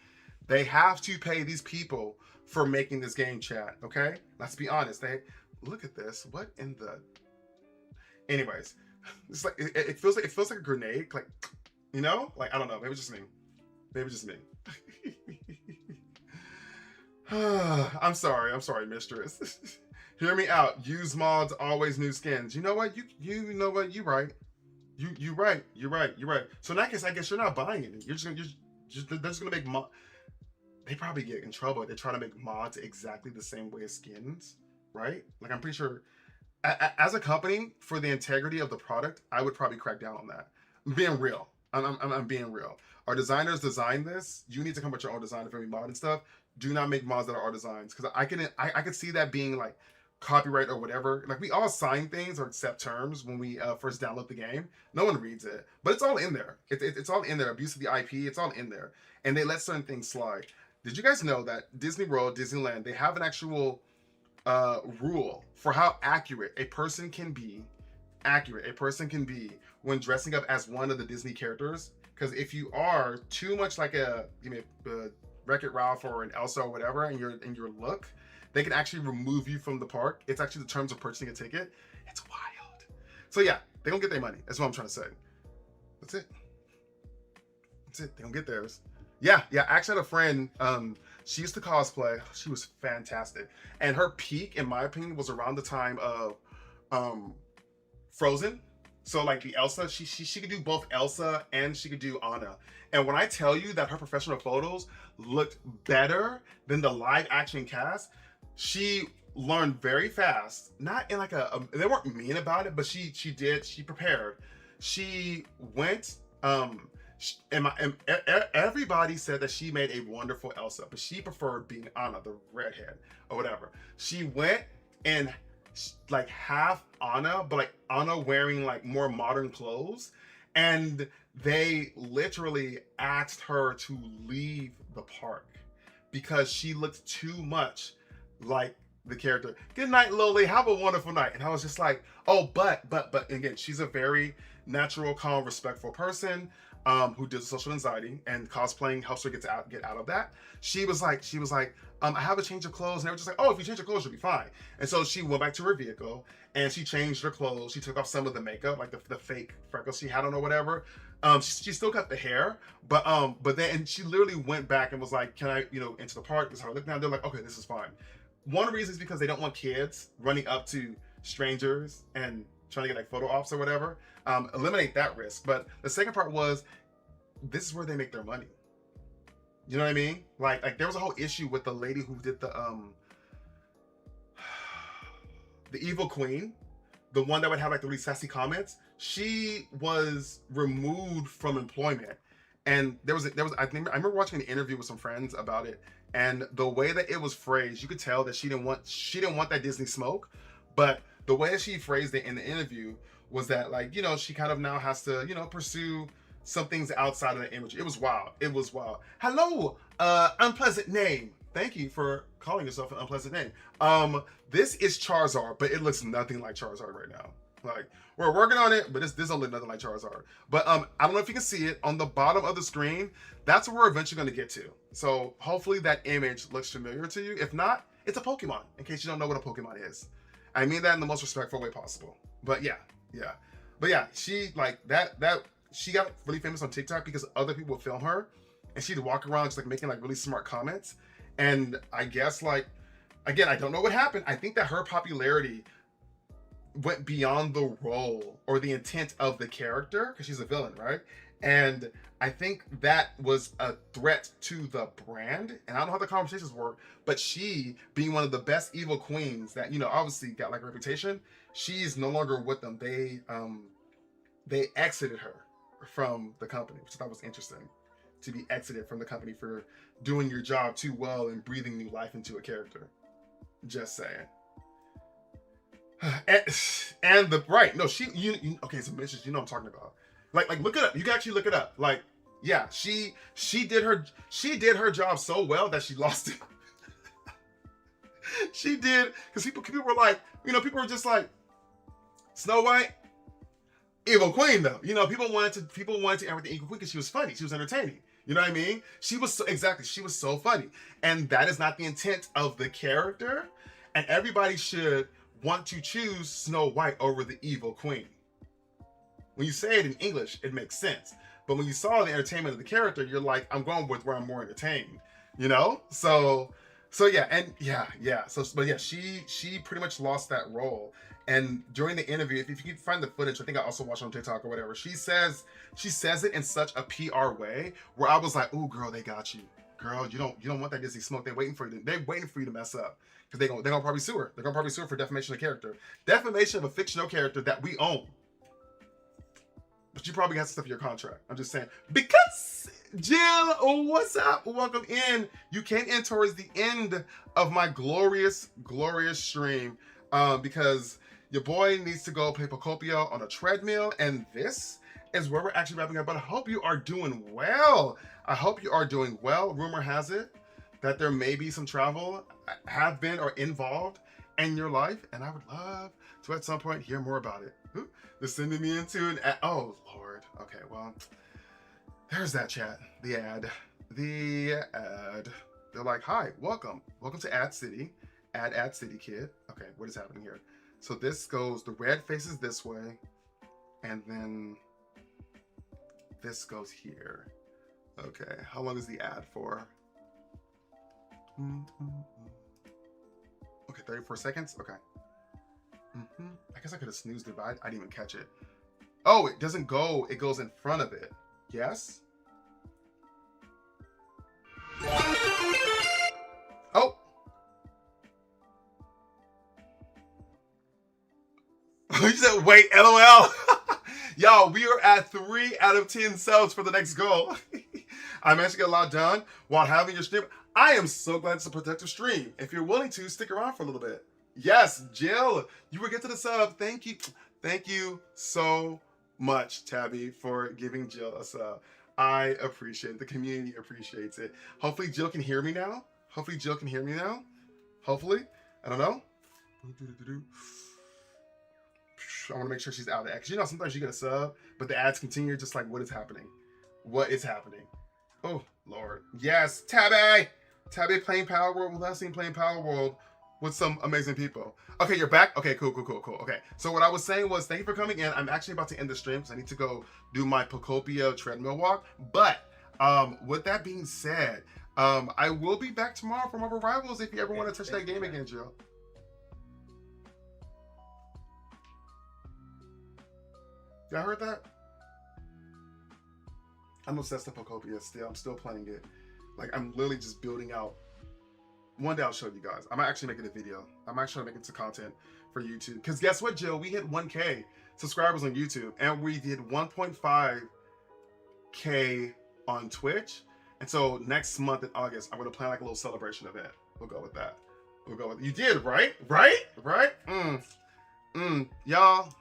They have to pay these people for making this game, chat. Okay, let's be honest. Look at this. What in the? Anyways, it's like it feels like a grenade. Like, you know, like I don't know. Maybe it's just me. Maybe just me. I'm sorry, mistress. Hear me out. Use mods, always new skins. You know what? You know what? You right. You right. So in that case, I guess you're not buying it. They're just gonna make mod. They probably get in trouble. They try to make mods exactly the same way as skins, right? Like I'm pretty sure, as a company, for the integrity of the product, I would probably crack down on that. I'm being real. I'm being real. Our designers designed this. You need to come up with your own design for every mod and stuff. Do not make mods that are our designs, because I could see that being like copyright or whatever. Like we all sign things or accept terms when we first download the game. No one reads it, but it's all in there. It's all in there. Abuse of the IP, it's all in there, and they let certain things slide. Did you guys know that Disney World, Disneyland, they have an actual rule for how accurate a person can be? When dressing up as one of the Disney characters. Because if you are too much like a Wreck-It Ralph or an Elsa or whatever in your look, they can actually remove you from the park. It's actually the terms of purchasing a ticket. It's wild. So yeah, they don't get their money. That's what I'm trying to say. That's it. They don't get theirs. Yeah. I actually had a friend. She used to cosplay. She was fantastic, and her peak, in my opinion, was around the time of Frozen. So like the Elsa, she could do both Elsa and she could do Anna. And when I tell you that her professional photos looked better than the live action cast, she learned very fast. Not in like they weren't mean about it, but she prepared. She went, everybody said that she made a wonderful Elsa, but she preferred being Anna, the redhead or whatever. She went and like half Anna, but like Anna wearing like more modern clothes, and they literally asked her to leave the park because she looked too much like the character. Good night, Loli. Have a wonderful night. And I was just like, oh, but again, she's a very natural, calm, respectful person who does social anxiety, and cosplaying helps her get out of that. She was like, I have a change of clothes, and they were just like, oh, if you change your clothes, you'll be fine. And so she went back to her vehicle and she changed her clothes. She took off some of the makeup, like the fake freckles she had on or whatever. She still cut the hair, but then she literally went back and was like, can I, into the park? This is how I look now. They're like, okay, this is fine. One reason is because they don't want kids running up to strangers and trying to get like photo ops or whatever. Eliminate that risk. But the second part was, this is where they make their money. You know what I mean? Like there was a whole issue with the lady who did the evil queen, the one that would have like the really sassy comments. She was removed from employment, and I remember watching an interview with some friends about it, and the way that it was phrased, you could tell that she didn't want that Disney smoke, but the way that she phrased it in the interview was that, like, she kind of now has to, pursue some things outside of the image. It was wild. Hello, unpleasant name. Thank you for calling yourself an unpleasant name. This is Charizard, but it looks nothing like Charizard right now. Like, we're working on it, but this don't look nothing like Charizard. But I don't know if you can see it on the bottom of the screen. That's where we're eventually going to get to. So hopefully that image looks familiar to you. If not, it's a Pokemon, in case you don't know what a Pokemon is. I mean that in the most respectful way possible. But yeah. But yeah, she like that she got really famous on TikTok because other people would film her, and she'd walk around just like making like really smart comments. And I guess, like, again, I don't know what happened. I think that her popularity went beyond the role or the intent of the character, because she's a villain, right? And I think that was a threat to the brand. And I don't know how the conversations work, but she, being one of the best evil queens that, obviously got like a reputation, she's no longer with them. They exited her from the company, which I thought was interesting, to be exited from the company for doing your job too well and breathing new life into a character. Just saying. And the right, no, okay, so Mrs., what I'm talking about. Like look it up. You can actually look it up. Like Yeah, she did her job so well that she lost it. She did, because people were like, people were just like, Snow White, evil queen though. People wanted to everything equal queen because she was funny, she was entertaining. You know what I mean? She was so funny, and that is not the intent of the character. And everybody should want to choose Snow White over the evil queen. When you say it in English, it makes sense. But when you saw the entertainment of the character, you're like, I'm going with where I'm more entertained. So she pretty much lost that role. And during the interview, if you can find the footage, I think I also watched it on TikTok or whatever, she says it in such a PR way where I was like, "Ooh, girl, they got you. Girl, you don't want that Disney smoke. They're waiting for you to mess up. Because they're gonna probably sue her. They're gonna probably sue her for defamation of character. Defamation of a fictional character that we own. But you probably got stuff in your contract. I'm just saying. Because, Jill, what's up? Welcome in. You came in towards the end of my glorious, glorious stream. Because your boy needs to go play Pocopia on a treadmill. And this is where we're actually wrapping up. But I hope you are doing well. Rumor has it that there may be some travel have been or involved in your life. And I would love to at some point hear more about it. They're sending me into an ad. Oh, Lord. Okay, well, there's that chat. The ad. They're like, hi, welcome to Ad City. Ad City, kid. Okay, what is happening here? So this goes, the red faces this way, and then this goes here. Okay, how long is the ad for? Okay, 34 seconds? Okay. I guess I could have snoozed it, but I didn't even catch it. Oh, it doesn't go. It goes in front of it. Yes? Oh! You said, wait, LOL. Y'all, we are at 3 out of 10 subs for the next goal. I managed to get a lot done while having your stream. I am so glad it's a productive stream. If you're willing to, stick around for a little bit. Yes, Jill, you will get to the sub. Thank you. Thank you so much, Tabby, for giving Jill a sub. I appreciate it. The community appreciates it. Hopefully Jill can hear me now. Hopefully. I don't know. I want to make sure she's out of it. Because sometimes you get a sub, but the ads continue just like, what is happening? What is happening? Oh, Lord. Yes, Tabby! Tabby playing Power World. Well, last seen playing Power World with some amazing people. Okay, you're back? Okay, cool. Okay, so what I was saying was, thank you for coming in. I'm actually about to end the stream because I need to go do my Pocopia treadmill walk. But with that being said, I will be back tomorrow for my rivals if you ever want to touch that game again, Jill. Y'all heard that? I'm obsessed with Pocopia still. I'm still playing it. Like, I'm literally just building out. One day I'll show you guys. I'm actually making a video. I'm actually making some content for YouTube. Because guess what, Jill? We hit 1K subscribers on YouTube. And we did 1.5K on Twitch. And so next month in August, I'm going to plan like a little celebration event. We'll go with that. You did, right? Right? Y'all,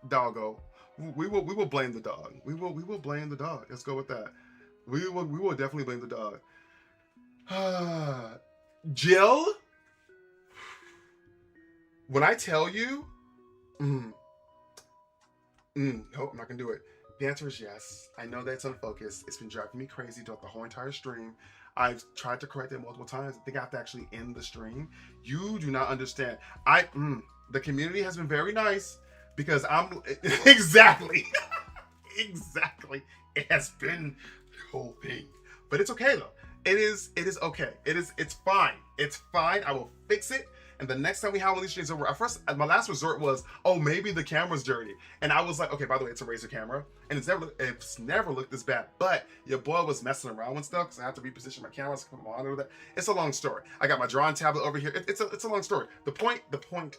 doggo. We will blame the dog. We will blame the dog. Let's go with that. We will definitely blame the dog. Jill, when I tell you, nope, I'm not gonna do it. The answer is yes. I know that it's unfocused. It's been driving me crazy throughout the whole entire stream. I've tried to correct it multiple times. I think I have to actually end the stream. You do not understand. The community has been very nice because I'm exactly. It has been the whole thing, but it's okay though. It is okay. It's fine. It's fine. I will fix it. And the next time we have one of these streams over, at first, my last resort was, oh, maybe the camera's dirty. And I was like, okay, by the way, it's a Razer camera. And it's never looked this bad. But your boy was messing around with stuff because I had to reposition my camera, so I couldn't monitor that. It's a long story. I got my drawing tablet over here. It's a long story. The point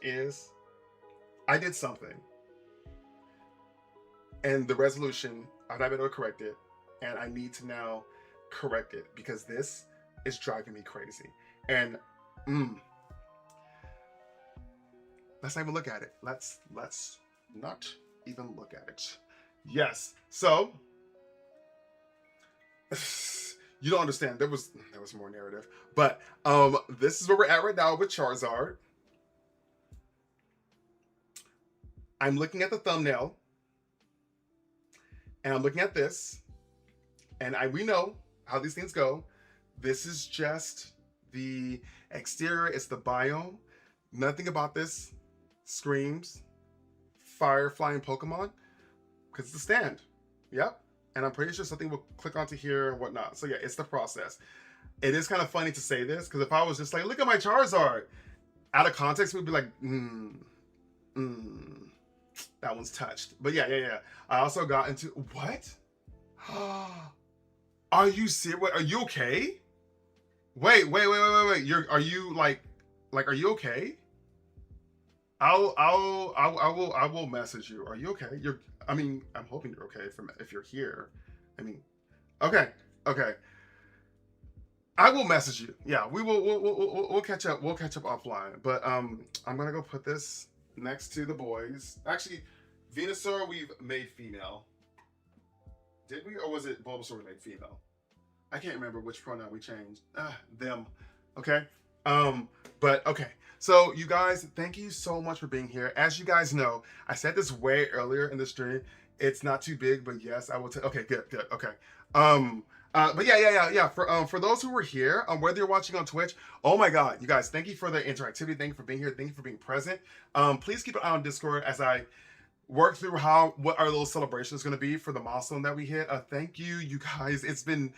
is, I did something. And the resolution, I've not been able to correct it. And I need to now correct it because this is driving me crazy. And let's not even look at it. Let's not even look at it. Yes. So You don't understand. There was more narrative. But this is where we're at right now with Charizard. I'm looking at the thumbnail. And I'm looking at this. And we know how these things go. This is just the exterior. It's the biome. Nothing about this screams fire flying Pokemon. Because it's a stand. Yep. And I'm pretty sure something will click onto here and whatnot. So yeah, it's the process. It is kind of funny to say this, because if I was just like, look at my Charizard, out of context, we'd be like, that one's touched. But yeah. I also got into, what? Are you serious? Are you okay? Wait. Are you like, are you okay? I will message you. Are you okay? I'm hoping you're okay if you're here. Okay. I will message you. Yeah, we'll catch up. We'll catch up offline. But I'm gonna go put this next to the boys. Actually, Venusaur we've made female. Did we, or was it Bulbasaur we made female? I can't remember which pronoun we changed. Them. Okay. But okay. So you guys, thank you so much for being here. As you guys know, I said this way earlier in the stream. It's not too big, but yes, I will tell. Okay, good. Okay. But yeah. For those who were here, whether you're watching on Twitch, oh my God, you guys, thank you for the interactivity. Thank you for being here. Thank you for being present. Please keep an eye on Discord as I work through what our little celebration is going to be for the milestone that we hit. Thank you, you guys. It's been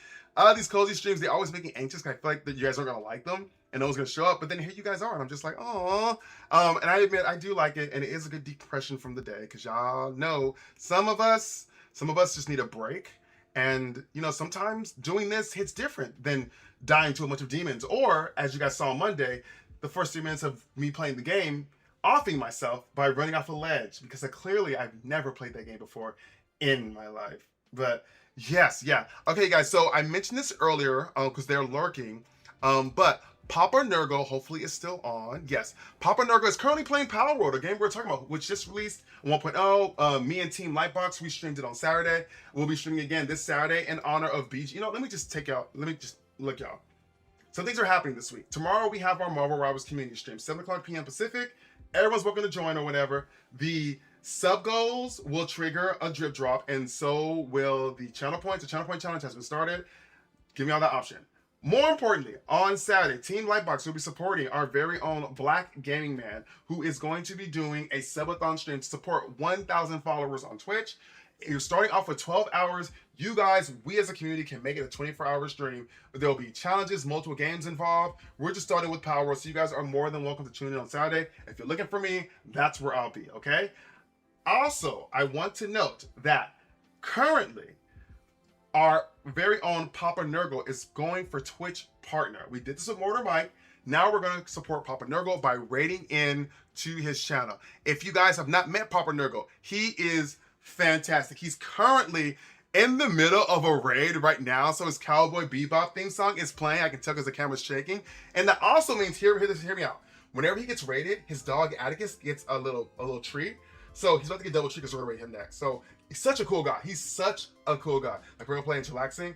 these cozy streams. They always make me anxious. I feel like that you guys aren't going to like them and no one's going to show up. But then here you guys are, and I'm just like, oh. And I admit I do like it, and it is a good depression from the day, because y'all know some of us just need a break. And you know, sometimes doing this hits different than dying to a bunch of demons, or as you guys saw on Monday, the first 3 minutes of me playing the game, offing myself by running off a ledge, because I've never played that game before in my life. But yes, yeah. Okay, guys, so I mentioned this earlier because they're lurking, but Papa Nurgle hopefully is still on. Yes, Papa Nurgle is currently playing Power World, a game we're talking about, which just released 1.0. Me and Team Lightbox, we streamed it on Saturday. We'll be streaming again this Saturday in honor of BG. You know, let me just look, y'all. Some things are happening this week. Tomorrow we have our Marvel Rivals community stream, 7 o'clock p.m. Pacific. Everyone's welcome to join or whatever. The sub goals will trigger a drip drop, and so will the channel points. The channel point challenge has been started. Give me all that option. More importantly, on Saturday, Team Lightbox will be supporting our very own Black Gaming Man, who is going to be doing a subathon stream to support 1,000 followers on Twitch. You're starting off with 12 hours. You guys, we as a community can make it a 24-hour stream, but there'll be challenges, multiple games involved. We're just starting with Power World, so you guys are more than welcome to tune in on Saturday. If you're looking for me, that's where I'll be, okay? Also, I want to note that currently, our very own Papa Nurgle is going for Twitch partner. We did this with Mortar Mike. Now we're going to support Papa Nurgle by raiding in to his channel. If you guys have not met Papa Nurgle, he is fantastic. He's currently in the middle of a raid right now, so his Cowboy Bebop theme song is playing. I can tell because the camera's shaking. And that also means, hear me out. Whenever he gets raided, his dog Atticus gets a little treat. So he's about to get double treat because we're gonna raid him next. So he's such a cool guy. He's such a cool guy. Like, we're gonna play and chillaxing.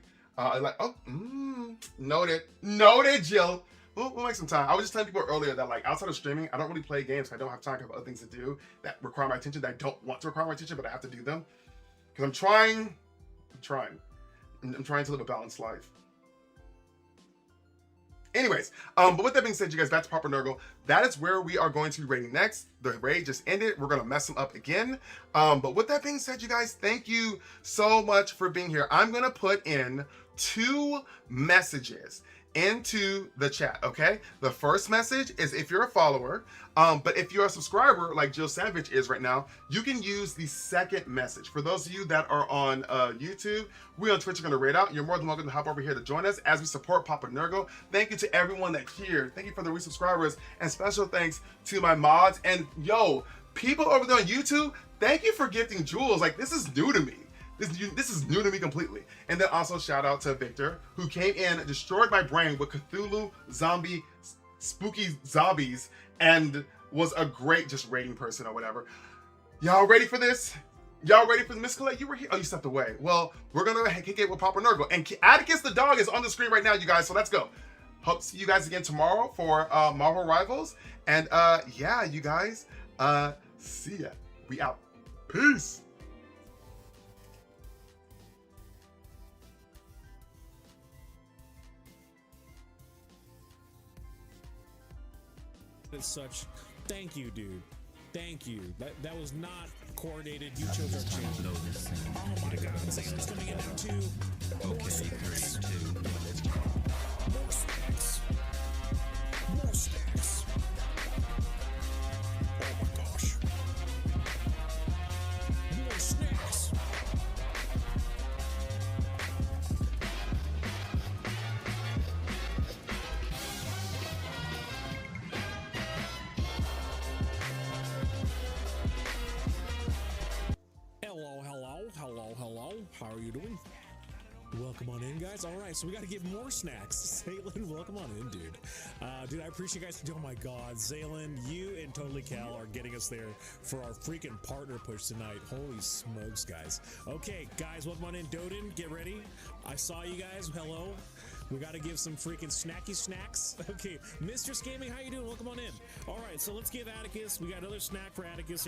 Noted, Jill. We'll make some time. I was just telling people earlier that, like, outside of streaming, I don't really play games. I don't have time. I have other things to do that require my attention, that I don't want to require my attention, but I have to do them. Because I'm trying to live a balanced life. Anyways, but with that being said, you guys, back to Papa Nurgle. That is where we are going to be raiding next. The raid just ended. We're going to mess them up again. But with that being said, you guys, thank you so much for being here. I'm going to put in 2 messages into the chat, okay? The first message is if you're a follower, but if you're a subscriber like Jill Savage is right now, you can use the second message. For those of you that are on YouTube, we on Twitch are gonna raid out. You're more than welcome to hop over here to join us as we support Papa Nurgle. Thank you to everyone that's here. Thank you for the resubscribers, and special thanks to my mods. And yo, people over there on YouTube, thank you for gifting jewels. Like, this is new to me. This is new to me completely. And then also shout out to Victor, who came in, destroyed my brain with Cthulhu, zombie, spooky zombies, and was a great just raiding person or whatever. Y'all ready for this? Y'all ready for the Miss Colette? You were here. Oh, you stepped away. Well, we're gonna kick it with Papa Nurgle. And Atticus the dog is on the screen right now, you guys. So let's go. Hope to see you guys again tomorrow for Marvel Rivals. And yeah, you guys. See ya. We out. Peace. As such, thank you, dude. Thank you. That was not coordinated. You chose our champion. Oh my God, Xalen's coming in now too. Okay, 3, 2, 1, let's go. More stacks. More stacks. Oh my gosh. More snacks. Hello. How are you doing? Welcome on in, guys. All right, so we got to get more snacks. Xalen, welcome on in, dude. Dude, I appreciate you guys. Oh my God, Xalen, you and Totally Cal are getting us there for our freaking partner push tonight. Holy smokes, guys. Okay, guys, welcome on in. Doden, get ready. I saw you guys. Hello. We got to give some freaking snacky snacks. Okay, Mistress Gaming, how you doing? Welcome on in. All right, so let's give Atticus. We got another snack for Atticus here.